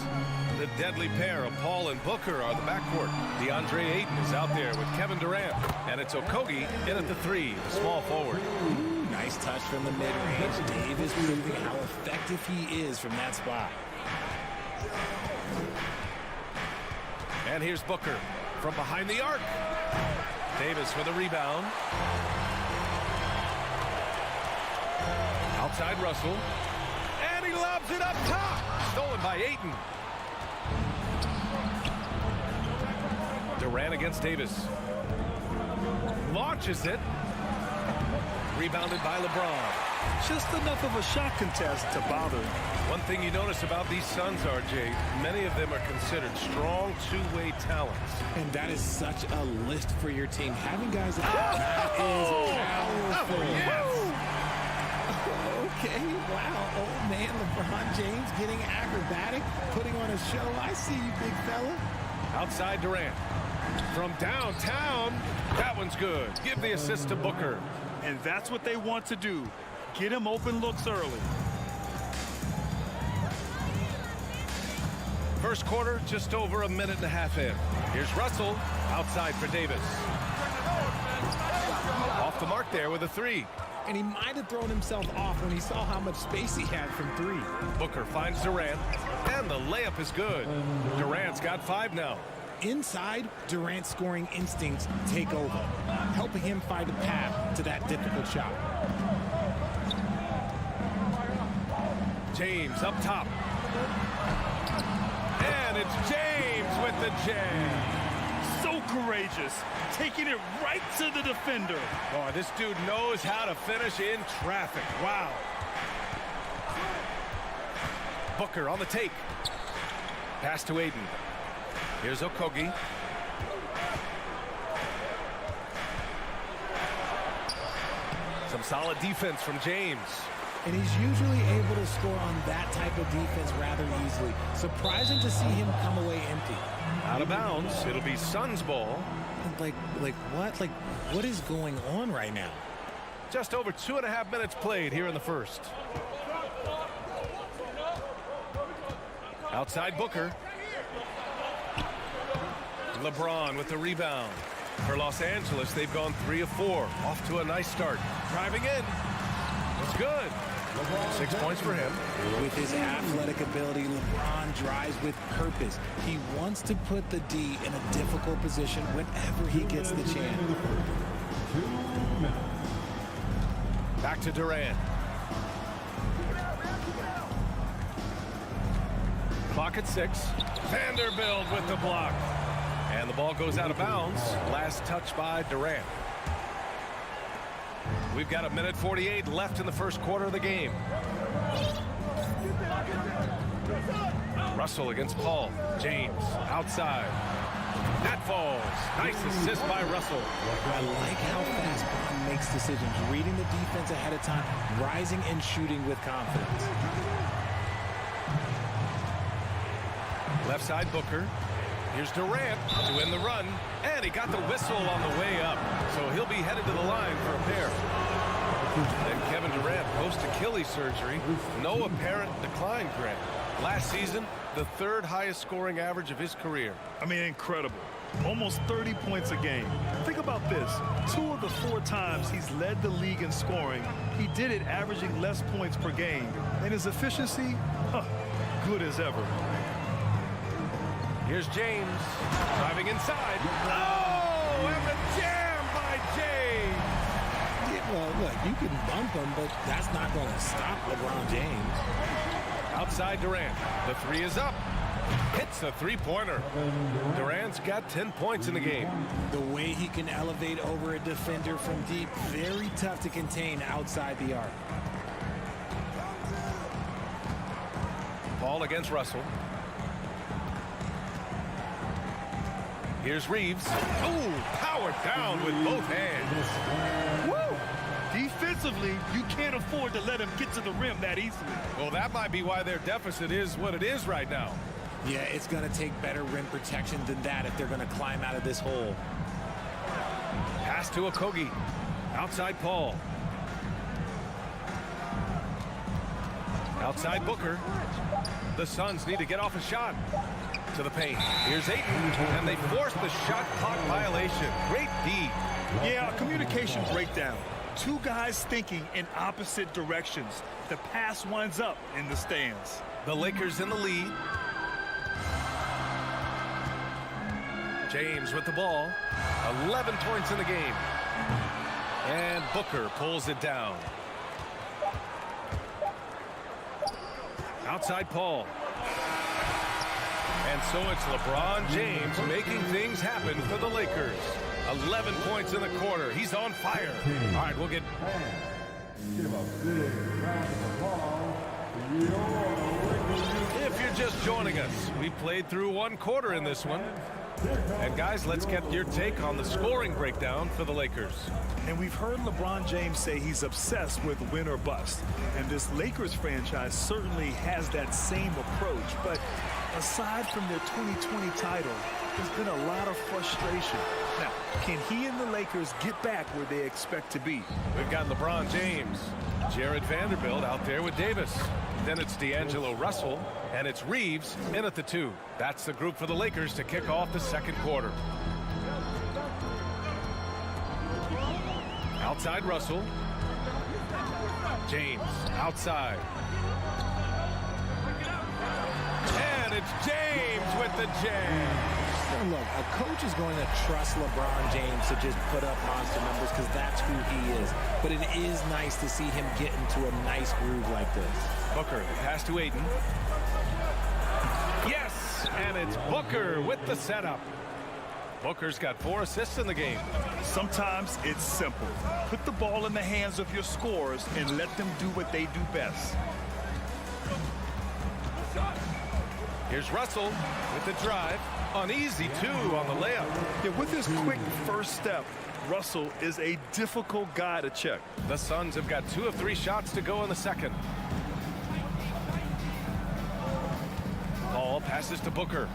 The deadly pair of Paul and Booker are the backcourt. DeAndre Ayton is out there with Kevin Durant. And it's Okogie in at the three, the small forward. Ooh, nice touch from the mid-range. Davis proving how effective he is from that spot. And here's Booker from behind the arc. Davis with a rebound. Outside Russell. And he lobs it up top. Stolen by Ayton. Durant against Davis. Launches it. Rebounded by LeBron. Just enough of a shot contest to bother. One thing you notice about these Suns, RJ, many of them are considered strong two-way talents. And that is such a lift for your team. Having guys like that is powerful. Okay, wow. Old man LeBron James getting acrobatic, putting on a show. I see you, big fella. Outside Durant. From downtown, that one's good. Give the assist to Booker. And that's what they want to do. Get him open looks early. First quarter, just over a minute and a half in. Here's Russell outside for Davis. mark there with a three. And he might have thrown himself off when he saw how much space he had from three. Booker finds Durant, and the layup is good. Durant's got 5 now. Inside, Durant's scoring instincts take over, helping him find a path to that difficult shot. James up top. And it's James with the jam. So courageous, taking it right to the defender. Oh, this dude knows how to finish in traffic. Wow. Booker on the take. Pass to Aiden. Here's Okogie. Some solid defense from James. And he's usually able to score on that type of defense rather easily. Surprising to see him come away empty. Out of bounds. It'll be Suns ball. Like what? Like, what is going on right now? Just over 2.5 minutes played here in the first. Outside Booker. LeBron with the rebound. For Los Angeles, they've gone 3 of 4. Off to a nice start. Driving in. It's good. 6 points for him. With his athletic ability, LeBron drives with purpose. He wants to put the D in a difficult position whenever he gets the chance. Back to Durant. Clock at 6. Vanderbilt with the block. And the ball goes out of bounds. Last touch by Durant. We've got 1:48 left in the first quarter of the game. Russell against Paul. James outside. That falls. Nice assist by Russell. I like how fast Bond makes decisions, reading the defense ahead of time, rising and shooting with confidence. Left side Booker. Here's Durant to win the run, and he got the whistle on the way up, so he'll be headed to the line for a pair. Then Kevin Durant post Achilles surgery. No apparent decline, Grant. Last season, the 3rd highest scoring average of his career. I mean, incredible. Almost 30 points a game. Think about this. 2 of the 4 times he's led the league in scoring, he did it averaging less points per game. And his efficiency, good as ever. Here's James driving inside. Oh, and the jam by James. Yeah, well, look, you can bump him, but that's not going to stop LeBron James. Outside Durant. The 3 is up. Hits a 3-pointer. Durant's got 10 points in the game. The way he can elevate over a defender from deep, very tough to contain outside the arc. Paul against Russell. Here's Reeves. Oh, powered down with both hands. Woo! Defensively, you can't afford to let him get to the rim that easily. Well, that might be why their deficit is what it is right now. Yeah, it's going to take better rim protection than that if they're going to climb out of this hole. Pass to Okogie. Outside Paul. Outside Booker. The Suns need to get off a shot. To the paint. Here's Ayton, and they force the shot clock violation. Great D. Yeah, communication breakdown. 2 guys thinking in opposite directions. The pass winds up in the stands. The Lakers in the lead. James with the ball. 11 points in the game. And Booker pulls it down. Outside Paul. And so it's LeBron James making things happen for the Lakers. 11 points in the quarter. He's on fire. All right, we'll get... If you're just joining us, we played through 1 quarter in this one. And guys, let's get your take on the scoring breakdown for the Lakers. And we've heard LeBron James say he's obsessed with win or bust. And this Lakers franchise certainly has that same approach. But aside from their 2020 title, there's been a lot of frustration. Now, can he and the Lakers get back where they expect to be? We've got LeBron James, Jared Vanderbilt out there with Davis. Then it's D'Angelo Russell, and it's Reeves in at the 2. That's the group for the Lakers to kick off the second quarter. Outside Russell. James outside. And it's James with the jam. And look, a coach is going to trust LeBron James to just put up monster numbers because that's who he is. But it is nice to see him get into a nice groove like this. Booker, pass to Ayton. Yes, and it's Booker with the setup. Booker's got 4 assists in the game. Sometimes it's simple. Put the ball in the hands of your scorers and let them do what they do best. Here's Russell with the drive. Uneasy, too, on the layup. Yeah, with his quick first step, Russell is a difficult guy to check. The Suns have got 2 of 3 shots to go in the second. Paul passes to Booker.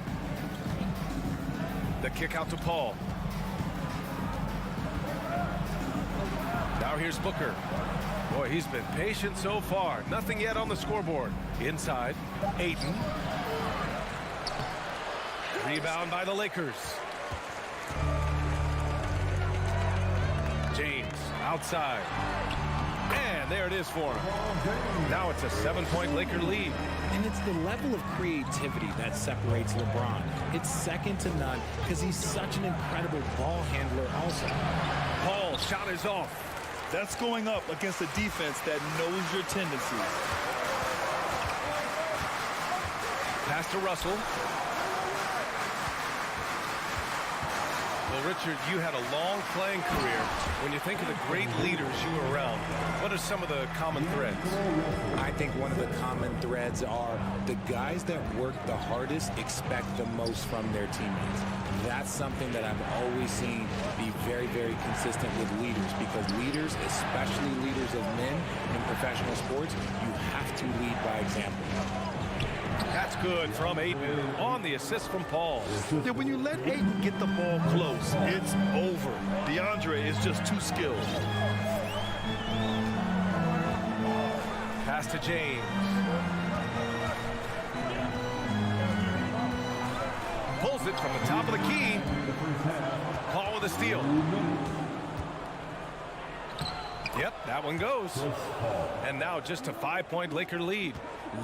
The kick out to Paul. Now here's Booker. Boy, he's been patient so far. Nothing yet on the scoreboard. Inside, Ayton. Rebound by the Lakers. James outside. And there it is for him. Now it's a 7-point Laker lead. And it's the level of creativity that separates LeBron. It's second to none because he's such an incredible ball handler also. Paul shot is off. That's going up against a defense that knows your tendencies. Pass to Russell. Well, Richard, you had a long playing career. When you think of the great leaders you were around, what are some of the common threads? I think one of the common threads are the guys that work the hardest expect the most from their teammates. That's something that I've always seen be very, very consistent with leaders, because leaders, especially leaders of men in professional sports, you have to lead by example. That's good from Ayton on the assist from Paul. Yeah, when you let Ayton get the ball close, it's over. DeAndre is just too skilled. Pass to James. Pulls it from the top of the key. Paul with a steal. Yep, that one goes. And now just a 5-point Laker lead.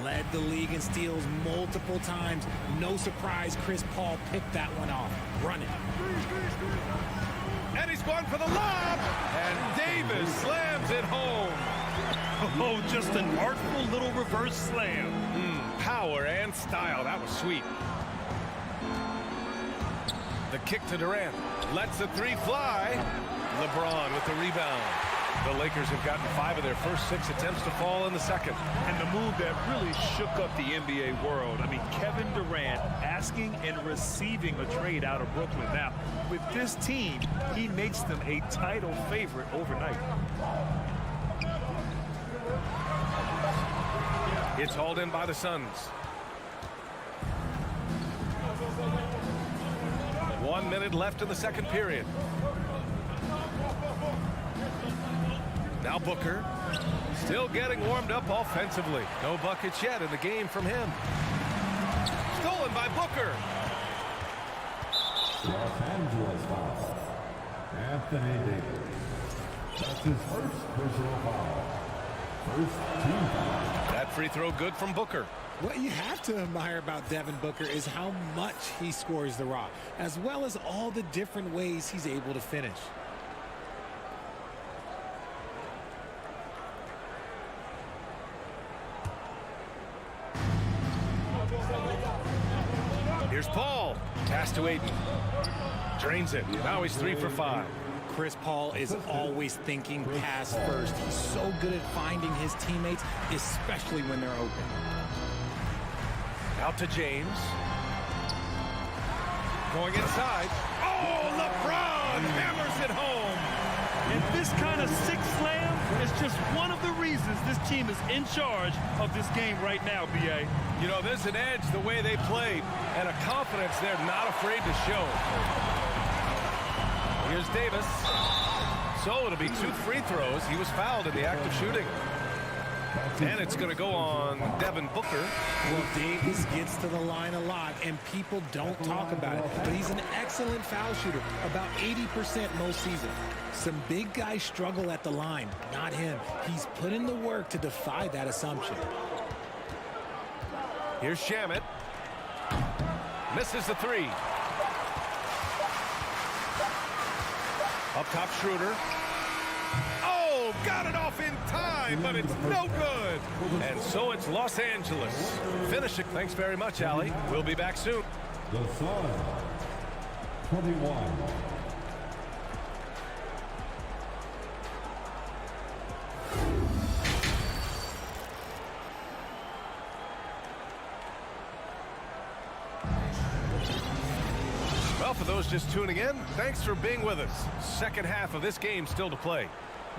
Led the league in steals multiple times. No surprise Chris Paul picked that one off. Run it. And he's going for the lob. And Davis slams it home. Oh, just an artful little reverse slam. Power and style. That was sweet. The kick to Durant. Lets the 3 fly. LeBron with the rebound. The Lakers have gotten 5 of their first 6 attempts to fall in the second. And the move that really shook up the NBA world. I mean, Kevin Durant asking and receiving a trade out of Brooklyn. Now, with this team, he makes them a title favorite overnight. It's hauled in by the Suns. 1 minute left in the second period. Now Booker, still getting warmed up offensively. No buckets yet in the game from him. Stolen by Booker. Los Angeles foul. Anthony Davis. That's his first personal foul. First team foul. That free throw good from Booker. What you have to admire about Devin Booker is how much he scores the rock, as well as all the different ways he's able to finish. Here's Paul. Pass to Ayton. Drains it. Now he's 3 for 5. Chris Paul is always thinking pass first. He's so good at finding his teammates, especially when they're open. Out to James. Going inside. Oh, LeBron hammers it home. And this kind of sick slam is just one of the reasons this team is in charge of this game right now, B.A. You know, there's an edge the way they played and a confidence they're not afraid to show. Here's Davis. So it'll be 2 free throws. He was fouled in the act of shooting. And it's going to go on Devin Booker. Well, Davis gets to the line a lot, and people don't talk about it. But he's an excellent foul shooter, about 80% most season. Some big guys struggle at the line, not him. He's put in the work to defy that assumption. Here's Shamet. Misses the three. Up top, Schroeder. Oh, got it off in time, but it's no good. And so it's Los Angeles. Finish it. Thanks very much, Allie. We'll be back soon. The Sun, 21. Well, for those just tuning in, thanks for being with us. Second half of this game still to play.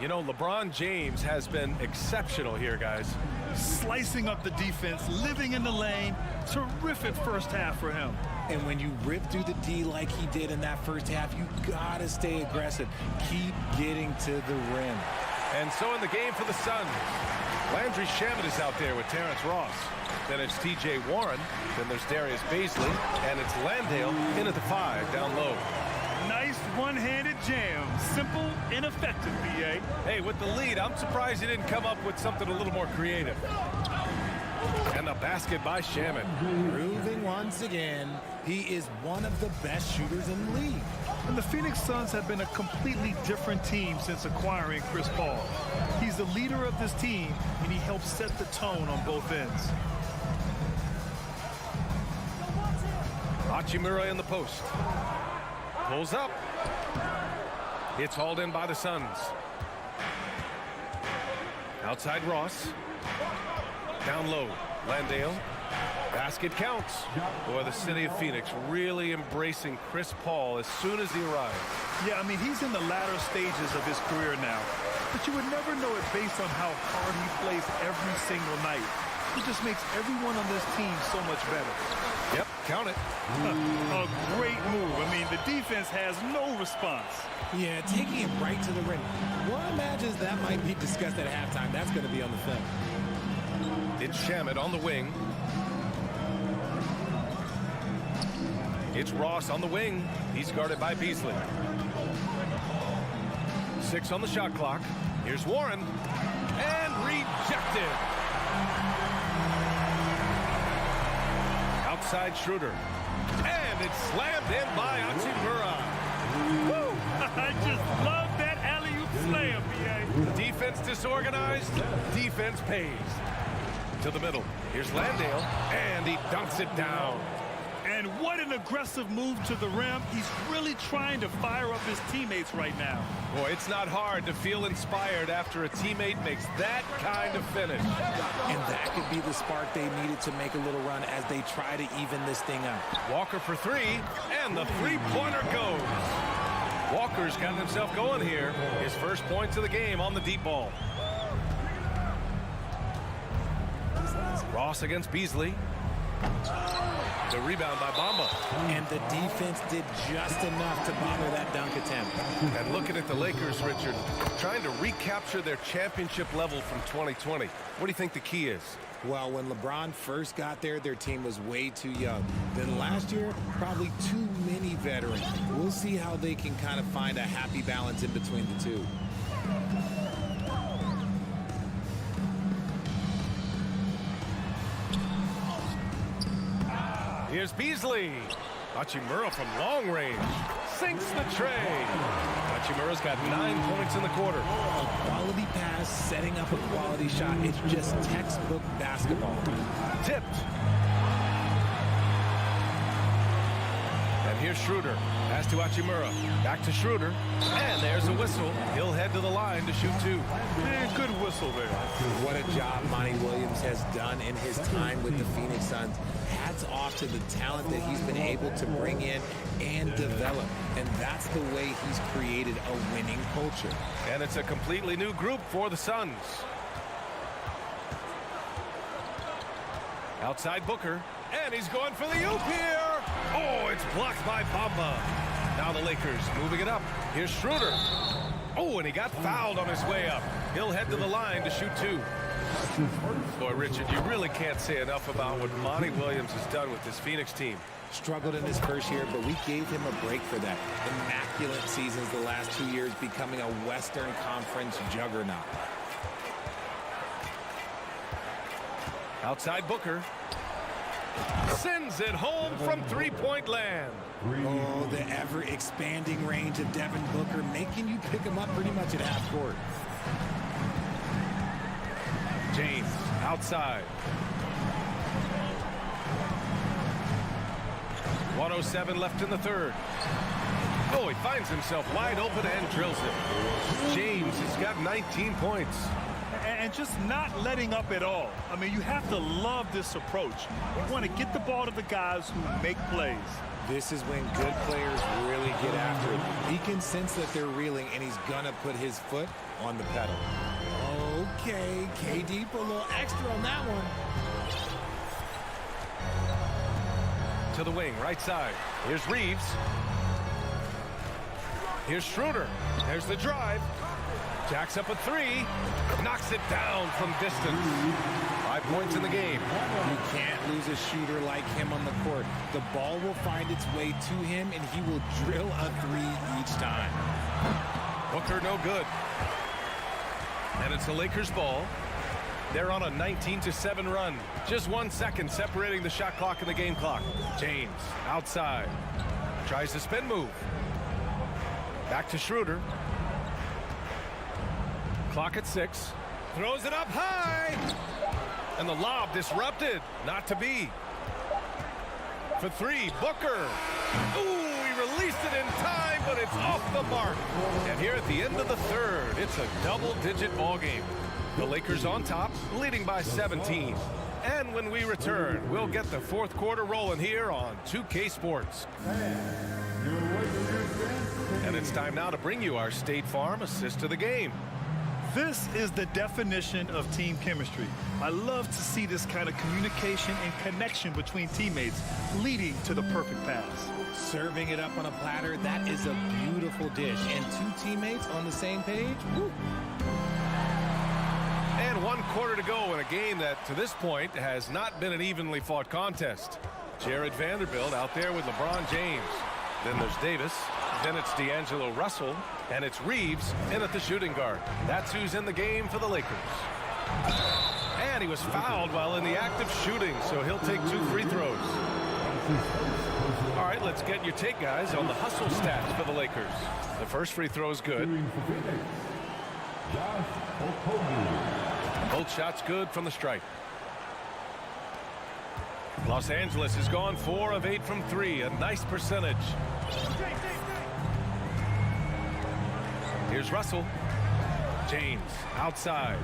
You know, LeBron James has been exceptional here, guys. Slicing up the defense, living in the lane. Terrific first half for him. And when you rip through the D like he did in that first half, you gotta stay aggressive. Keep getting to the rim. And so in the game for the Suns, Landry Shamet is out there with Terrence Ross. Then it's T.J. Warren. Then there's Darius Baisley. And it's Landale in at the 5 down low. Nice one-handed jam. Simple and effective, B.A. Hey, with the lead, I'm surprised he didn't come up with something a little more creative. And the basket by Shamet. Proving once again, he is one of the best shooters in the league. And the Phoenix Suns have been a completely different team since acquiring Chris Paul. He's the leader of this team, and he helps set the tone on both ends. Hachimura in the post. Pulls up. It's hauled in by the Suns. Outside Ross. Down low. Landale. Basket counts. Boy, the city of Phoenix really embracing Chris Paul as soon as he arrived. Yeah, I mean, he's in the latter stages of his career now. But you would never know it based on how hard he plays every single night. He just makes everyone on this team so much better. Yep, count it. A great move. I mean, the defense has no response. Yeah, taking it right to the rim. One imagines that might be discussed at halftime. That's going to be on the film. It's Shamet on the wing. It's Ross on the wing. He's guarded by Beasley. 6 on the shot clock. Here's Warren. And rejected. Outside Schroeder. And it's slammed in by Hachimura. Woo! I just love that alley-oop slam, B.A. Defense disorganized. Defense pays. To the middle. Here's Landale. And he dunks it down. And what an aggressive move to the rim. He's really trying to fire up his teammates right now. Boy, it's not hard to feel inspired after a teammate makes that kind of finish. And that could be the spark they needed to make a little run as they try to even this thing up. Walker for 3, and the three-pointer goes. Walker's gotten himself going here. His first points of the game on the deep ball. Ross against Beasley. The rebound by Bamba. And the defense did just enough to bother that dunk attempt. And looking at the Lakers, Richard, trying to recapture their championship level from 2020. What do you think the key is? Well, when LeBron first got there, their team was way too young. Then last year, probably too many veterans. We'll see how they can kind of find a happy balance in between the two. Here's Beasley. Hachimura from long range. Sinks the tray. Hachimura's got 9 points in the quarter. A quality pass, setting up a quality shot. It's just textbook basketball. Tipped. And here's Schroeder. Pass to Hachimura. Back to Schroeder. And there's a whistle. He'll head to the line to shoot 2. Man, good whistle there. What a job Monty Williams has done in his time with the Phoenix Suns. Hats off to the talent that he's been able to bring in and develop. And that's the way he's created a winning culture. And it's a completely new group for the Suns. Outside Booker. And he's going for the oop here. Oh, it's blocked by Bamba. Now the Lakers moving it up. Here's Schroeder. Oh, and he got fouled on his way up. He'll head to the line to shoot 2. Boy, Richard, you really can't say enough about what Monty Williams has done with this Phoenix team. Struggled in his first year, but we gave him a break for that. Immaculate seasons the last 2 years, becoming a Western Conference juggernaut. Outside Booker. Sends it home from three-point land. Oh, the ever-expanding range of Devin Booker, making you pick him up pretty much at half court. James, outside. 1:07 left in the third. Oh, he finds himself wide open and drills it. James has got 19 points. And just not letting up at all. I mean, you have to love this approach. You want to get the ball to the guys who make plays. This is when good players really get after it. He can sense that they're reeling, and he's going to put his foot on the pedal. Okay, KD put a little extra on that one. To the wing, right side. Here's Reeves. Here's Schroeder. There's the drive. Jacks up a three. Knocks it down from distance. 5 points in the game. You can't lose a shooter like him on the court. The ball will find its way to him, and he will drill a three each time. Booker no good. And it's the Lakers ball. They're on a 19-7 run. Just 1 second separating the shot clock and the game clock. James outside. Tries the spin move. Back to Schroeder. Clock at 6. Throws it up high. And the lob disrupted. Not to be. For 3, Booker. Ooh, he released it in time, but it's off the mark. And here at the end of the third, it's a double-digit ball game. The Lakers on top, leading by 17. And when we return, we'll get the fourth quarter rolling here on 2K Sports. And it's time now to bring you our State Farm assist to the game. This is the definition of team chemistry. I love to see this kind of communication and connection between teammates leading to the perfect pass. Serving it up on a platter, that is a beautiful dish. And 2 teammates on the same page, woo. And 1 quarter to go in a game that, to this point, has not been an evenly fought contest. Jared Vanderbilt out there with LeBron James. Then there's Davis. Then it's D'Angelo Russell. And it's Reeves in at the shooting guard. That's who's in the game for the Lakers. And he was fouled while in the act of shooting, so he'll take 2 free throws. All right, let's get your take, guys, on the hustle stats for the Lakers. The first free throw is good. Both shots good from the stripe. Los Angeles has gone 4 of 8 from 3, a nice percentage. Here's Russell. James outside.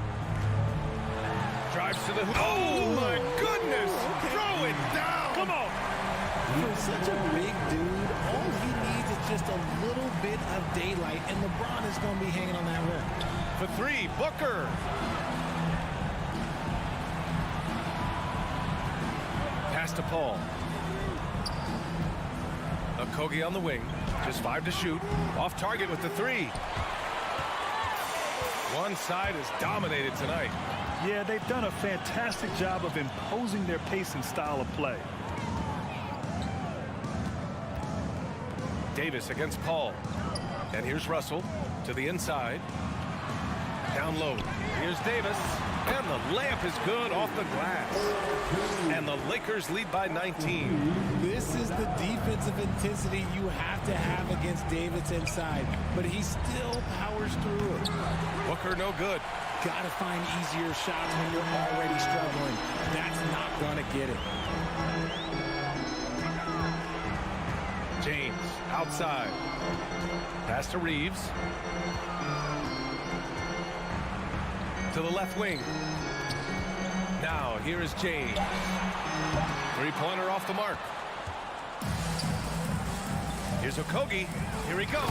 Drives to the hoop. Oh, my goodness! Throw it down! Come on! For such a big dude, all he needs is just a little bit of daylight, and LeBron is going to be hanging on that rim. For 3, Booker. Pass to Paul. Okogie on the wing. Just 5 to shoot. Off target with the 3. One side is dominated tonight. Yeah, they've done a fantastic job of imposing their pace and style of play. Davis against Paul. And here's Russell to the inside. Down low. Here's Davis. And the layup is good off the glass. And the Lakers lead by 19. This is the defensive intensity you have to have against Davis inside. But he still powers through it. Booker no good. Got to find easier shots when you're already struggling. That's not going to get it. James outside. Pass to Reeves. To the left wing. Now here is James. 3-pointer off the mark. Here's Okogie. Here he goes.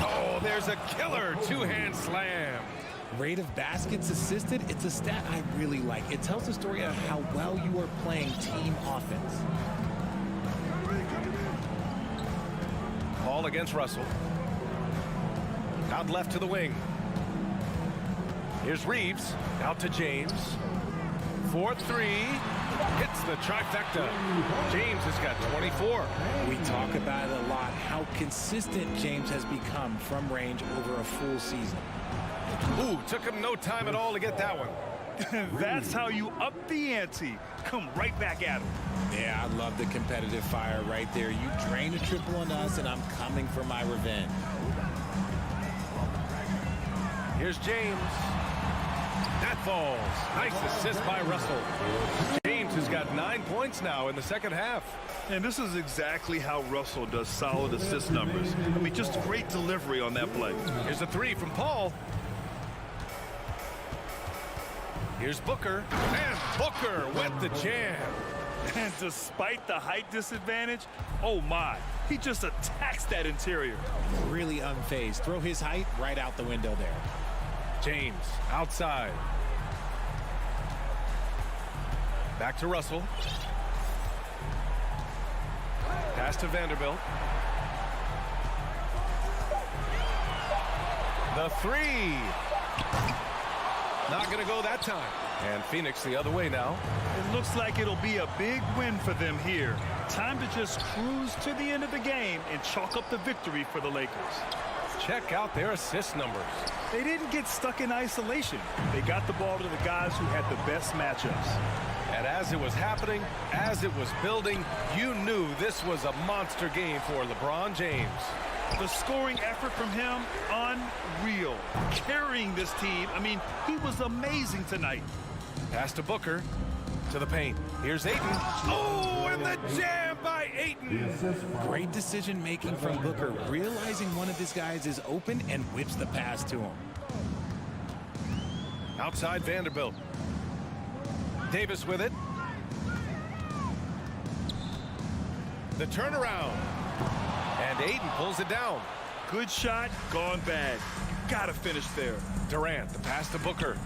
Oh, there's a killer 2-hand slam. Rate of baskets assisted, it's a stat I really like. It tells the story of how well you are playing team offense. Ball against Russell. Out left to the wing. Here's Reeves, out to James. 4-3, hits the trifecta. James has got 24. We talk about it a lot, how consistent James has become from range over a full season. Ooh, took him no time at all to get that one. That's how you up the ante. Come right back at him. Yeah, I love the competitive fire right there. You drain a triple on us, and I'm coming for my revenge. Here's James. That falls. Nice assist by Russell. James has got 9 points now in the second half. And this is exactly how Russell does solid assist numbers. I mean, just great delivery on that play. Here's a three from Paul. Here's Booker. And Booker with the jam. And despite the height disadvantage, oh my, he just attacks that interior. Really unfazed. Throw his height right out the window there. James outside. Back to Russell. Pass to Vanderbilt. The three. Not going to go that time. And Phoenix the other way now. It looks like it'll be a big win for them here. Time to just cruise to the end of the game and chalk up the victory for the Lakers. Check out their assist numbers. They didn't get stuck in isolation. They got the ball to the guys who had the best matchups. And as it was happening, as it was building, you knew this was a monster game for LeBron James. The scoring effort from him, unreal. Carrying this team, I mean, he was amazing tonight. Pass to Booker, to the paint. Here's Ayton. Oh, and the jam by Ayton. Great decision making from Booker, realizing one of his guys is open and whips the pass to him. Outside Vanderbilt. Davis with it. The turnaround. And Ayton pulls it down. Good shot, gone bad. Gotta finish there. Durant, the pass to Booker.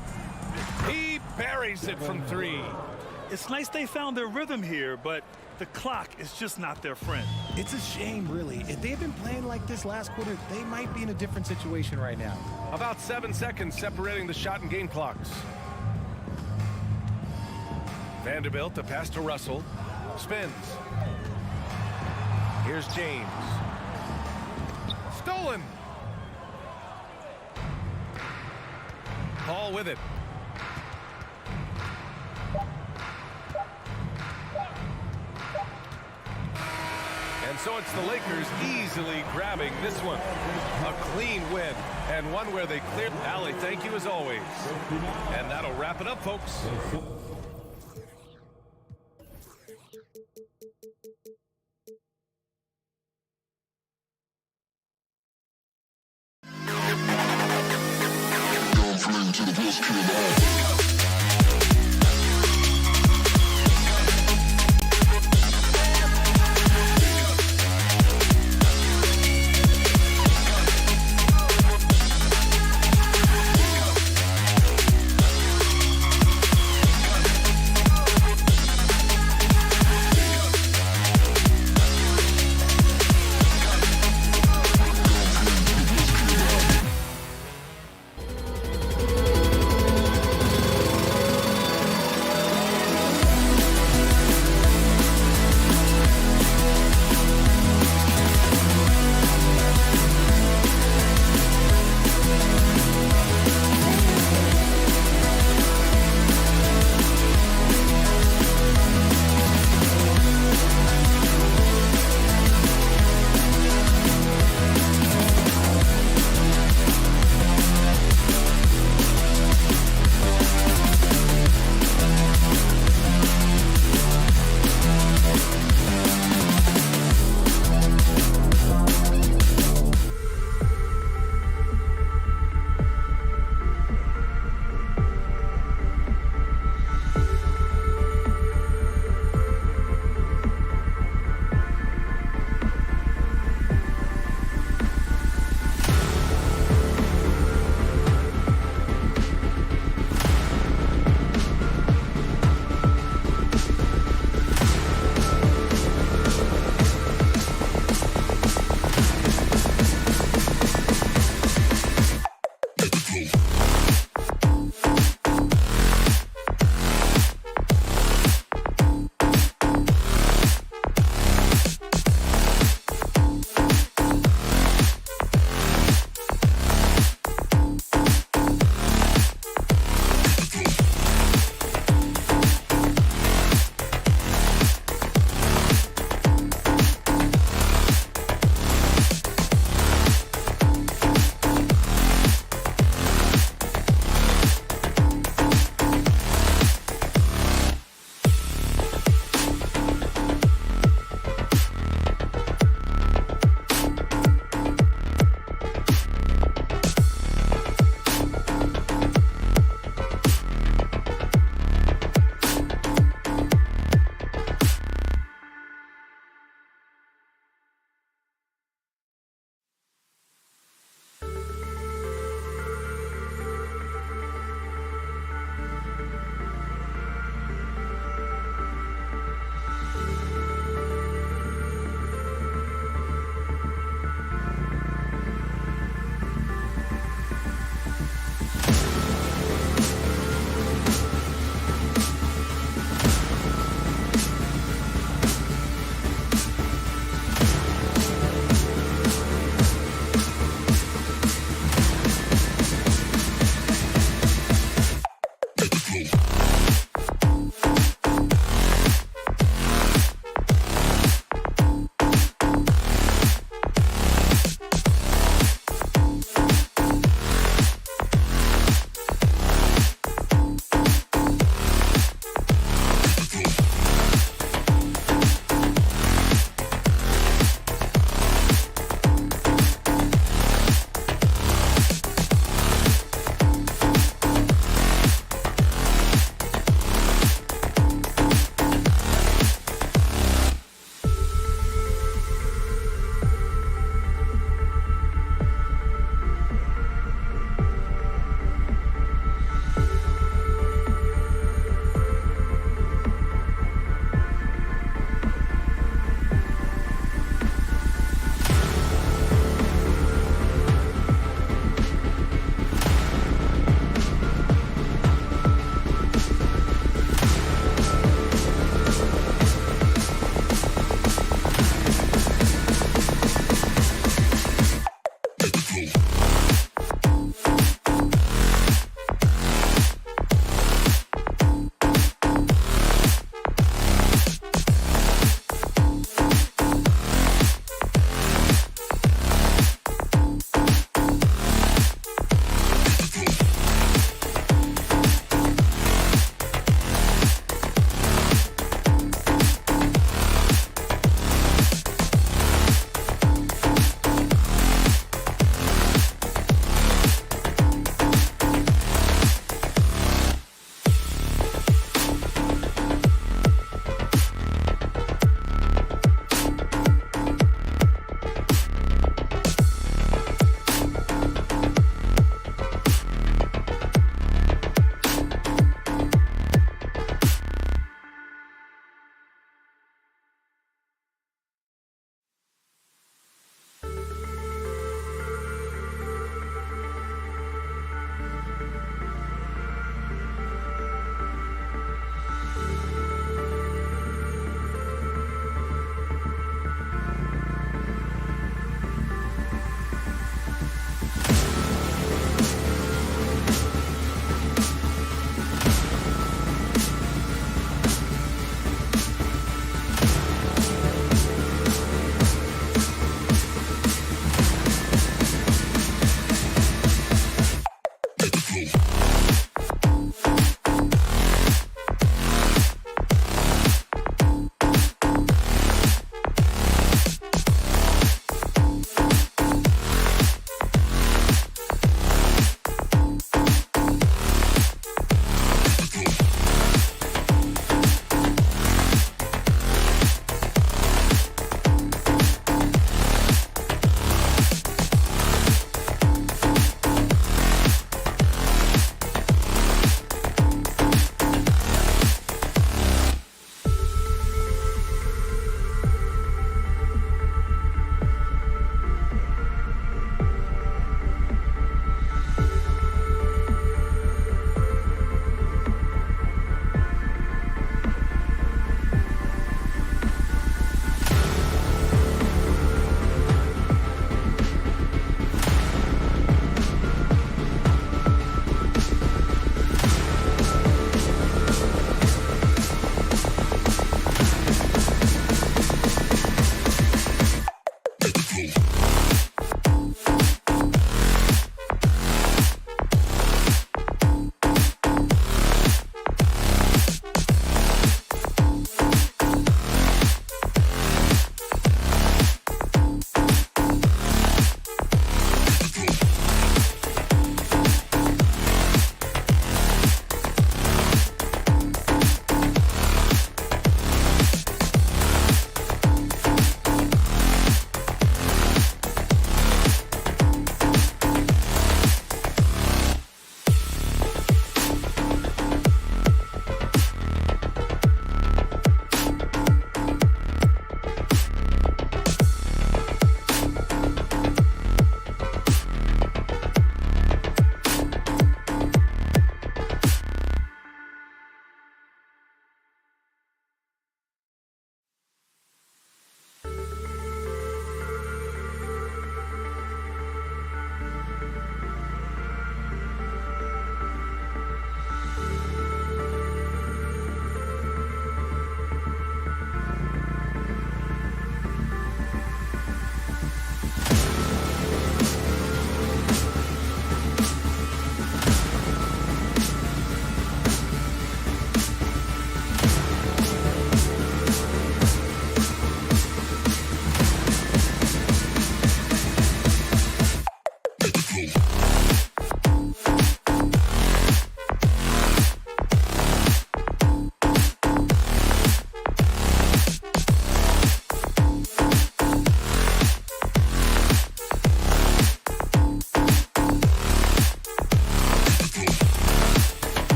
He buries it from three. It's nice they found their rhythm here, but the clock is just not their friend. It's a shame, really. If they had been playing like this last quarter, they might be in a different situation right now. About 7 seconds separating the shot and game clocks. Vanderbilt, the pass to Russell. Spins. Here's James. Stolen. Paul with it. And so it's the Lakers easily grabbing this one. A clean win, and one where they cleared. Allie, thank you as always. And that'll wrap it up, folks. To the best kid in the hall.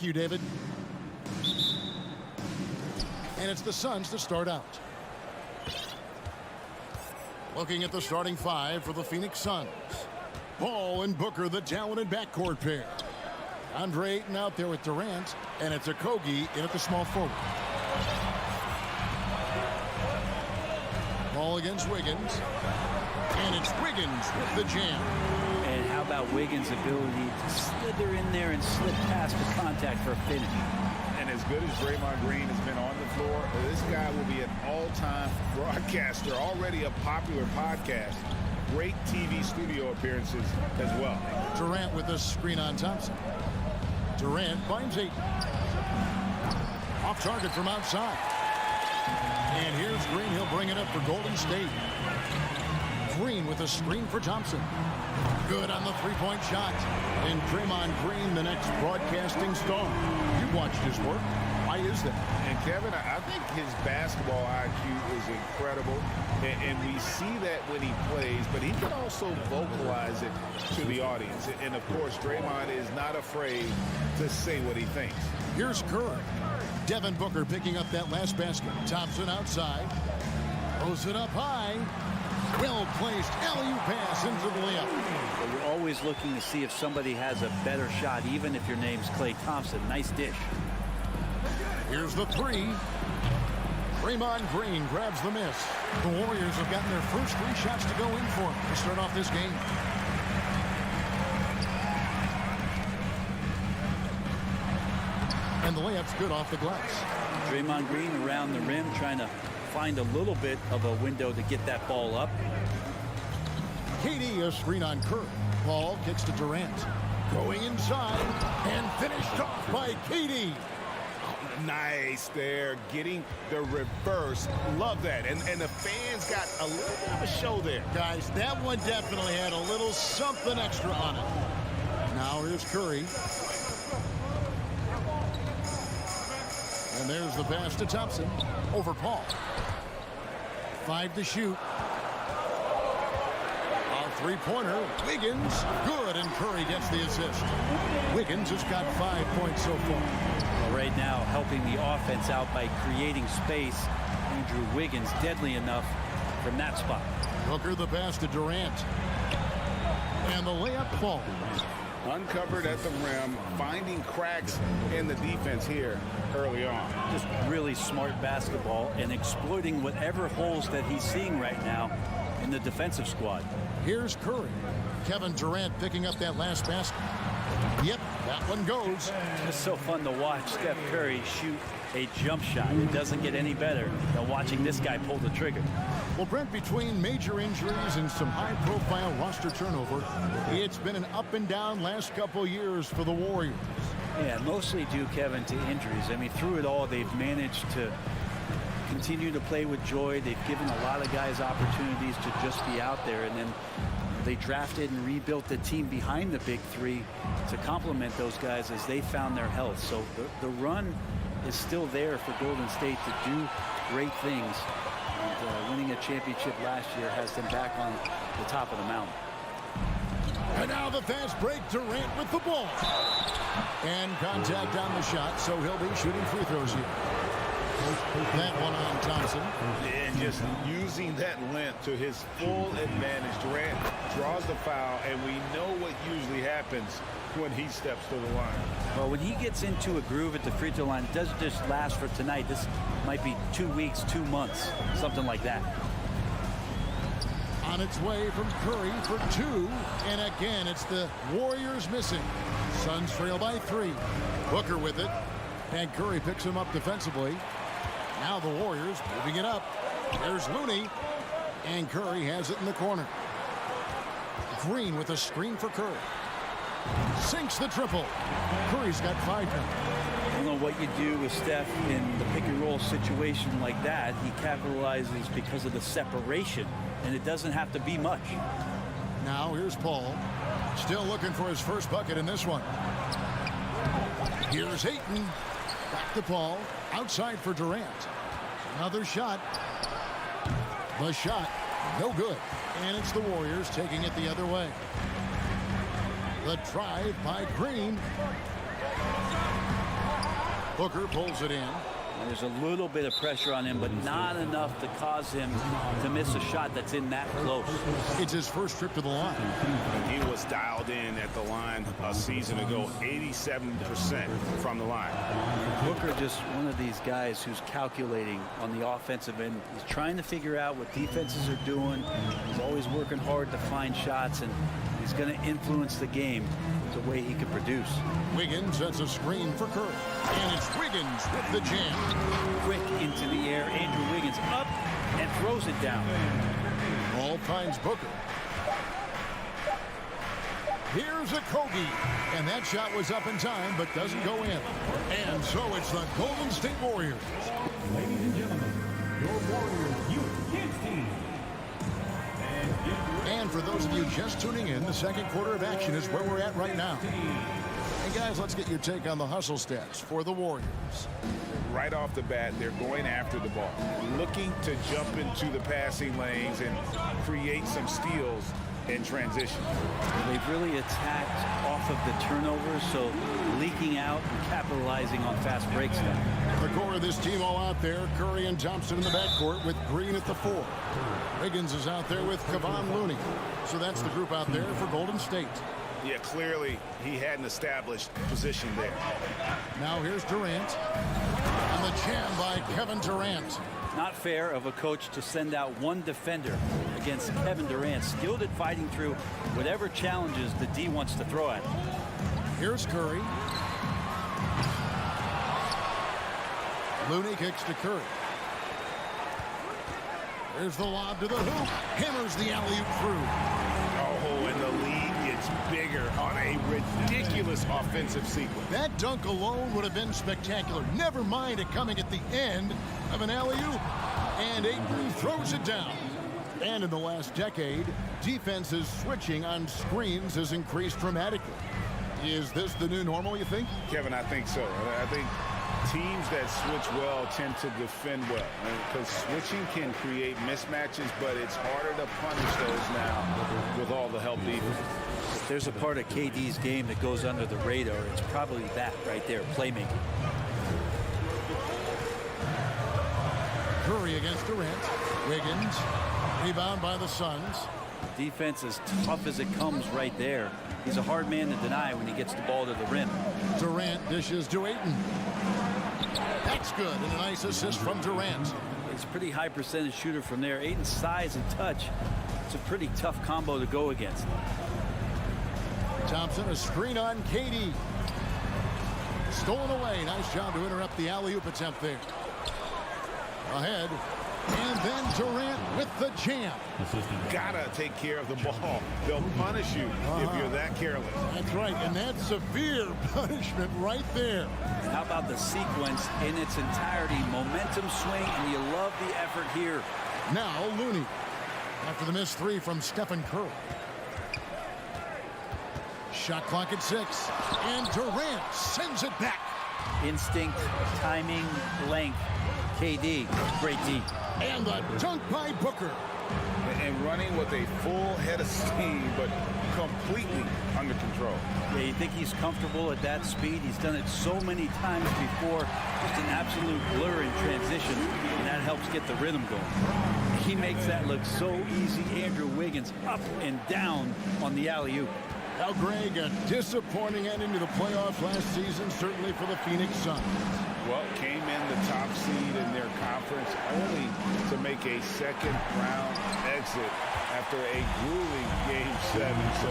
Thank you, David. And it's the Suns to start out. Looking at the starting five for the Phoenix Suns. Ball and Booker, the talented backcourt pair. Andre Ayton out there with Durant, and it's Okogie in at the small forward. Ball against Wiggins, and it's Wiggins with the jam. And how about Wiggins' ability to slither in there and slip past the contact for a finish? And as good as Draymond Green has been on the floor, this guy will be an all-time broadcaster, already a popular podcast. Great TV studio appearances as well. Durant with a screen on Thompson. Durant finds Ayton. Off target from outside. And here's Green. He'll bring it up for Golden State. Green with a screen for Thompson. Good on the three-point shot. And Draymond Green, the next broadcasting star. You watched his work. Why is that? And Kevin, I think his basketball IQ is incredible. And we see that when he plays, but he can also vocalize it to the audience. And of course, Draymond is not afraid to say what he thinks. Here's Curry. Devin Booker picking up that last basket. Thompson outside. Throws it up high. Well-placed alley-oop pass into the layup. But you're always looking to see if somebody has a better shot, even if your name's Klay Thompson. Nice dish. Here's the three. Draymond Green grabs the miss. The Warriors have gotten their first three shots to go in for them to start off this game. And the layup's good off the glass. Draymond Green around the rim trying to find a little bit of a window to get that ball up. KD a screen on Curry. Ball kicks to Durant. Going inside and finished off by KD. Nice there, getting the reverse. Love that. And the fans got a little bit of a show there. Guys, that one definitely had a little something extra on it. Now here's Curry. And there's the pass to Thompson over Paul. 5 to shoot. A three-pointer. Wiggins, good, and Curry gets the assist. Wiggins has got 5 points so far. Well, right now, helping the offense out by creating space. Andrew Wiggins deadly enough from that spot. Booker the pass to Durant. And the layup falls. Uncovered at the rim, finding cracks in the defense here early on. Just really smart basketball and exploiting whatever holes that he's seeing right now in the defensive squad. Here's Curry. Kevin Durant picking up that last basket. Yep, that one goes. It's so fun to watch Steph Curry shoot a jump shot. It doesn't get any better than watching this guy pull the trigger. Well, Brent, between major injuries and some high-profile roster turnover, it's been an up-and-down last couple years for the Warriors. Yeah, mostly due, Kevin, to injuries. I mean, through it all, they've managed to continue to play with joy. They've given a lot of guys opportunities to just be out there, and then they drafted and rebuilt the team behind the big three to complement those guys as they found their health. So the run is still there for Golden State to do great things. And winning a championship last year has them back on the top of the mountain. And now the fast break, Durant with the ball. And contact on the shot, so he'll be shooting free throws here. That one on Thompson. And just using that length to his full advantage. Durant draws the foul, and we know what usually happens when he steps to the line. Well, when he gets into a groove at the free throw line, it doesn't just last for tonight. This might be 2 weeks, 2 months, something like that. On its way from Curry for 2. And again, it's the Warriors missing. Suns trail by 3. Booker with it. And Curry picks him up defensively. Now the Warriors moving it up. There's Looney. And Curry has it in the corner. Green with a screen for Curry. Sinks the triple. Curry's got 5 now. I don't know what you do with Steph in the pick and roll situation like that. He capitalizes because of the separation, and it doesn't have to be much. Now here's Paul. Still looking for his first bucket in this one. Here's Ayton. Back to Paul. Outside for Durant. Another shot. The shot. No good. And it's the Warriors taking it the other way. The drive by Green. Booker pulls it in. And there's a little bit of pressure on him, but not enough to cause him to miss a shot that's in that close. It's his first trip to the line. He was dialed in at the line a season ago, 87% from the line. Booker just one of these guys who's calculating on the offensive end. He's trying to figure out what defenses are doing. He's always working hard to find shots, and he's going to influence the game the way he can produce. Wiggins sets a screen for Curry. And it's Wiggins with the jam. Quick into the air. Andrew Wiggins up and throws it down. Ball finds Booker. Here's a Kobe. And that shot was up in time, but doesn't go in. And so it's the Golden State Warriors. Ladies and gentlemen, your Warriors Youth Kids team. And for those of you just tuning in, the second quarter of action is where we're at right now. And guys, let's get your take on the hustle stats for the Warriors. Right off the bat, they're going after the ball, looking to jump into the passing lanes and create some steals in transition. They've really attacked off of the turnovers, so leaking out and capitalizing on fast breaks now. The core of this team all out there. Curry and Thompson in the backcourt with Green at the 4. Wiggins is out there with Kevon Looney. So that's the group out there for Golden State. Yeah, clearly he had an established position there. Now here's Durant. And the jam by Kevin Durant. Not fair of a coach to send out one defender against Kevin Durant, skilled at fighting through whatever challenges the D wants to throw at him. Here's Curry. Looney kicks to Curry. There's the lob to the hoop. Hammers the alley-oop through. Oh, and the lead gets bigger on a ridiculous offensive sequence. That dunk alone would have been spectacular. Never mind it coming at the end of an alley-oop. And Ayton throws it down. And in the last decade, defenses switching on screens has increased dramatically. Is this the new normal, you think? Kevin, I think so. I think teams that switch well tend to defend well, because switching can create mismatches, but it's harder to punish those now with all the help defense. If there's a part of KD's game that goes under the radar, it's probably that right there, playmaking. Curry against Durant. Wiggins, rebound by the Suns. Defense as tough as it comes right there. He's a hard man to deny when he gets the ball to the rim. Durant dishes to Ayton. That's good, and a nice assist from Durant. He's a pretty high percentage shooter from there. Ayton's size and touch, it's a pretty tough combo to go against. Thompson, a screen on KD. Stolen away. Nice job to interrupt the alley-oop attempt there. Ahead. And then Durant with the jam. Gotta take care of the ball. They'll punish you if you're that careless. That's right, and that's severe punishment right there. How about the sequence in its entirety? Momentum swing, and you love the effort here. Now Looney. After the missed 3 from Stephen Curry. Shot clock at 6. And Durant sends it back. Instinct, timing, length. KD, great D. And the dunk by Booker. And running with a full head of steam, but completely under control. Yeah, you think he's comfortable at that speed? He's done it so many times before. Just an absolute blur in transition, and that helps get the rhythm going. He makes that look so easy. Andrew Wiggins up and down on the alley-oop. Now, Greg, a disappointing ending to the playoffs last season, certainly for the Phoenix Suns. Well, came in the top seed in their conference only to make a second-round exit after a grueling Game 7. So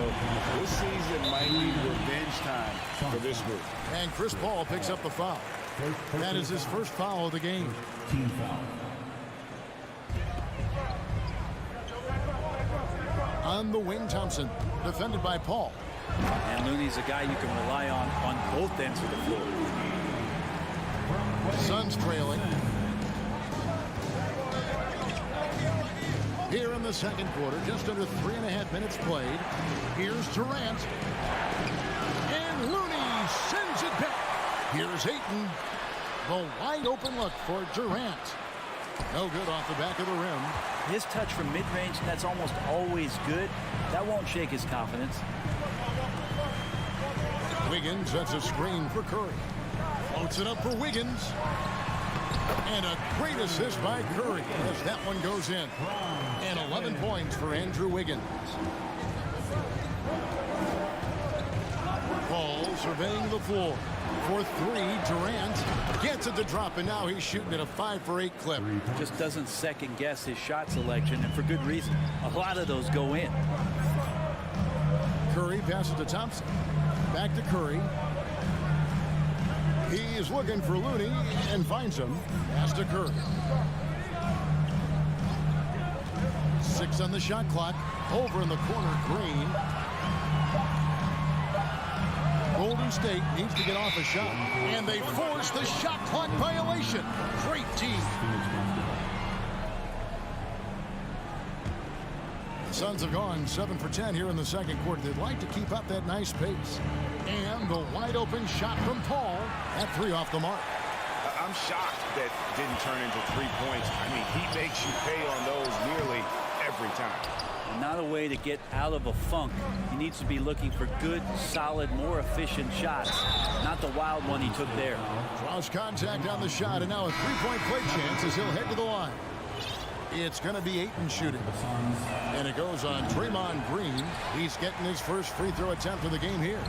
this season might be revenge time for this group. And Chris Paul picks up the foul. That is his first foul of the game. Team foul. On the wing, Thompson, defended by Paul. And Looney's a guy you can rely on both ends of the floor. Suns trailing. Here in the second quarter, just under 3.5 minutes played. Here's Durant. And Looney sends it back. Here's Ayton. The wide open look for Durant. No good off the back of the rim. His touch from mid-range, that's almost always good. That won't shake his confidence. Wiggins sets a screen for Curry. Floats it up for Wiggins. And a great assist by Curry as that one goes in. And 11 points for Andrew Wiggins. Paul surveying the floor. For three, Durant gets it to drop, and now he's shooting at a 5-for-8 clip. Just doesn't second guess his shot selection, and for good reason. A lot of those go in. Curry passes to Thompson. Back to Curry. He is looking for Looney and finds him. Pass to Curry. 6 on the shot clock. Over in the corner, Green. Golden State needs to get off a shot, and they force the shot clock violation. Great team. The Suns have gone 7 for 10 here in the second quarter. They'd like to keep up that nice pace. And the wide open shot from Paul. That 3 off the mark. I'm shocked that didn't turn into 3 points. I mean, he makes you pay on those nearly every time. Not a way to get out of a funk. He needs to be looking for good, solid, more efficient shots, not the wild one he took there. Draws contact on the shot, and now a 3-point play chance as he'll head to the line. It's going to be Ayton shooting. And it goes on Draymond Green. He's getting his first free throw attempt of the game here.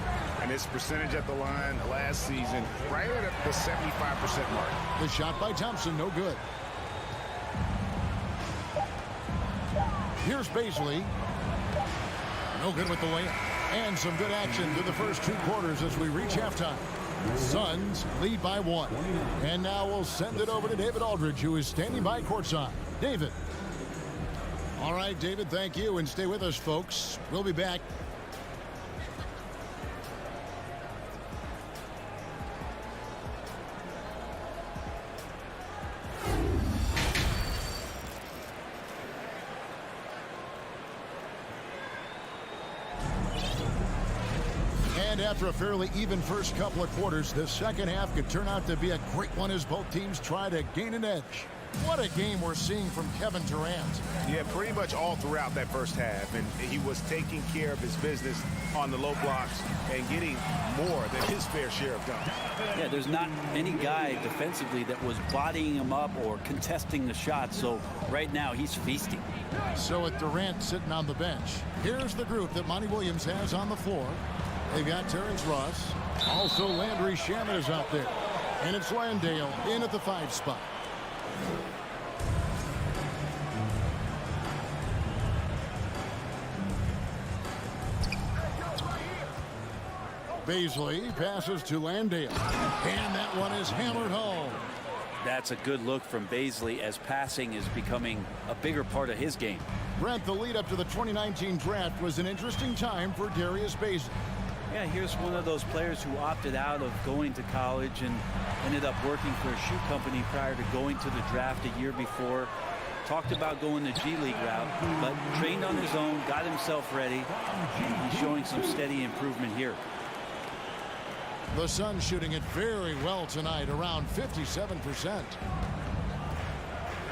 And his percentage at the line last season, right at the 75% mark. The shot by Thompson, no good. Here's Baisley. No good with the layup. And some good action through the first 2 quarters as we reach halftime. Suns lead by 1. And now we'll send it over to David Aldridge, who is standing by courtside. David. All right, David, thank you. And stay with us, folks. We'll be back. And after a fairly even first couple of quarters, the second half could turn out to be a great one as both teams try to gain an edge. What a game we're seeing from Kevin Durant. Yeah, pretty much all throughout that first half. And he was taking care of his business on the low blocks and getting more than his fair share of dunks. Yeah, there's not any guy defensively that was bodying him up or contesting the shot. So right now he's feasting. So with Durant sitting on the bench, here's the group that Monty Williams has on the floor. They've got Terrence Ross. Also Landry Shamet is out there. And it's Landale in at the 5 spot. Baisley passes to Landale. And that one is hammered home. That's a good look from Baisley as passing is becoming a bigger part of his game. Brent, the lead up to the 2019 draft was an interesting time for Darius Baisley. Yeah, here's one of those players who opted out of going to college and ended up working for a shoe company prior to going to the draft a year before. Talked about going the G League route, but trained on his own, got himself ready. He's showing some steady improvement here. The Suns shooting it very well tonight, around 57%.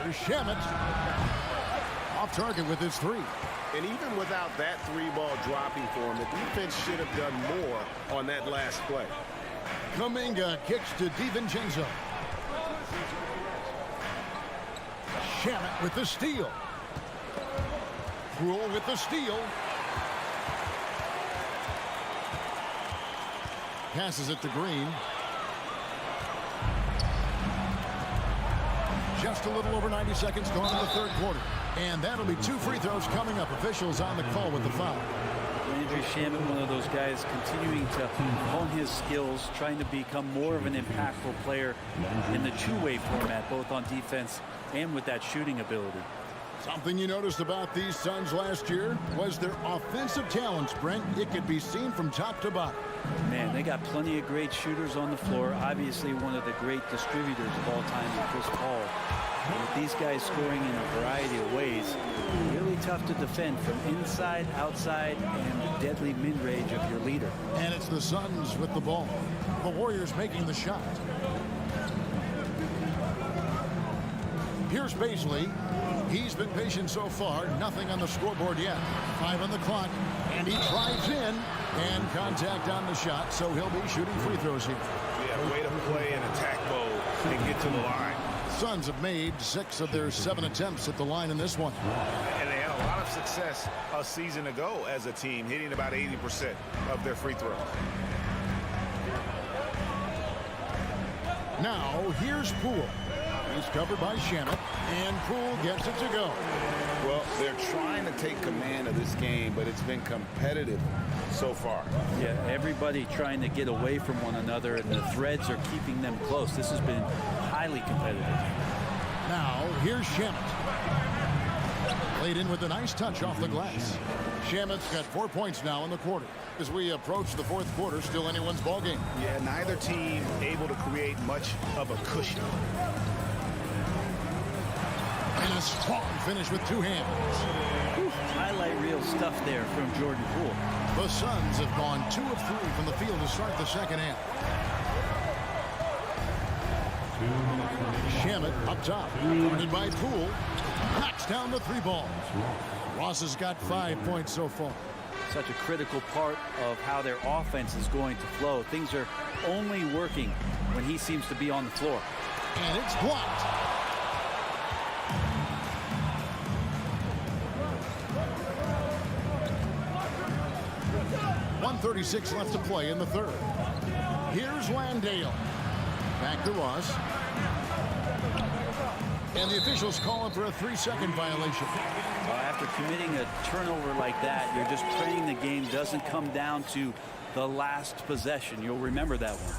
Here's Shamet. Off target with his 3. And even without that 3-ball dropping for him, the defense should have done more on that last play. Kuminga kicks to DiVincenzo. Shamet with the steal. Rule with the steal. Passes it to Green. Just a little over 90 seconds gone in the third quarter. And that'll be 2 free throws coming up. Officials on the call with the foul. Landry Shamet, one of those guys continuing to hone his skills, trying to become more of an impactful player in the two-way format, both on defense and with that shooting ability. Something you noticed about these Suns last year was their offensive talents, Brent. It could be seen from top to bottom. Man, they got plenty of great shooters on the floor. Obviously, one of the great distributors of all time is Chris Paul. And with these guys scoring in a variety of ways, really tough to defend from inside, outside, and the deadly mid-range of your leader. And it's the Suns with the ball. The Warriors making the shot. Here's Baisley. He's been patient so far. Nothing on the scoreboard yet. 5 on the clock. And he drives in. And contact on the shot, so he'll be shooting free throws here. Yeah, Way to play in attack mode and get to the line. Suns have made 6 of their 7 attempts at the line in this one. And they had a lot of success a season ago as a team, hitting about 80% of their free throws. Now, here's Poole. He's covered by Shannon, and Poole gets it to go. Well, they're trying to take command of this game, but it's been competitive so far. Yeah, everybody trying to get away from one another, and the threads are keeping them close. This has been highly competitive. Now, here's Shamet. Played in with a nice touch off the glass. Shamet's got 4 points now in the quarter. As we approach the fourth quarter, still anyone's ball game. Yeah, neither team able to create much of a cushion. And a strong finish with 2 hands. Ooh, highlight reel stuff there from Jordan Poole. The Suns have gone 2 of 3 from the field to start the second half. Shamet up top, guarded by Poole. Knocks down the 3 ball. Ross has got 5 points so far. Such a critical part of how their offense is going to flow. Things are only working when he seems to be on the floor. And it's blocked. .136 left to play in the third. Here's Landale. Back to Ross. And the officials call him for a 3-second violation. Well, after committing a turnover like that, you're just praying the game doesn't come down to the last possession. You'll remember that one.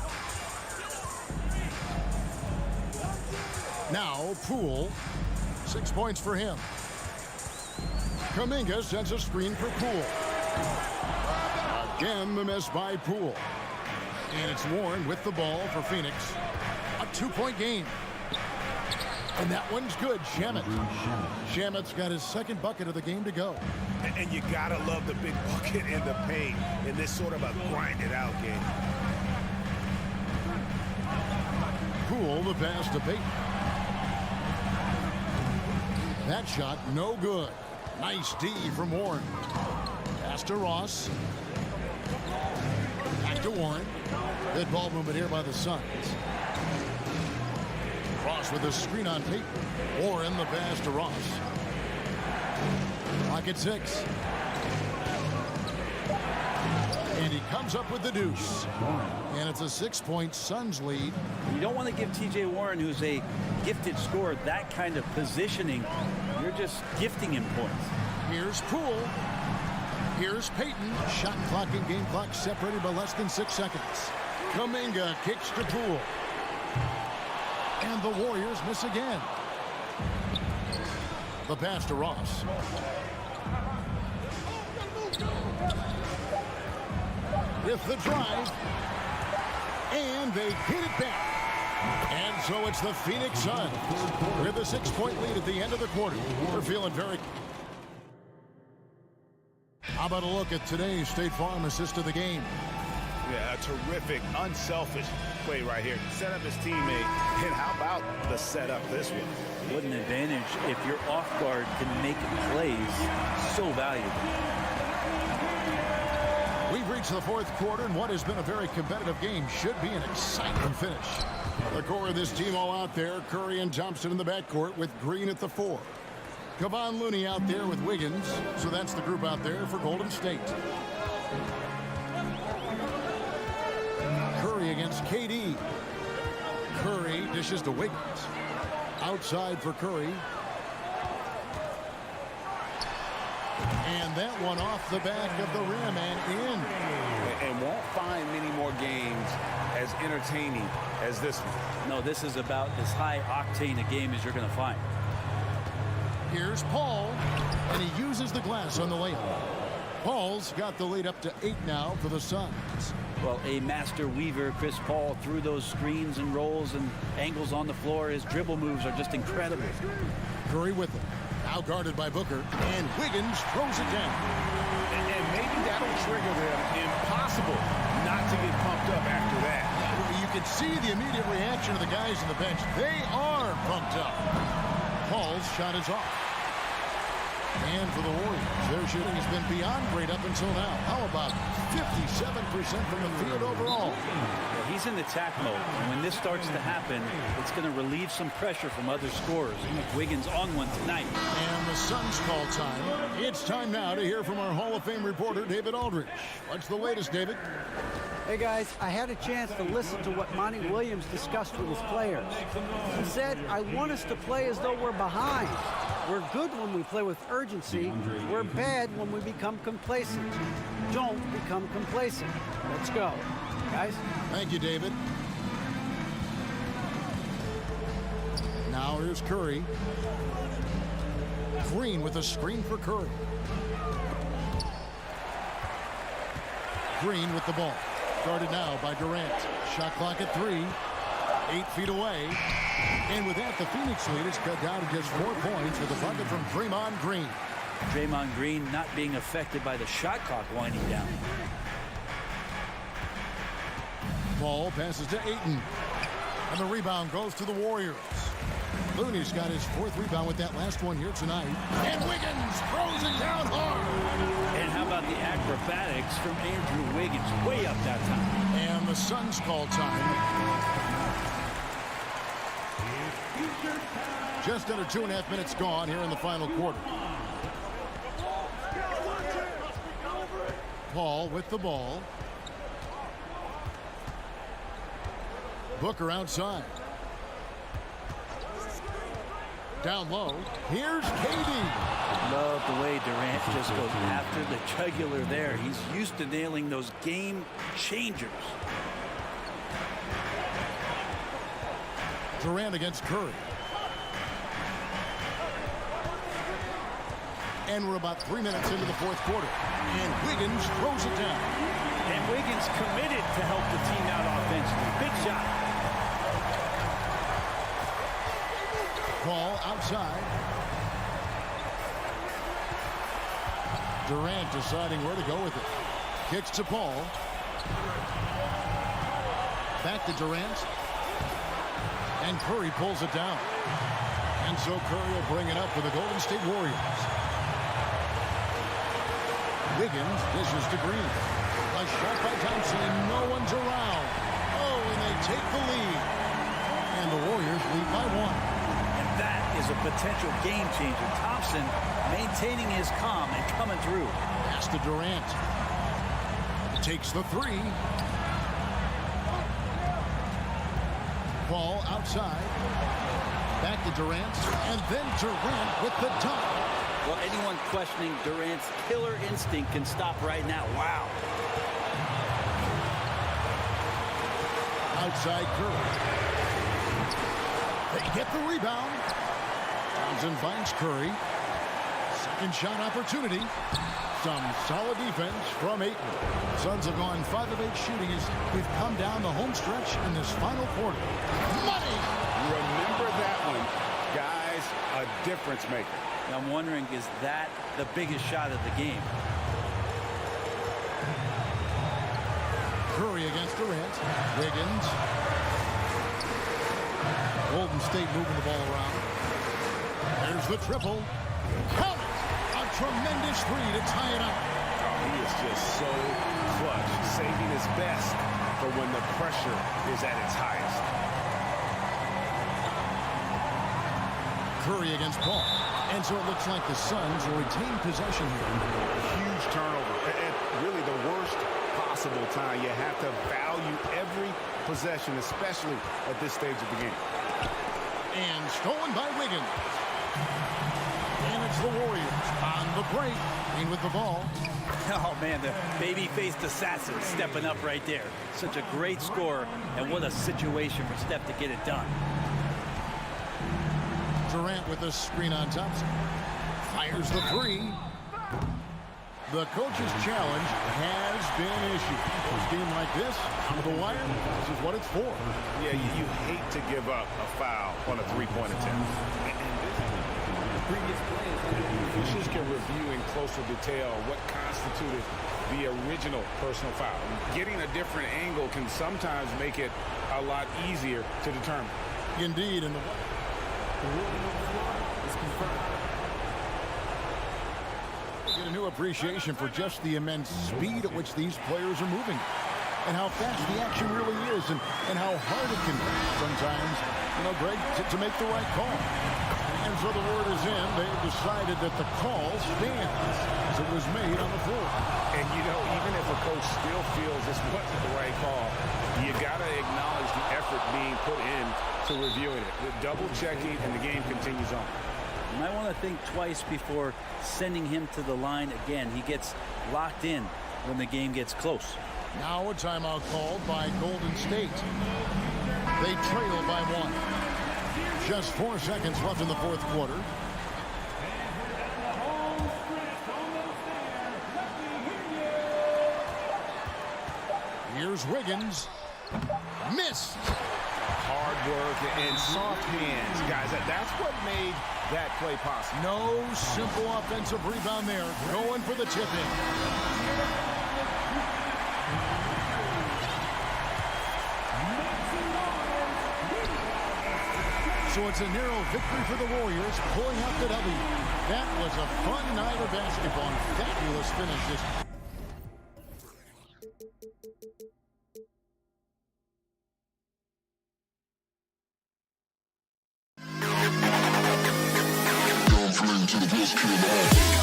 Now, Poole. 6 points for him. Kuminga sends a screen for Poole. Again, the miss by Poole. And it's Warren with the ball for Phoenix. A 2-point game. And that one's good. Shamet. Shamet's got his second bucket of the game to go. And you gotta love the big bucket in the paint in this sort of a grind-it-out game. Poole, the pass to Payton. That shot, no good. Nice D from Warren. Pass to Ross. Back to Warren. Good ball movement here by the Suns. Ross with a screen on Payton. Warren the pass to Ross. Clock at 6. And he comes up with the deuce. And it's a 6-point Suns lead. You don't want to give T.J. Warren, who's a gifted scorer, that kind of positioning. You're just gifting him points. Here's Poole. Here's Payton. Shot clock and game clock separated by less than 6 seconds. Kuminga kicks to Poole. And the Warriors miss again. The pass to Ross. With the drive. And they hit it back. And so it's the Phoenix Suns with a 6-point lead at the end of the quarter. They're feeling very... How about a look at today's State Farm assist of the game? Yeah, a terrific, unselfish play right here. Set up his teammate. And how about the setup this one? What an advantage if your off guard can make plays so valuable. We've reached the fourth quarter, and what has been a very competitive game should be an exciting finish. The core of this team all out there, Curry and Thompson in the backcourt with Green at the 4. Kevon Looney out there with Wiggins, so that's the group out there for Golden State. Curry against KD. Curry dishes to Wiggins. Outside for Curry. And that one off the back of the rim and in. And won't find many more games as entertaining as this one. No, this is about as high octane a game as you're going to find. Here's Paul, and he uses the glass on the layup. Paul's got the lead up to 8 now for the Suns. Well, a master weaver, Chris Paul, through those screens and rolls and angles on the floor. His dribble moves are just incredible. Curry with it. Now guarded by Booker, and Wiggins throws it down. And maybe that'll trigger them. Impossible not to get pumped up after that. You can see the immediate reaction of the guys on the bench. They are pumped up. Paul's shot is off. And for the Warriors, their shooting has been beyond great up until now. How about 57% from the field overall? Yeah, he's in attack mode. And when this starts to happen, it's going to relieve some pressure from other scorers. Wiggins on one tonight. And the Suns call time. It's time now to hear from our Hall of Fame reporter, David Aldridge. What's the latest, David? Hey guys, I had a chance to listen to what Monty Williams discussed with his players. He said, I want us to play as though we're behind. We're good when we play with urgency. We're bad when we become complacent. Don't become complacent. Let's go. Guys? Thank you, David. Now here's Curry. Green with a screen for Curry. Green with the ball. Guarded now by Durant. Shot clock at 3. 8 feet away. And with that, the Phoenix lead is cut down to just 4 points with a bucket from Draymond Green. Draymond Green not being affected by the shot clock winding down. Ball passes to Ayton. And the rebound goes to the Warriors. Looney's got his 4th rebound with that last one here tonight. And Wiggins throws it down hard. And how about the acrobatics from Andrew Wiggins? Way up that time. And the Suns call time. Just under 2.5 minutes gone here in the final quarter. Paul with the ball. Booker outside. Down low. Here's KD. Love the way Durant just goes after the jugular there. He's used to nailing those game changers. Durant against Curry. And we're about 3 minutes into the 4th quarter. And Wiggins throws it down. And Wiggins committed to help the team out offensively. Big shot. Ball outside. Durant deciding where to go with it. Kicks to Paul. Back to Durant. And Curry pulls it down. And so Curry will bring it up for the Golden State Warriors. Wiggins dishes to Green. A shot by Thompson, and no one's around. Oh, and they take the lead. And the Warriors lead by 1. And that is a potential game changer. Thompson maintaining his calm and coming through. Pass to Durant. Takes the 3. Ball outside. Back to Durant. And then Durant with the dunk. Well, anyone questioning Durant's killer instinct can stop right now. Wow. Outside Curry. They get the rebound. Thompson finds Curry. Second shot opportunity. Some solid defense from Ayton. Suns have gone 5 of 8 shooting as we've come down the home stretch in this final quarter. Money! Remember that one. Guys, a difference maker. I'm wondering, is that the biggest shot of the game? Curry against Durant. Wiggins. Golden State moving the ball around. There's the triple. Count it! A tremendous 3 to tie it up. He is just so clutch, saving his best for when the pressure is at its highest. Curry against Paul. And so it looks like the Suns will retain possession here. Huge turnover. At really the worst possible time. You have to value every possession, especially at this stage of the game. And stolen by Wiggins. And it's the Warriors on the break. And with the ball. Oh, man, the baby-faced assassin stepping up right there. Such a great score, and what a situation for Steph to get it done. Durant with a screen on Thompson. Fires the 3. The coach's challenge has been issued. A game like this, on the wire, this is what it's for. Yeah, you hate to give up a foul on a three-point attempt. Previous plays, officials can review in closer detail what constituted the original personal foul. Getting a different angle can sometimes make it a lot easier to determine. Indeed, and the ruling on the floor is confirmed. Get a new appreciation for just the immense speed at which these players are moving and how fast the action really is and how hard it can be sometimes, Greg, to make the right call. And so the word is in. They've decided that the call stands as it was made on the floor. And, even if a coach still feels this wasn't the right call, you got to acknowledge the effort being put in to reviewing it. The double checking, and the game continues on. You might want to think twice before sending him to the line again. He gets locked in when the game gets close. Now a timeout called by Golden State. They trail by 1. Just 4 seconds left in the fourth quarter. Here's Wiggins. Missed. Hard work and soft hands. Guys, that's what made that play possible. No simple offensive rebound there. Going for the tip-in. So it's a narrow victory for the Warriors, pulling out the W. That was a fun night of basketball and fabulous finishes. To the best kid.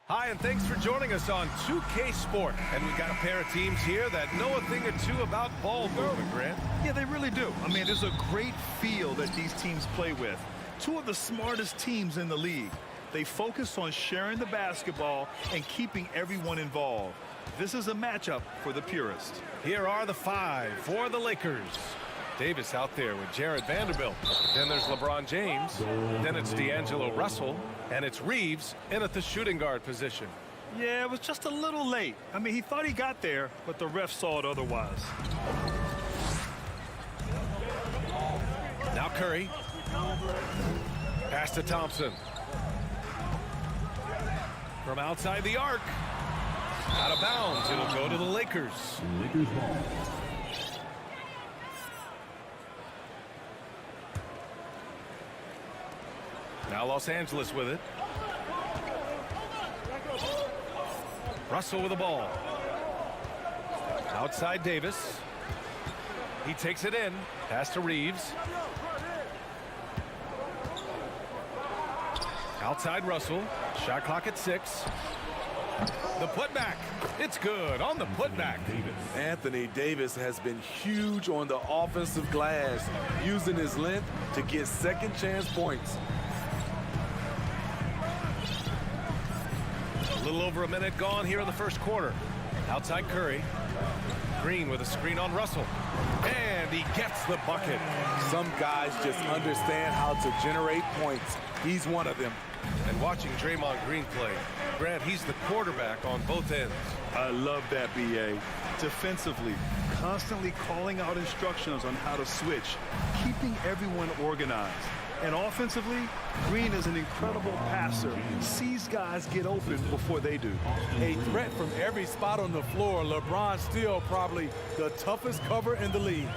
Hi, and thanks for joining us on 2K Sport. And we've got a pair of teams here that know a thing or two about ball movement, Grant. Yeah, they really do. I mean, there's a great feel that these teams play with. Two of the smartest teams in the league. They focus on sharing the basketball and keeping everyone involved. This is a matchup for the purist. Here are the 5 for the Lakers. Davis out there with Jared Vanderbilt. Then there's LeBron James. Then it's D'Angelo Russell. And it's Reeves in at the shooting guard position. Yeah, it was just a little late. I mean, he thought he got there, but the ref saw it otherwise. Now Curry. Pass to Thompson. From outside the arc. Out of bounds. It'll go to the Lakers. Lakers ball. Now Los Angeles with it. Russell with the ball. Outside Davis. He takes it in. Pass to Reeves. Outside Russell. Shot clock at 6. The putback. It's good on the putback. Anthony Davis has been huge on the offensive glass, using his length to get second chance points. A little over a minute gone here in the first quarter. Outside Curry. Green with a screen on Russell. And he gets the bucket. Some guys just understand how to generate points. He's one of them. And watching Draymond Green play, Grant, he's the quarterback on both ends. I love that, BA. Defensively, constantly calling out instructions on how to switch, keeping everyone organized. And offensively, Green is an incredible passer. Sees guys get open before they do. A threat from every spot on the floor. LeBron still probably the toughest cover in the league.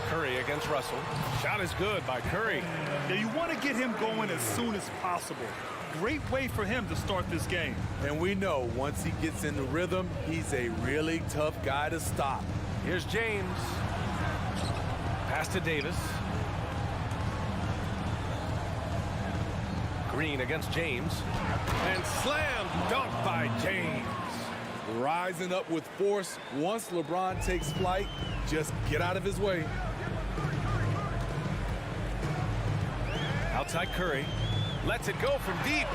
Curry against Russell. Shot is good by Curry. Yeah, you want to get him going as soon as possible. Great way for him to start this game. And we know once he gets in the rhythm, he's a really tough guy to stop. Here's James. Pass to Davis. Green against James. And slam dunk by James. Rising up with force. Once LeBron takes flight, just get out of his way. Outside Curry. Lets it go from deep.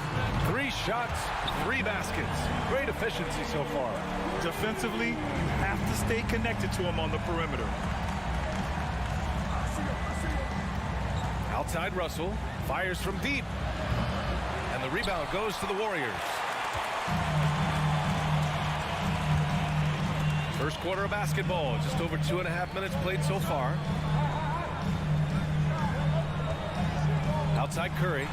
3 shots, 3 baskets. Great efficiency so far. Defensively, you have to stay connected to him on the perimeter. Outside Russell. Fires from deep. And the rebound goes to the Warriors. First quarter of basketball. Just over 2.5 minutes played so far. Outside Curry.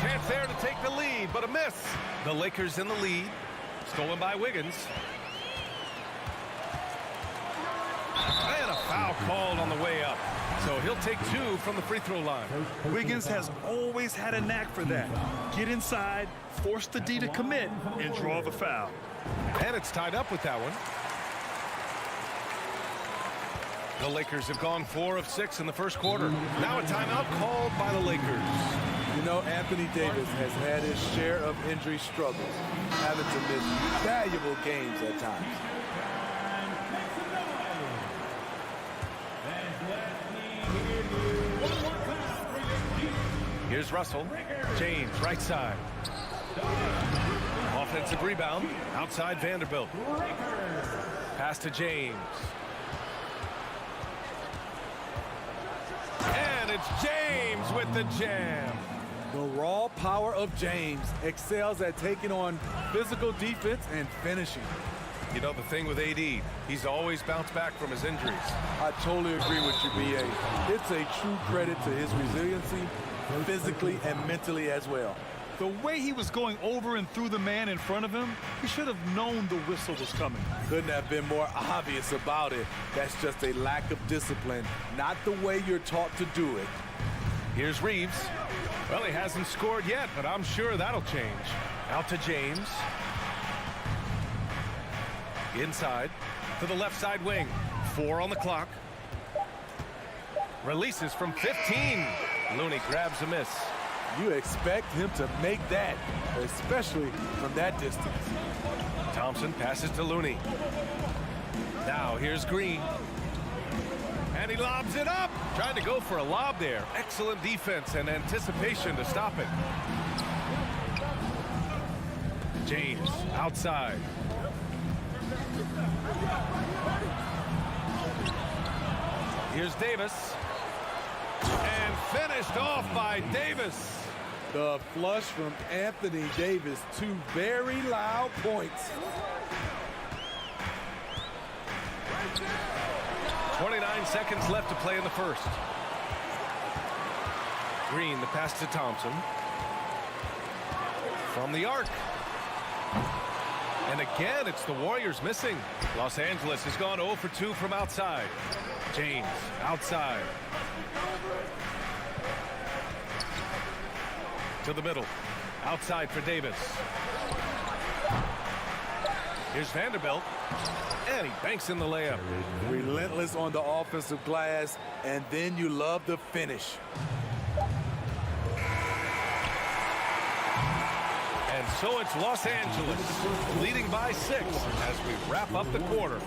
Chance there to take the lead, but a miss. The Lakers in the lead. Stolen by Wiggins. And a foul called on the way up. So he'll take 2 from the free throw line. Wiggins has always had a knack for that. Get inside, force the D to commit, and draw the foul. And it's tied up with that one. The Lakers have gone 4 of 6 in the first quarter. Now a timeout called by the Lakers. You know, Anthony Davis has had his share of injury struggles, having to miss valuable games at times. Here's Russell. James, right side. Offensive rebound. Outside Vanderbilt. Pass to James. And it's James with the jam. The raw power of James excels at taking on physical defense and finishing. You know, the thing with AD, he's always bounced back from his injuries. I totally agree with you, BA. It's a true credit to his resiliency, physically and mentally as well. The way he was going over and through the man in front of him, he should have known the whistle was coming. Couldn't have been more obvious about it. That's just a lack of discipline, not the way you're taught to do it. Here's Reeves. Well, he hasn't scored yet, but I'm sure that'll change. Out to James. Inside to the left side wing. 4 on the clock. Releases from 15. Looney grabs a miss. You expect him to make that, especially from that distance. Thompson passes to Looney. Now here's Green. And he lobs it up. Trying to go for a lob there. Excellent defense and anticipation to stop it. James outside. Here's Davis. And finished off by Davis. The flush from Anthony Davis. 2 very loud points. 29 seconds left to play in the first. Green, the pass to Thompson. From the arc. And again, it's the Warriors missing. Los Angeles has gone 0 for 2 from outside. James, outside. To the middle. Outside for Davis. Here's Vanderbilt. And he banks in the layup. Relentless on the offensive glass, and then you love the finish. And so it's Los Angeles leading by 6 as we wrap up the quarter.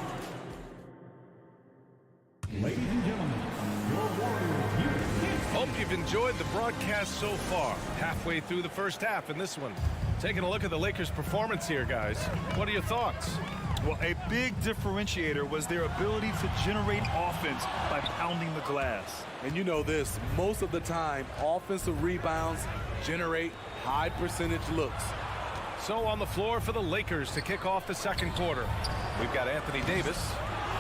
Ladies and gentlemen, your Warriors. Hope you've enjoyed the broadcast so far. Halfway through the first half in this one. Taking a look at the Lakers' performance here, guys. What are your thoughts? Well, a big differentiator was their ability to generate offense by pounding the glass. And you know this, most of the time, offensive rebounds generate high percentage looks. So on the floor for the Lakers to kick off the second quarter. We've got Anthony Davis,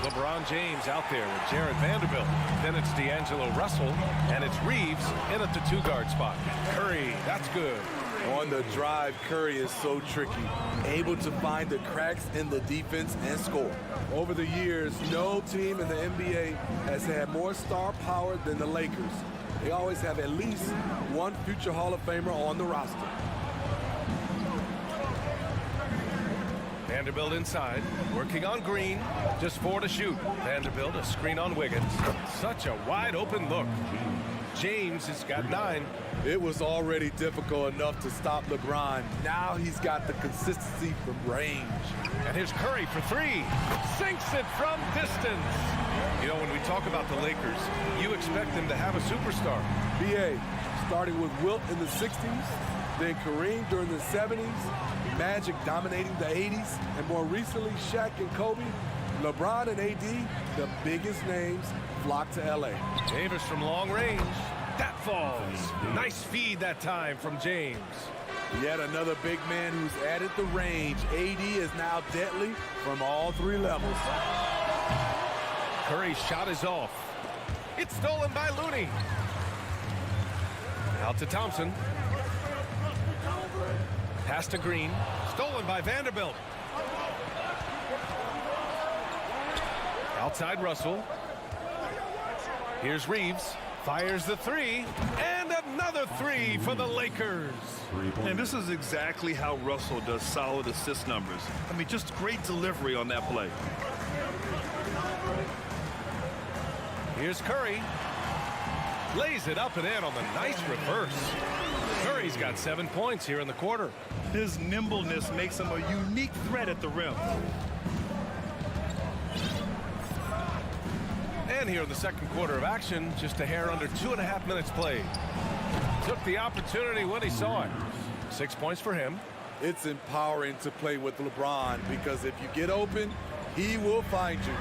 LeBron James out there with Jared Vanderbilt. Then it's D'Angelo Russell, and it's Reeves in at the 2-guard spot. Curry, that's good. On the drive, Curry is so tricky, able to find the cracks in the defense and score. Over the years, no team in the NBA has had more star power than the Lakers. They always have at least one future Hall of Famer on the roster. Vanderbilt inside, working on Green, just 4 to shoot. Vanderbilt, a screen on Wiggins. Such a wide open look. James has got 9. It was already difficult enough to stop LeBron. Now he's got the consistency from range. And here's Curry for 3. Sinks it from distance. You know, when we talk about the Lakers, you expect them to have a superstar. BA, starting with Wilt in the 60s, then Kareem during the 70s, Magic dominating the 80s, and more recently Shaq and Kobe, LeBron and AD, the biggest names, flocked to LA. Davis from long range. That falls. Nice feed that time from James. Yet another big man who's added the range. AD is now deadly from all 3 levels. Curry's shot is off. It's stolen by Looney. Out to Thompson. Pass to Green. Stolen by Vanderbilt. Outside Russell. Here's Reeves. Fires the 3. And another 3 for the Lakers. And this is exactly how Russell does solid assist numbers. I mean, just great delivery on that play. Here's Curry. Lays it up and in on the nice reverse. Curry's got 7 points here in the quarter. His nimbleness makes him a unique threat at the rim. And here in the second quarter of action, just a hair under 2.5 minutes played. Took the opportunity when he saw it. 6 points for him. It's empowering to play with LeBron because if you get open, he will find you.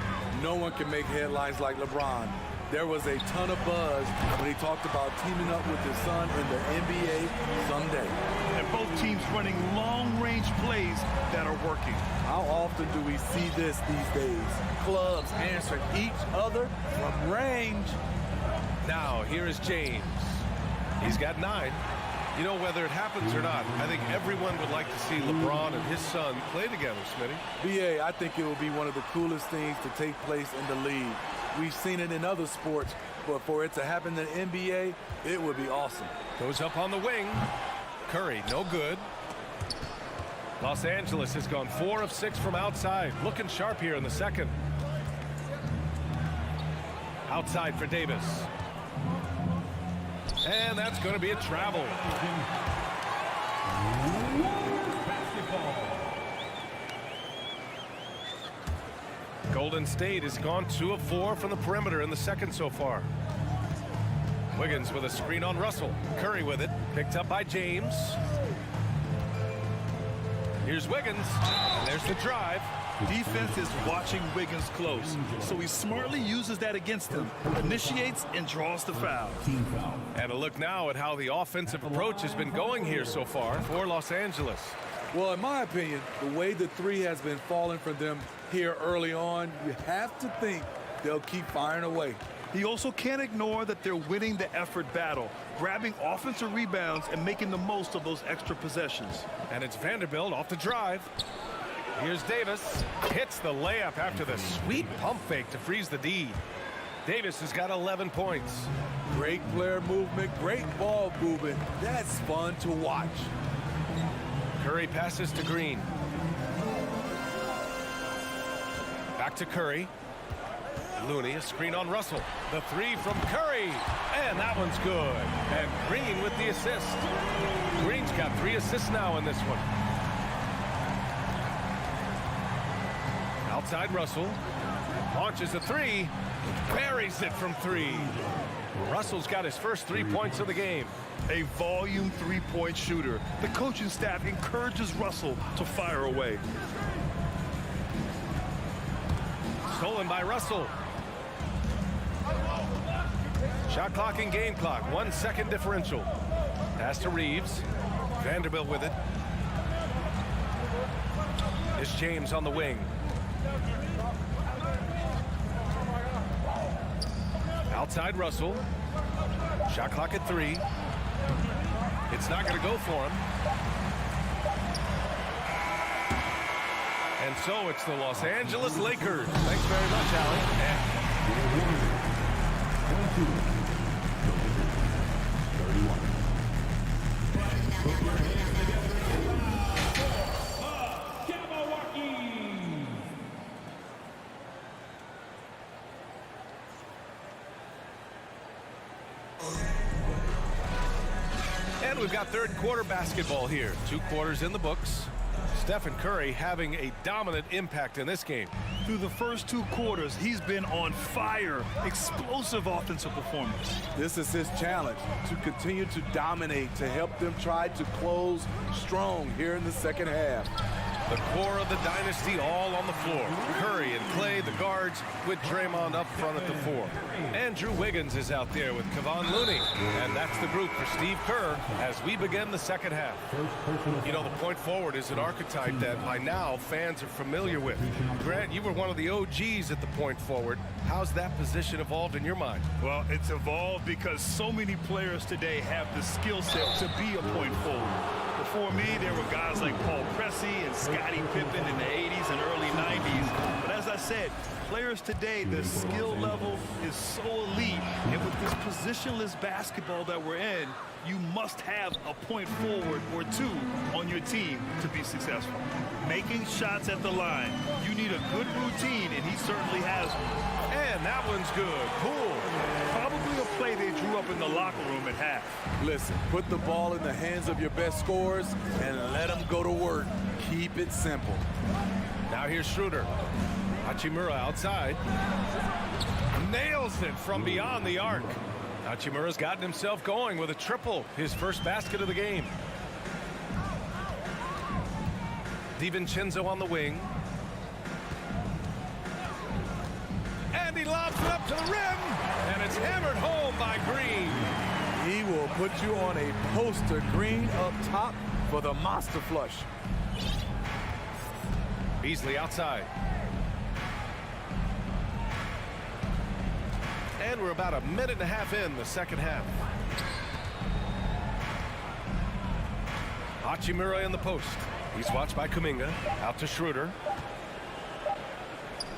No one can make headlines like LeBron. There was a ton of buzz when he talked about teaming up with his son in the NBA someday. And both teams running long-range plays that are working. How often do we see this these days? Clubs answering each other from range. Now, here is James. He's got 9. You know, whether it happens or not, I think everyone would like to see LeBron and his son play together, Smitty. BA, I think it will be one of the coolest things to take place in the league. We've seen it in other sports, but for it to happen in the NBA, it would be awesome. Goes up on the wing. Curry, no good. Los Angeles has gone 4 of 6 from outside. Looking sharp here in the second. Outside for Davis. And that's going to be a travel. Golden State has gone 2 of 4 from the perimeter in the second so far. Wiggins with a screen on Russell. Curry with it. Picked up by James. Here's Wiggins. And there's the drive. Defense is watching Wiggins close, so he smartly uses that against him, initiates and draws the foul. And a look now at how the offensive approach has been going here so far for Los Angeles. Well, in my opinion, the way the three has been falling for them here early on, you have to think they'll keep firing away. He also can't ignore that they're winning the effort battle, grabbing offensive rebounds and making the most of those extra possessions. And it's Vanderbilt off the drive. Here's Davis. Hits the layup after the sweet pump fake to freeze the D. Davis has got 11 points. Great player movement, great ball movement. That's fun to watch. Curry passes to Green. Back to Curry. Looney, a screen on Russell. The three from Curry. And that one's good. And Green with the assist. Green's got 3 assists now in this one. Outside Russell. Launches a 3. Buries it from 3. Russell's got his first 3 points of the game. A volume three-point shooter. The coaching staff encourages Russell to fire away. Stolen by Russell. Shot clock and game clock. 1 second differential. Pass to Reeves. Vanderbilt with it. It's James on the wing. Outside Russell. Shot clock at 3. It's not going to go for him. And so it's the Los Angeles Lakers. Thanks very much, Allie. And we've got third quarter basketball here. 2 quarters in the books. Stephen Curry having a dominant impact in this game. Through the first 2 quarters, he's been on fire. Explosive offensive performance. This is his challenge, to continue to dominate, to help them try to close strong here in the second half. The core of the dynasty all on the floor. Curry and Clay, the guards, with Draymond up front at the 4. Andrew Wiggins is out there with Kevon Looney. And that's the group for Steve Kerr as we begin the second half. You know, the point forward is an archetype that by now fans are familiar with. Grant, you were one of the OGs at the point forward. How's that position evolved in your mind? Well, it's evolved because so many players today have the skill set to be a point forward. Before me, there were guys like Paul Pressey and Scottie Pippen in the 80s and early 90s. But as I said, players today, the skill level is so elite. And with this positionless basketball that we're in, you must have a point forward or 2 on your team to be successful. Making shots at the line, you need a good routine, and he certainly has one. And that one's good. Cool. Probably a play they drew up in the locker room at half. Listen, put the ball in the hands of your best scorers and let them go to work. Keep it simple. Now here's Schroeder. Hachimura outside. Nails it from beyond the arc. Hachimura's gotten himself going with a triple, his first basket of the game. DiVincenzo on the wing. And he lobs it up to the rim. And it's hammered home by Green. He will put you on a poster. Green up top for the monster flush. Beasley outside. And we're about a minute and a half in the second half. Hachimura in the post. He's watched by Kuminga. Out to Schroeder.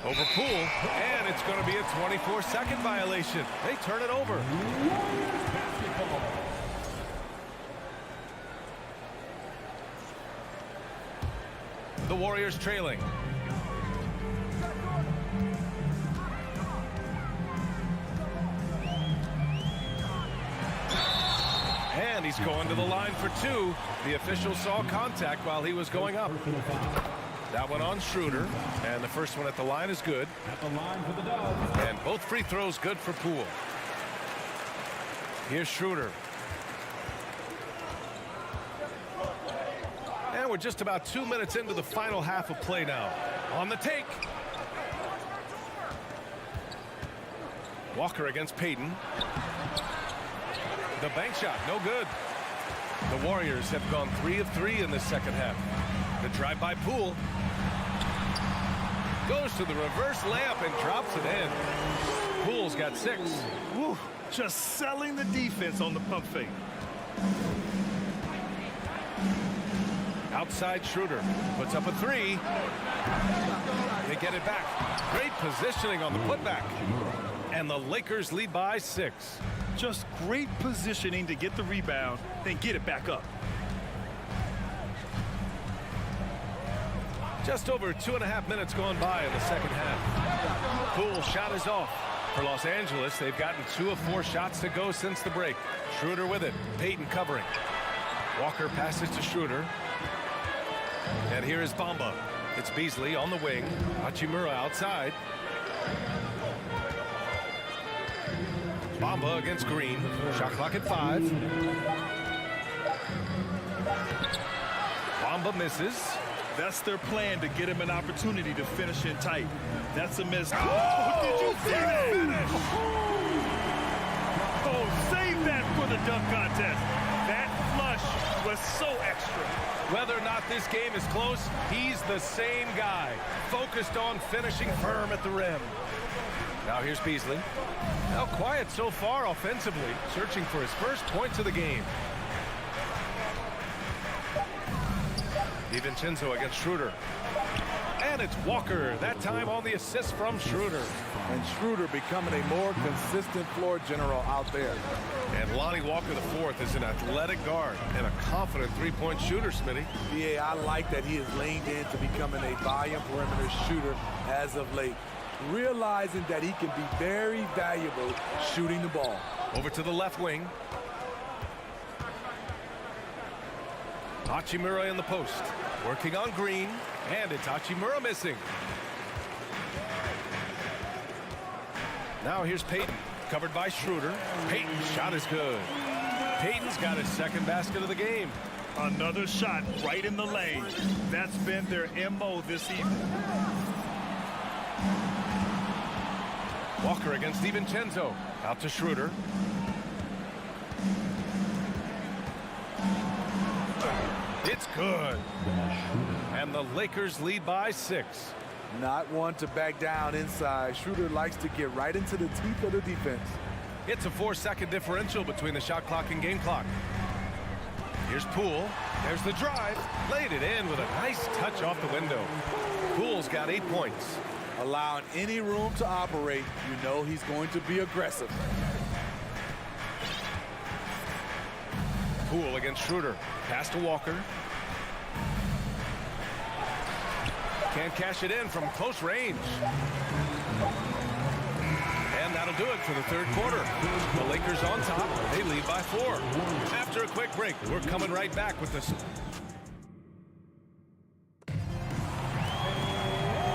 Over Poole. And it's going to be a 24-second violation. They turn it over. The Warriors trailing. And he's going to the line for two. The official saw contact while he was going up. That one on Schroeder, and the first one at the line is good. At the line for the Dubs. And both free throws good for Poole. Here's Schroeder. And we're just about 2 minutes into the final half of play now. On the take. Walker against Payton. The bank shot, no good. The Warriors have gone 3 of 3 in this second half. The drive by Poole. Goes to the reverse layup and drops it in. Poole's got 6. Woo, just selling the defense on the pump fake. Outside Schroeder puts up a 3. They get it back. Great positioning on the putback. And the Lakers lead by 6. Just great positioning to get the rebound, then get it back up. Just over 2.5 minutes gone by in the second half. Poole shot is off. For Los Angeles, they've gotten 2 of 4 shots to go since the break. Schroeder with it. Payton covering. Walker passes to Schroeder. And here is Bamba. It's Beasley on the wing. Hachimura outside. Bamba against Green. Shot clock at 5. Bamba misses. That's their plan, to get him an opportunity to finish in tight. That's a miss. Oh, did you see that? Oh, save that for the dunk contest. That flush was so extra. Whether or not this game is close, he's the same guy, focused on finishing firm at the rim. Now here's Beasley. Now quiet so far offensively, searching for his first points of the game. DiVincenzo against Schroeder. And it's Walker, that time on the assist from Schroeder. And Schroeder becoming a more consistent floor general out there. And Lonnie Walker IV is an athletic guard and a confident three-point shooter, Smitty. Yeah, I like that he has leaned into becoming a volume perimeter shooter as of late, realizing that he can be very valuable shooting the ball. Over to the left wing. Hachimura in the post. Working on Green. And it's Hachimura missing. Now here's Payton. Covered by Schroeder. Payton's shot is good. Payton's got his second basket of the game. Another shot right in the lane. That's been their MO this evening. Walker against DiVincenzo. Out to Schroeder. It's good. And the Lakers lead by 6. Not one to back down inside. Schroeder likes to get right into the teeth of the defense. It's a 4-second differential between the shot clock and game clock. Here's Poole. There's the drive. Laid it in with a nice touch off the window. Poole's got 8 points. Allowing any room to operate, you know he's going to be aggressive. Poole against Schroeder. Pass to Walker. Can't cash it in from close range. And that'll do it for the third quarter. The Lakers on top. They lead by 4. After a quick break, we're coming right back with this.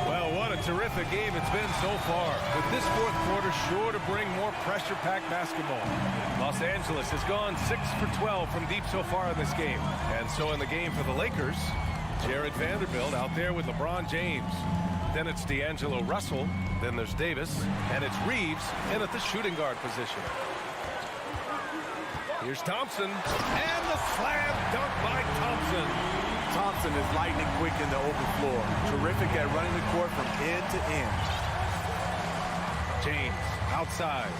Well, what a terrific game it's been so far. With this fourth quarter sure to bring more pressure-packed basketball. Los Angeles has gone 6 for 12 from deep so far in this game. And so in the game for the Lakers, Jared Vanderbilt out there with LeBron James. Then it's D'Angelo Russell. Then there's Davis. And it's Reeves in at the shooting guard position. Here's Thompson. And the slam dunk by Thompson. Thompson is lightning quick in the open floor. Terrific at running the court from end to end. James outside.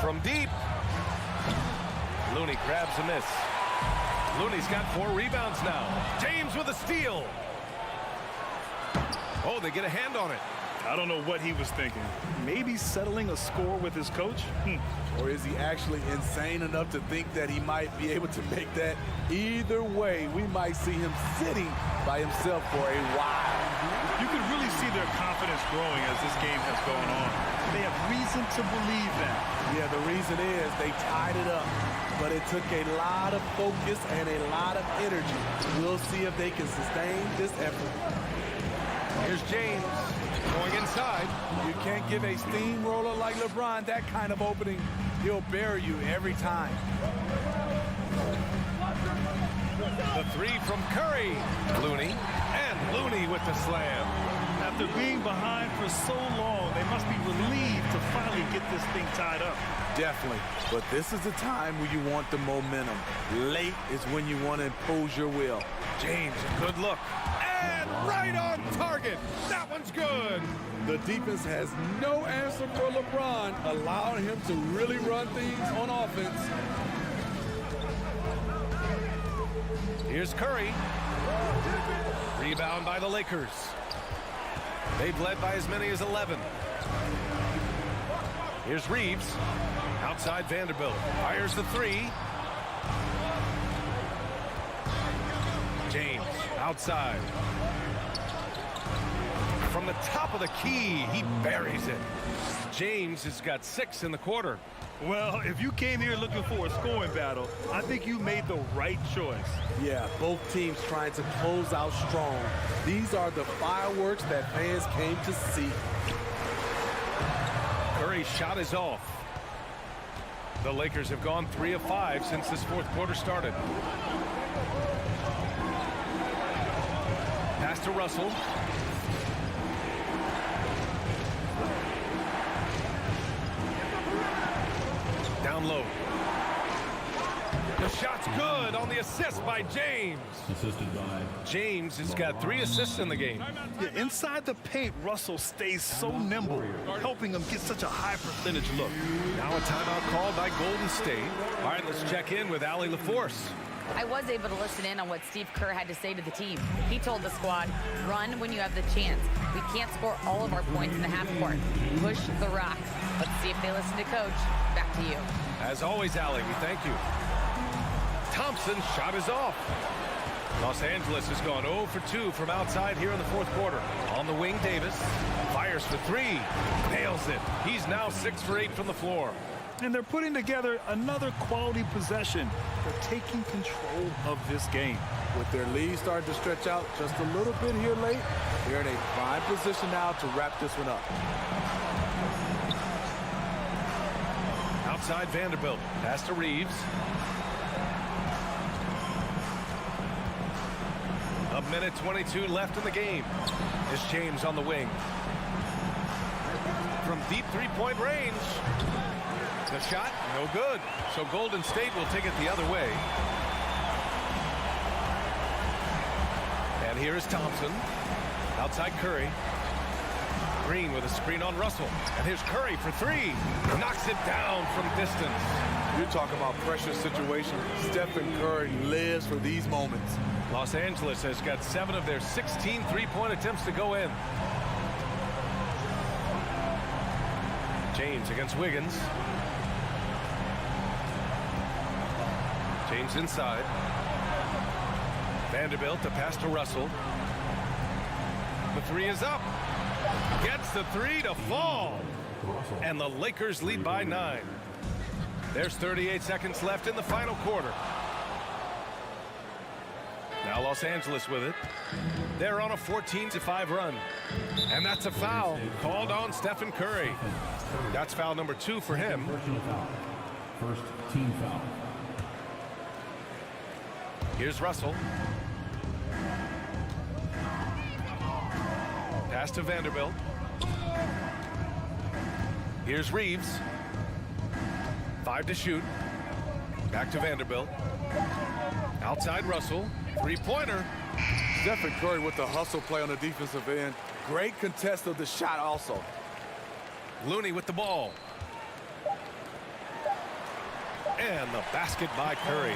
From deep. Looney grabs a miss. Looney's got 4 rebounds now. James with a steal. Oh, they get a hand on it. I don't know what he was thinking. Maybe settling a score with his coach? Or is he actually insane enough to think that he might be able to make that? Either way, we might see him sitting by himself for a while. You can really see their confidence growing as this game has gone on. They have reason to believe that. Yeah, the reason is they tied it up, but it took a lot of focus and a lot of energy. We'll see if they can sustain this effort. Here's James going inside. You can't give a steamroller like LeBron that kind of opening. He'll bury you every time. The three from Curry. Looney. And Looney with the slam. After being behind for so long, they must be relieved to finally get this thing tied up. Definitely. But this is the time where you want the momentum. Late is when you want to impose your will. James, good look. And right on target. That one's good. The defense has no answer for LeBron, allowing him to really run things on offense. Here's Curry. Rebound by the Lakers. They've led by as many as 11. Here's Reeves. Outside Vanderbilt. Fires the three. James outside. From the top of the key, he buries it. James has got 6 in the quarter. Well, if you came here looking for a scoring battle, I think you made the right choice. Yeah, both teams trying to close out strong. These are the fireworks that fans came to see. Curry's shot is off. The Lakers have gone 3 of 5 since this fourth quarter started. Pass to Russell. Down low. The shot's good on the assist by James. Assisted by James has got 3 assists in the game. Yeah, inside the paint, Russell stays so nimble, helping him get such a high percentage look. Now a timeout called by Golden State. All right, let's check in with Allie LaForce. I was able to listen in on what Steve Kerr had to say to the team. He told the squad, run when you have the chance. We can't score all of our points in the half court. Push the rock. Let's see if they listen to Coach. Back to you. As always, Allie, we thank you. Thompson's shot is off. Los Angeles has gone 0 for 2 from outside here in the fourth quarter. On the wing, Davis fires for 3. Nails it. He's now 6 for 8 from the floor. And they're putting together another quality possession. They're taking control of this game. With their lead starting to stretch out just a little bit here late, they're in a prime position now to wrap this one up. Outside Vanderbilt. Pass to Reeves. A minute 22 left in the game. Is James on the wing. From deep three-point range. The shot, no good. So Golden State will take it the other way. And here is Thompson. Outside Curry. Green with a screen on Russell. And here's Curry for 3. Knocks it down from distance. You're talking about pressure situation. Stephen Curry lives for these moments. Los Angeles has got 7 of their 16 three-point attempts to go in. James against Wiggins. James inside. Vanderbilt to pass to Russell. The 3 is up. Gets the 3 to fall. And the Lakers lead by 9. There's 38 seconds left in the final quarter. Now Los Angeles with it. They're on a 14-5 run. And that's a foul called on Stephen Curry. That's foul number 2 for him. first team foul. Here's Russell. Pass to Vanderbilt. Here's Reeves. 5 to shoot. Back to Vanderbilt. Outside Russell. Three-pointer. Stephen Curry with the hustle play on the defensive end. Great contest of the shot also. Looney with the ball. And the basket by Curry.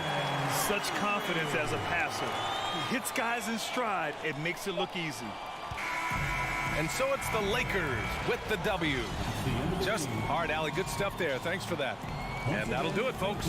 Such confidence as a passer. He hits guys in stride. It makes it look easy. And so it's the Lakers with the W. Just hard, Allie. Good stuff there. Thanks for that. And that'll do it, folks.